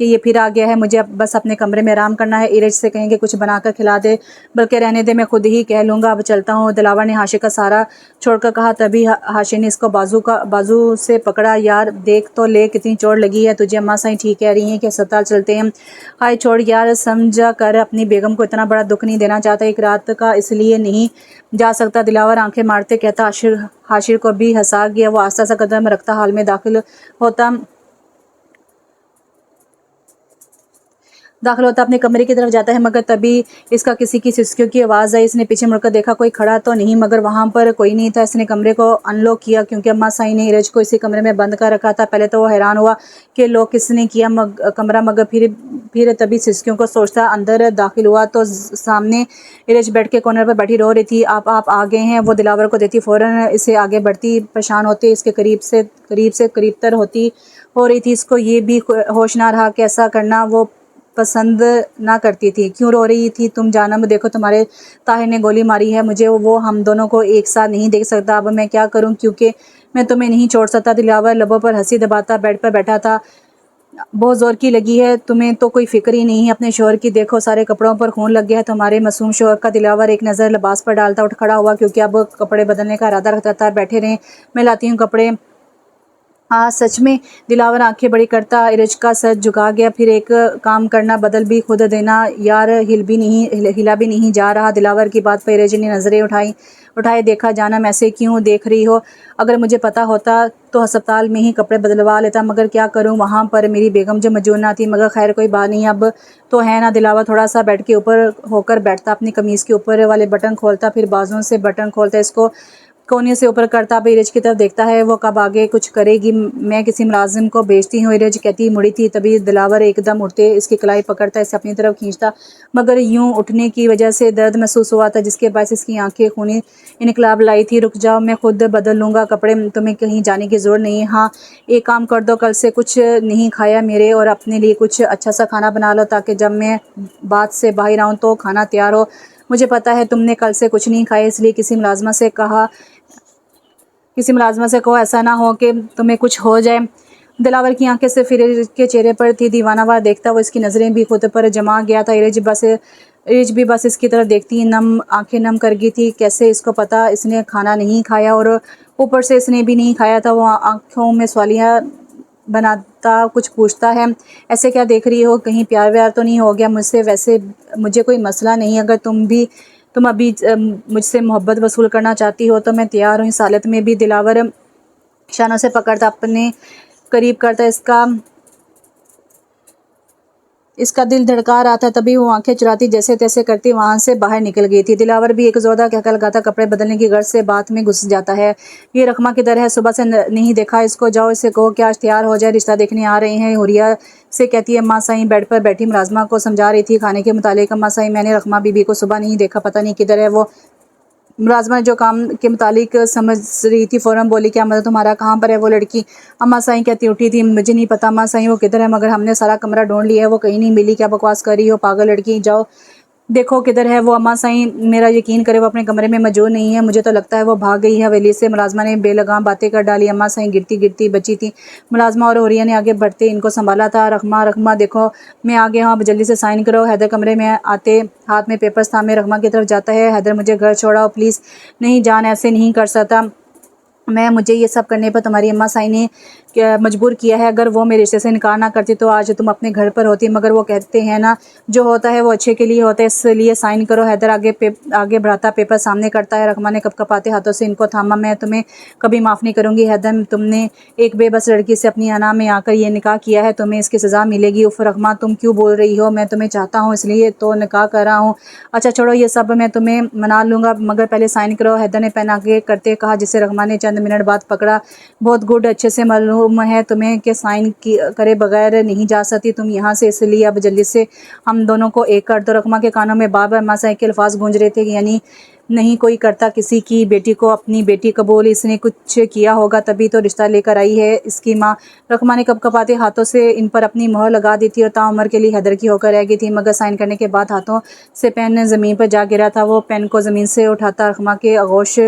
ये फिर आ गया है, मुझे अब बस अपने कमरे में आराम करना है। इरज से कहेंगे कुछ बनाकर खिला दे, बल्कि रहने दे, मैं खुद ही कह लूँगा, अब चलता हूँ। दिलावर ने हाशिर का सहारा छोड़कर कहा। तभी हाशिर ने इसको बाजू से पकड़ा। यार देख तो ले, कितनी चोट लगी है तुझे? अम्मा साईं ठीक कह रही हैं कि अस्पताल चलते हैं। हाय छोड़ यार, समझा कर, अपनी बेगम को इतना बड़ा दुख नहीं देना चाहता, एक रात का इसलिए नहीं जा सकता। दिलावर आंखें मारते कहता। हाशिर को भी हंसा गया। वो आस्ता सा कदम रखता हाल में दाखिल होता अपने कमरे की तरफ जाता है, मगर तभी इसका किसी की सिसकियों की आवाज़ आई। इसने पीछे मुड़कर देखा, कोई खड़ा तो नहीं, मगर वहाँ पर कोई नहीं था। इसने कमरे को अनलॉक किया, क्योंकि अम्मा साईं ने इरज को इसी कमरे में बंद कर रखा था। पहले तो वो हैरान हुआ कि लॉक किसने किया कमरा, मगर फिर तभी सिसकियों को सोचता अंदर दाखिल हुआ तो सामने इरज बेड के कॉर्नर पर बैठी रो रही थी। आप आ गए हैं, वो दिलावर को देती फ़ौरन इसे आगे बढ़ती, परेशान होते इसके करीब तर हो रही थी। इसको ये भी होश ना रहा कि ऐसा करना वो पसंद ना करती थी। क्यों रो रही थी तुम जानम? देखो तुम्हारे ताहिर ने गोली मारी है मुझे, वो हम दोनों को एक साथ नहीं देख सकता। अब मैं क्या करूं, क्योंकि मैं तुम्हें नहीं छोड़ सकता। दिलावर लबों पर हंसी दबाता बेड पर बैठा था। बहुत जोर की लगी है तुम्हें, तो कोई फिक्र ही नहीं है अपने शोहर की। देखो सारे कपड़ों पर खून लग गया है तुम्हारे मासूम शोहर का। दिलावर एक नज़र लिबास पर डालता उठ खड़ा हुआ, क्योंकि अब कपड़े बदलने का इरादा रखता था। बैठे रहें, मैं लाती हूँ कपड़े। हाँ सच में? दिलावर आंखें बड़ी करता इरज का सर झुका गया। फिर एक काम करना, बदल भी खुद देना यार, हिला भी नहीं जा रहा। दिलावर की बात पर इरज ने नज़रें उठाए देखा। जानम ऐसे क्यों देख रही हो? अगर मुझे पता होता तो अस्पताल में ही कपड़े बदलवा लेता, मगर क्या करूं, वहाँ पर मेरी बेगम जो मौजूद ना थी। मगर खैर कोई बात नहीं, अब तो है ना। दिलावर थोड़ा सा बेड के ऊपर होकर बैठता, अपनी कमीज़ के ऊपर वाले बटन खोलता, फिर बाजुओं से बटन खोलता, इसको कोने से ऊपर करता। अब इरज की तरफ देखता है, वो कब आगे कुछ करेगी। मैं किसी मुलाजिम को भेजती हूँ, इरज कहती मुड़ी थी। तभी दिलावर एकदम उठते इसकी कलाई पकड़ता, इसे अपनी तरफ खींचता, मगर यूं उठने की वजह से दर्द महसूस हुआ था, जिसके बाद इसकी आंखें खूनी इनकलाब लाई थी। रुक जाओ, मैं खुद बदल लूँगा कपड़े, तुम्हें कहीं जाने की ज़रूरत नहीं है। हाँ एक काम कर दो, कल से कुछ नहीं खाया मेरे और अपने लिए कुछ अच्छा सा खाना बना लो, ताकि जब मैं बात से बाहर आऊँ तो खाना तैयार हो। मुझे पता है तुमने कल से कुछ नहीं खाया, इसलिए किसी मुलाजमा से कहो, ऐसा ना हो कि तुम्हें कुछ हो जाए। दिलावर की आंखें सिर्फ इरज के चेहरे पर थी। दीवानावार देखता वो इसकी नज़रें भी खुद पर जमा गया था। इरज भी बस इसकी तरफ देखती आंखें नम कर गई थी। कैसे इसको पता इसने खाना नहीं खाया, और ऊपर से इसने भी नहीं खाया था। वो आंखों में सवालियाँ बनाता कुछ पूछता है, ऐसे क्या देख रही हो? कहीं प्यार व्यार तो नहीं हो गया मुझसे? वैसे मुझे कोई मसला नहीं, अगर तुम अभी मुझसे मोहब्बत वसूल करना चाहती हो तो मैं तैयार हूँ। इस हालत में भी दिलावर शानों से पकड़ता अपने करीब करता, इसका इसका दिल धड़का रहा था, तभी वो आंखें चुराती जैसे तैसे करती वहां से बाहर निकल गई थी। दिलावर भी एक जोरदार कहकर लगाता कपड़े बदलने की गर्ज से बात में घुस जाता है। ये रकमा किधर है? सुबह से नहीं देखा इसको, जाओ इसे कहो कि आज तैयार हो जाए, रिश्ता देखने आ रहे हैं। हुरिया से कहती है। अम्मा साईं बेड पर बैठी मुलाजमा को समझा रही थी खाने के मुतालिक। अम्मा साईं, मैंने रकमा बीबी को सुबह नहीं देखा, पता नहीं किधर है वो। मुलाजमा जो काम के मुतालिक समझ रही थी फ़ौरन बोली, क्या मतलब तुम्हारा? कहाँ पर है वो लड़की? अम्मा साईं कहती उठी थी, मुझे नहीं पता अम्मा साईं वो किधर है, मगर हमने सारा कमरा ढूंढ लिया है, वो कहीं नहीं मिली। क्या बकवास कर रही हो पागल लड़की, जाओ देखो किधर है वो। अम्मा साईं, मेरा यकीन करे वो अपने कमरे में मौजूद नहीं है, मुझे तो लगता है वो भाग गई है हवेली से। मुलाजमा ने बेलगाम बातें कर डाली। अम्मा साईं गिरती गिरती बची थी। मुलाजमा और हुरिया ने आगे बढ़ते इनको संभाला था। रकमा रकमा देखो मैं आ गया हूँ, अब जल्दी से साइन करो। हैदर कमरे में आते हाथ में पेपर्स थामे रकमा की तरफ जाता है। हैदर, मुझे घर छोड़ाओ प्लीज़। नहीं जान, ऐसे नहीं कर सकता मैं, मुझे ये सब करने पर तुम्हारी अम्मा साईं ने मजबूर किया है। अगर वो मेरे रिश्ते से इनकार ना करती तो आज तुम अपने घर पर होती, मगर वो कहते हैं ना जो होता है वो अच्छे के लिए होता है, इसलिए साइन करो। हैदर आगे बढ़ाता पेपर सामने करता है। रकमा ने कपकपाते हाथों से इनको थामा। मैं तुम्हें कभी माफ़ नहीं करूँगी हैदर, तुमने एक बेबस लड़की से अपनी अना में आकर ये निकाह किया है, तुम्हें इसकी सज़ा मिलेगी। उफ रकमा, तुम क्यों बोल रही हो? मैं तुम्हें चाहता हूँ इसलिए तो निकाह कर रहा हूँ। अच्छा छोड़ो ये सब, मैं तुम्हें मना लूँगा, मगर पहले साइन करो। हैदर ने पेन आगे करते कहा, जिसे रकमा ने चंद मिनट बाद पकड़ा। बहुत गुड, अच्छे से मालूम है तुम्हें कि साइन करे बगैर नहीं जा सकती तुम यहाँ से, इसलिए अब जल्दी से हम दोनों को एक कर दो। रकमा के कानों में बार बार अम्मा साईं के अल्फाज गूंज रहे थे, यानी नहीं कोई करता किसी की बेटी को अपनी बेटी कबूल, इसने कुछ किया होगा तभी तो रिश्ता लेकर आई है इसकी माँ। रकमा ने कपकपाते हाथों से इन पर अपनी मोहर लगा दी थी और ताउम्र के लिए हैदर की होकर रह गई थी, मगर साइन करने के बाद हाथों से पेन ज़मीन पर जा गिरा था। वो पेन को ज़मीन से उठाता रकमा के आगोश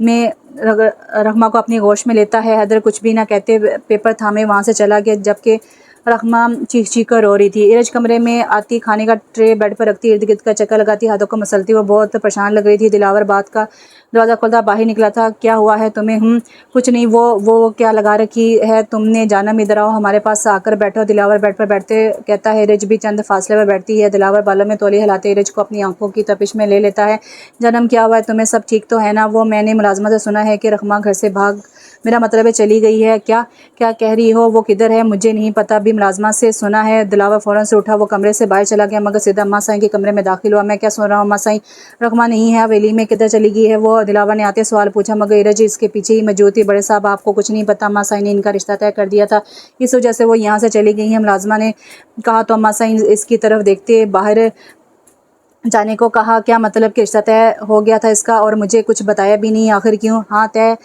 में रकमा को अपनी गोश में लेता है। हैदर कुछ भी ना कहते पेपर थामे वहाँ से चला गया, जबकि रकमा चीख चीख कर रो रही थी। इरज कमरे में आती खाने का ट्रे बेड पर रखती, इर्द गिर्द का चक्कर लगाती, हाथों को मसलती, वो बहुत परेशान लग रही थी। दिलावर बात का दरवाज़ा खोलता बाहर निकला था। क्या हुआ है तुम्हें? कुछ नहीं। वो क्या लगा रखी है तुमने? जानम इधर आओ, हमारे पास आकर बैठो। दिलावर बेड पर बैठते कहता है। इरज भी चंद फासले पर बैठती है। दिलावर बालों में तौलिया हिलाते इरज को अपनी आंखों की तपिश में ले लेता है। जानम क्या हुआ है तुम्हें? सब ठीक तो है ना? वो मैंने मुलाजमा से सुना है कि रकमा घर से भाग, मेरा मतलब है चली गई है। क्या क्या कह रही हो? वो किधर है? मुझे नहीं पता, भी मुलाजमा से सुना है। दिलावर फ़ौरन से उठा, वो कमरे से बाहर चला गया, मगर सीधा अम्मा साईं के कमरे में दाखिल हुआ। मैं क्या सुन रहा हूँ? अम्मा साईं, रकमा नहीं है हवेली में, किधर चली गई है वो? दिलावर ने आते सवाल पूछा, मगर इरज इसके पीछे ही मौजूद थी। बड़े साहब, आपको कुछ नहीं पता, अम्मा साईं ने इनका रिश्ता तय कर दिया था, इस वजह से वो यहाँ से चली गई हैं, मुलाजमा ने कहा। तो अम्मा साईं इसकी तरफ देखते बाहर जाने को कहा। क्या मतलब कि रिश्ता तय हो गया था इसका और मुझे कुछ बताया भी नहीं? आखिर क्यों? हाँ, तय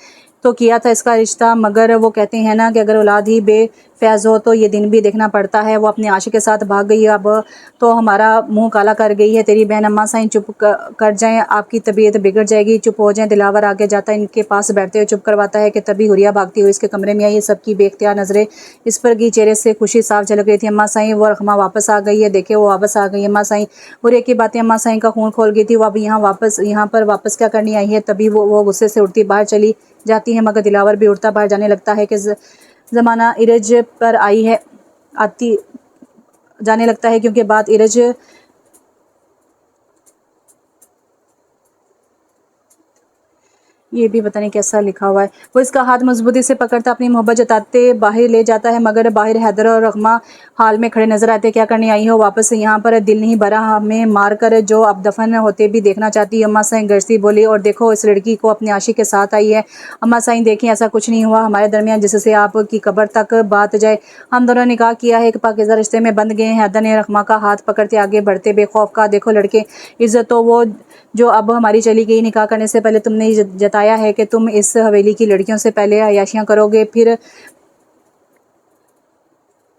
तो किया था इसका रिश्ता, मगर वो कहते हैं ना कि अगर औलाद ही बेफैज़ हो तो ये दिन भी देखना पड़ता है। वो अपने आशिक के साथ भाग गई, अब तो हमारा मुंह काला कर गई है तेरी बहन। अम्मा साईं चुप कर जाएं, आपकी तबीयत बिगड़ जाएगी, चुप हो जाएं। दिलावर आगे जाता है, इनके पास बैठते हुए चुप करवाता है कि तभी हुरिया भागती हुई इसके कमरे में आई। सबकी बेख्तियार नजरें इस पर की, चेहरे से खुशी साफ झलक रही थी। अम्मा साईं, वो रकमा वापस आ गई है, देखे वो वापस आ गई है। अम्मा साईं, हुरिया की बातें अम्मा साईं का खून खोल गई थी। वो अब यहाँ पर वापस क्या करनी आई है? तभी वो गुस्से से उठती बाहर चली जाती है, मगर दिलावर भी उड़ता बाहर जाने लगता है कि ज़माना इरज पर आई है, आती जाने लगता है, क्योंकि बात इरज ये भी पता नहीं कैसा लिखा हुआ है। वो इसका हाथ मजबूती से पकड़ता अपनी मोहब्बत जताते बाहर ले जाता है, मगर बाहर हैदर और रकमा हाल में खड़े नजर आते। क्या करने आई हो वापस से यहाँ पर? दिल नहीं भरा हमें मार कर, जो अब दफन होते भी देखना चाहती है। अम्मा साईं गरजती बोली, और देखो इस लड़की को अपने आशिक के साथ आई है। अम्मा साईं देखें, ऐसा कुछ नहीं हुआ हमारे दरमियान जिससे आपकी कब्र तक बात जाए। हम दोनों निकाह किया है, एक पाकिज़ा रिश्ते में बंध गए हैं। हैदर ने रकमा का हाथ पकड़ते आगे बढ़ते बेखौफ का, देखो लड़के, इज्जत तो वो जो अब हमारी चली गई, निकाह करने से पहले तुमने जताया है कि तुम इस हवेली की लड़कियों से पहले अयाशियाँ करोगे, फिर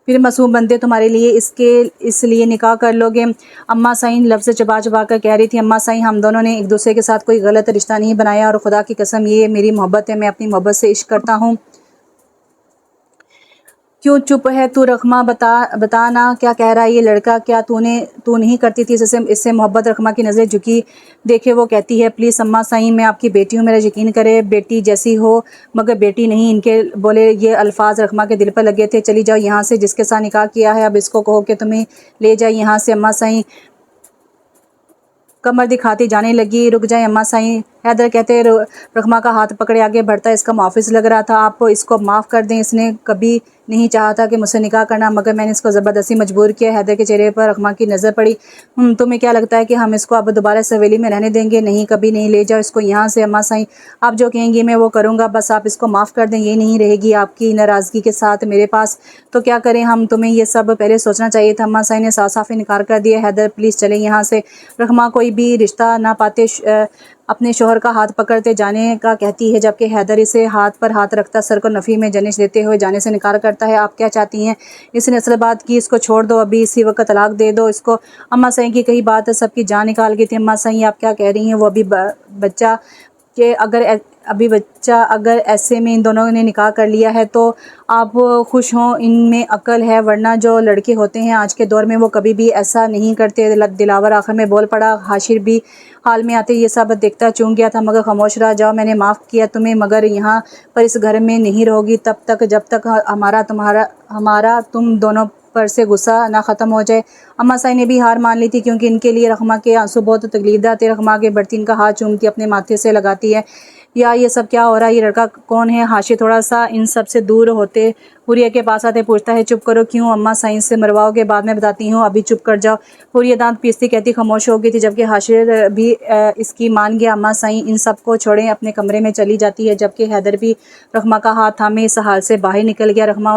मासूम बंदे तुम्हारे लिए इसलिए निकाह कर लोगे। अम्मा साईं लफ्ज़ चबा चबा कर कह रही थी। अम्मा साईं, हम दोनों ने एक दूसरे के साथ कोई गलत रिश्ता नहीं बनाया, और खुदा की कसम ये मेरी मोहब्बत है, मैं अपनी मोहब्बत से इश्क करता हूँ। क्यों चुप है तू? रकमा, बता ना क्या कह रहा है ये लड़का? क्या तू नहीं करती थी इससे मोहब्बत? रकमा की नज़रें झुकी, देखे वो कहती है, प्लीज़ अम्मा साईं, मैं आपकी बेटी हूँ, मेरा यकीन करे, बेटी जैसी हो मगर बेटी नहीं। इनके बोले ये अल्फाज रकमा के दिल पर लगे थे। चली जाओ यहाँ से, जिसके साथ निकाह किया है अब इसको कहो कि तुम्हें ले जाए यहाँ से। अम्मा साईं कमर दिखाती जाने लगी। रुक जाए अम्मा साईं, हैदर कहते रकमा का हाथ पकड़े आगे बढ़ता है। इसका मुआफिस लग रहा था, आप इसको माफ़ कर दें, इसने कभी नहीं चाहा था कि मुझसे निकाह करना, मगर मैंने इसको ज़बरदस्ती मजबूर किया। हैदर के चेहरे पर रखमा की नज़र पड़ी। तुम्हें क्या लगता है कि हम इसको अब दोबारा इस हवेली में रहने देंगे? नहीं, कभी नहीं। ले जाओ इसको यहाँ से अम्मा साईं, आप जो कहेंगी मैं वो करूँगा, बस आप इसको माफ़ कर दें। ये नहीं रहेगी आपकी नाराज़गी के साथ मेरे पास, तो क्या करें हम? तुम्हें ये सब पहले सोचना चाहिए था। अम्मा साईं ने साफ साफ इनकार कर दिया। हैदर प्लीज़ चलें यहाँ से। रखमा कोई भी रिश्ता ना पाते अपने शोहर का हाथ पकड़ते जाने का कहती है, जबकि हैदर इसे हाथ पर हाथ रखता सर को नफ़ी में जनिश देते हुए जाने से इनकार करता है। आप क्या चाहती हैं? इसने असल बात की, इसको छोड़ दो, अभी इसी वक्त तलाक दे दो इसको। अम्मा साईं की कही बात सबकी जान निकाल गई थी। अम्मा साईं आप क्या कह रही हैं? वो बच्चा कि अगर ऐसे में इन दोनों ने निकाह कर लिया है तो आप खुश हों, इनमें अकल है, वरना जो लड़के होते हैं आज के दौर में वो कभी भी ऐसा नहीं करते। दिलावर आखिर में बोल पड़ा। हाशिर भी हाल में आते ये सब देखता चूक गया था, मगर खामोश रह जाओ, मैंने माफ़ किया तुम्हें, मगर यहाँ पर इस घर में नहीं रहोगी तब तक जब तक हमारा तुम दोनों पर से गुस्सा ना ख़त्म हो जाए। अम्मा साईं ने भी हार मान ली थी, क्योंकि इनके लिए रखमा के आंसू बहुत तकलीफदार थे। रखमा के बढ़ती इनका हाथ चूमती अपने माथे से लगाती है। या ये सब क्या हो रहा है? ये लड़का कौन है? हाशिर थोड़ा सा इन सब से दूर होते हुरिया के पास आते पूछता है, चुप करो, क्यों अम्मा साईं से मरवाओगे? बाद में बताती हूँ, अभी चुप कर जाओ। हुरिया दांत पीसती कहती खामोश हो गई थी, जबकि हाशिर भी इसकी मान गया। अम्मा साईं इन सबको छोड़ें, अपने कमरे में चली जाती है, जबकि हैदर भी रखमा का हाथ थामे इस हाल से बाहर निकल गया। रखमा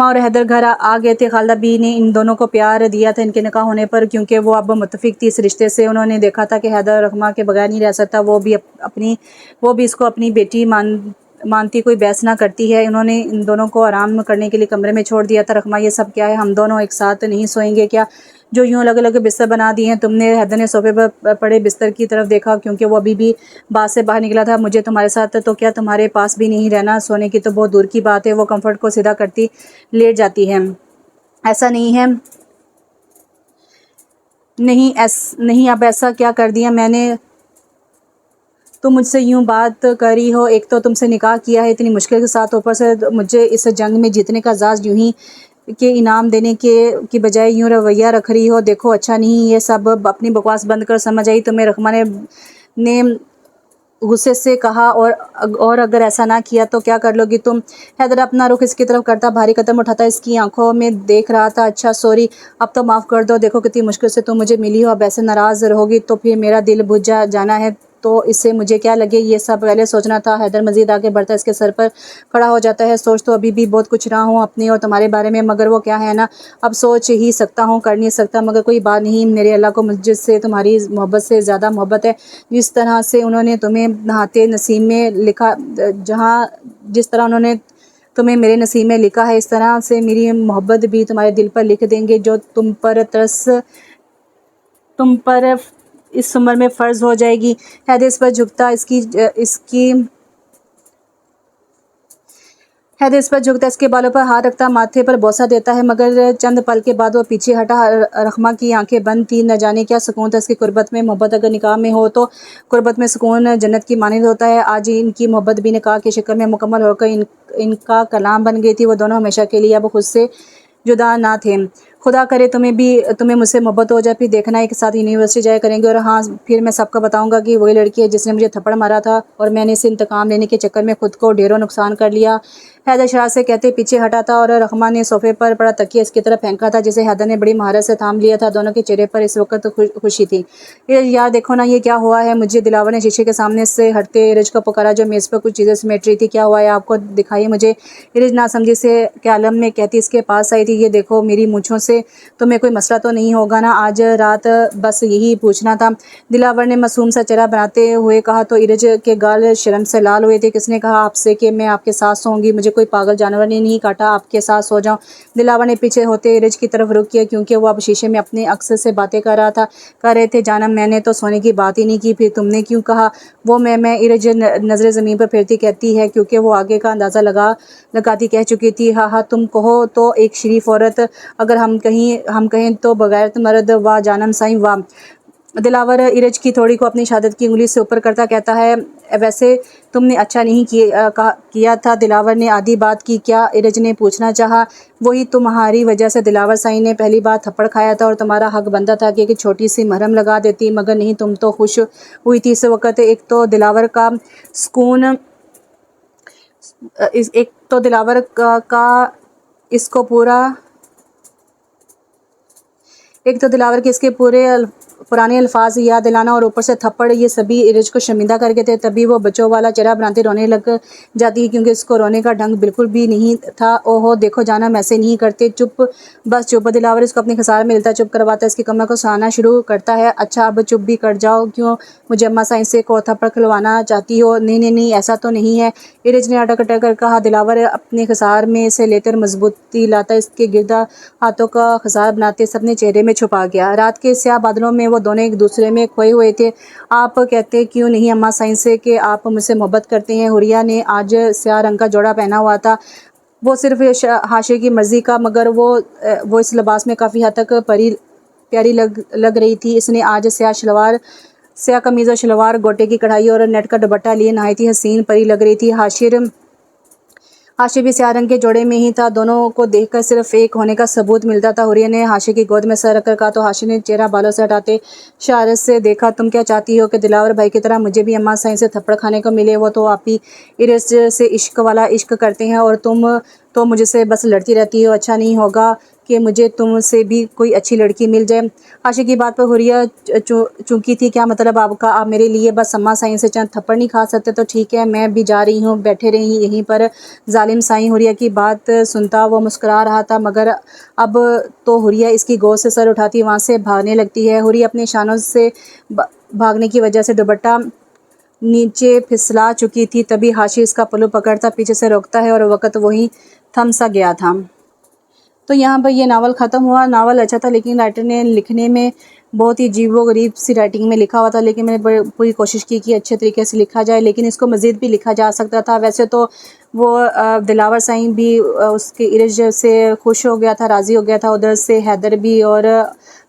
और हैदर घर आ गए थे। खालदा बी ने इन दोनों को प्यार दिया था इनके निकाह होने पर, क्योंकि वो अब मुत्तफिक थी इस रिश्ते से। उन्होंने देखा था कि हैदर रखमा के बगैर नहीं रह सकता। वो भी इसको अपनी बेटी मानती, कोई बहस ना करती है। उन्होंने इन दोनों को आराम करने के लिए कमरे में छोड़ दिया था। रखमा ये सब क्या है? हम दोनों एक साथ नहीं सोएंगे क्या? जो यूँ अलग अलग बिस्तर बना दिए हैं तुमने। हैदर ने सोफे पर पड़े बिस्तर की तरफ देखा, क्योंकि वो अभी भी बात से बाहर निकला था। मुझे तुम्हारे साथ तो क्या तुम्हारे पास भी नहीं रहना? सोने की तो बहुत दूर की बात है। वो कंफर्ट को सीधा करती लेट जाती है। ऐसा नहीं है, नहीं अब ऐसा क्या कर दिया मैंने? तुम मुझसे यूं बात करी हो, एक तो तुमसे निकाह किया है इतनी मुश्किल के साथ, ऊपर से मुझे इस जंग में जीतने का एजाज़ यूं ही के इनाम देने की बजाय यूं रवैया रख रही हो। देखो अच्छा नहीं, ये सब अपनी बकवास बंद कर। समझ आई तुम्हें? रखमा ने गुस्से से कहा। और अगर ऐसा ना किया तो क्या कर लोगी तुम? हैदर अपना रुख इसकी तरफ करता भारी कदम उठाता इसकी आंखों में देख रहा था। अच्छा सॉरी, अब तो माफ़ कर दो। देखो कितनी मुश्किल से तुम मुझे मिली हो, अब ऐसे नाराज़ रहोगी तो फिर मेरा दिल बुझ जाना है, तो इससे मुझे क्या लगे? ये सब पहले सोचना था। हैदर मजीद आगे बढ़ता इसके सर पर खड़ा हो जाता है। सोच तो अभी भी बहुत कुछ रहा हूँ अपने और तुम्हारे बारे में, मगर वो क्या है ना, अब सोच ही सकता हूँ, कर नहीं सकता। मगर कोई बात नहीं, मेरे अल्लाह को मुझसे तुम्हारी मोहब्बत से ज़्यादा मोहब्बत है। जिस तरह से उन्होंने तुम्हें नहाते नसीब में लिखा, जिस तरह उन्होंने तुम्हें मेरे नसीब में लिखा है, इस तरह से मेरी मोहब्बत भी तुम्हारे दिल पर लिख देंगे, जो तुम पर इस उम्र में फ़र्ज़ हो जाएगी। हैदर इस पर झुकता इसके बालों पर हाथ रखता, माथे पर बोसा देता है, मगर चंद पल के बाद वो पीछे हटा। रखमा की आंखें बंद थी। न जाने क्या सुकून था इसकी कुर्बत में। मोहब्बत अगर निकाह में हो तो कुर्बत में सुकून जन्नत की मानिंद होता है। आज इनकी मोहब्बत भी निकाह की शक्ल में मुकम्मल होकर इनका कलाम बन गई थी। वो दोनों हमेशा के लिए अब खुद से जुदा ना थे। खुदा करे तुम्हें मुझसे मोहब्बत हो जाए, फिर देखना एक साथ यूनिवर्सिटी जाया करेंगे। और हाँ, फिर मैं सबको बताऊंगा कि वही लड़की है जिसने मुझे थप्पड़ मारा था और मैंने इसे इंतकाम लेने के चक्कर में खुद को ढेरों नुकसान कर लिया। हैदर शरारत से कहते पीछे हटा था और रखमा ने सोफे पर पड़ा तकिया इसकी तरफ फेंका था, जिसे हैदर ने बड़ी महारत से थाम लिया था। दोनों के चेहरे पर इस वक्त खुशी थी। यार देखो ना, ये क्या हुआ है मुझे? दिलावर ने शीशे के सामने से हटते इरज को पुकारा, जो मेज़ पर कुछ चीज़ें समेट रही थी। क्या हुआ है आपको? दिखाइए मुझे। इरज ना समझी से के आलम में कहती इसके पास आई थी, ये देखो मेरी मूँछों से तुम्हें कोई मसला तो नहीं होगा ना? आज रात बस यही पूछना था। दिलावर ने मासूम सा चेहरा बनाते हुए कहा, तो इरज के गाल शर्म से लाल हुए थे। किसने कहा आपसे कि मैं आपके साथ सोऊंगी? मुझे कोई पागल जानवर ने नहीं काटा आपके साथ सो जाऊं। दिलावर ने पीछे होते इरज की तरफ रुख किया, क्योंकि वो अब शीशे में अपने अक्स से बातें कर रहे थे। जानम, मैंने तो सोने की बात ही नहीं की, फिर तुमने क्यों कहा? वो मैं इरज नज़रें ज़मीन पर फेरती कहती है, क्योंकि वो आगे का अंदाज़ा लगाती कह चुकी थी। हाँ तुम कहो तो एक शरीफ औरत, अगर हम कहें तो बगैरत मर्द। वाह जानम साईं वाह। दिलावर इरज की थोड़ी को अपनी शहादत की उंगली से ऊपर करता कहता है, वैसे तुमने अच्छा नहीं किया था। दिलावर ने आधी बात की क्या? इरज ने पूछना चाहा। वही तुम्हारी वजह से दिलावर साईं ने पहली बार थप्पड़ खाया था और तुम्हारा हक बनता था कि एक छोटी सी मरहम लगा देती, मगर नहीं, तुम तो खुश हुई थी इस वक्त। एक तो दिलावर का इस एक तो दिलावर का इसको पूरा एक तो दिलावर के इसके पुराने अल्फाज याद दिलाना और ऊपर से थप्पड़, ये सभी इरज को शर्मिंदा करके थे। तभी वो बच्चों वाला चेहरा बनाते रोने लग जाती है, क्योंकि इसको रोने का ढंग बिल्कुल भी नहीं था। ओहो देखो जानम ऐसे नहीं करते, चुप बस चुप। दिलावर इसको अपने खसार में मिलता चुप करवाता है, इसकी कमर को सहना शुरू करता है। अच्छा अब चुप भी कर जाओ, क्यों मुझे अम्मा साइंस से को थप्पड़ खिलवाना चाहती हो? नहीं नहीं नहीं ऐसा तो नहीं है, इरज ने अटक अटक कर कहा। दिलावर अपने खसार में से लेकर मजबूती लाता इसके गिरदा हाथों का खसार बनाते अपने चेहरे में छुपा गया। रात के स्याह बादलों में वो दोनों एक दूसरे में खोए हुए थे। आप कहते क्यों नहीं अम्मा साइंस से कि आप मुझसे मोहब्बत करते हैं? हुरिया ने आज स्याह रंग का जोड़ा पहना हुआ था, वो सिर्फ हाशे की मर्जी का, मगर वो इस लिबास में काफ़ी हद तक प्यारी लग रही थी। इसने आज स्याह कमीज़ और शलवार, गोटे की कढ़ाई और नेट का दुपट्टा लिए नहायत ही हसीन परी लग रही थी। हाशे भी स्याह रंग के जोड़े में ही था। दोनों को देखकर सिर्फ एक होने का सबूत मिलता था। हुरिया ने हाशे की गोद में सर रखकर कहा तो हाशे ने चेहरा बालों से हटाते शरारत से देखा। तुम क्या चाहती हो कि दिलावर भाई की तरह मुझे भी अम्मा साइंस से थप्पड़ खाने को मिले? वो तो आप ही इरज से इश्क वाला इश्क करते हैं और तुम तो मुझसे बस लड़ती रहती हो। अच्छा नहीं होगा कि मुझे तुमसे भी कोई अच्छी लड़की मिल जाए? हाशे की बात पर हुरिया चूंकि थी। क्या मतलब आपका? आप मेरे लिए बस अम्मा साईं से चंद थप्पड़ नहीं खा सकते? तो ठीक है मैं भी जा रही हूँ, बैठे रही यहीं पर जालिम साईं। हुरिया की बात सुनता वो मुस्कुरा रहा था, मगर अब तो हुरिया इसकी गोद से सर उठाती वहाँ से भागने लगती है। हुरिया अपने शानों से भागने की वजह से दुपट्टा नीचे फिसला चुकी थी। तभी हाशी इसका पल्लू पकड़ता पीछे से रोकता है और वक़्त वहीं थम सा गया था। तो यहाँ पर ये नावल ख़त्म हुआ। नावल अच्छा था, लेकिन राइटर ने लिखने में बहुत ही अजीब-व-गरीब सी राइटिंग में लिखा हुआ था, लेकिन मैंने पूरी कोशिश की कि अच्छे तरीके से लिखा जाए, लेकिन इसको मज़ीद भी लिखा जा सकता था। वैसे तो वो दिलावर साईं भी उसके इरज से खुश हो गया था, राज़ी हो गया था, उधर से हैदर भी और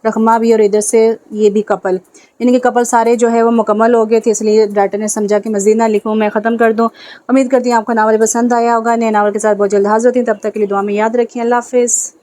रखमा भी और इधर से ये भी कपल, यानी कि कपल सारे जो है वो मुकम्मल हो गए थे। इसलिए राइटर ने समझा कि मज़ीद ना लिखूँ, मैं ख़त्म कर दूँ। उम्मीद करती हूँ आपको नावल पसंद आया होगा। नए नावल के साथ बहुत जल्द हाज़िर होती हूँ, तब तक के लिए दुआ में याद रखिए। अल्लाह हाफ़िज़।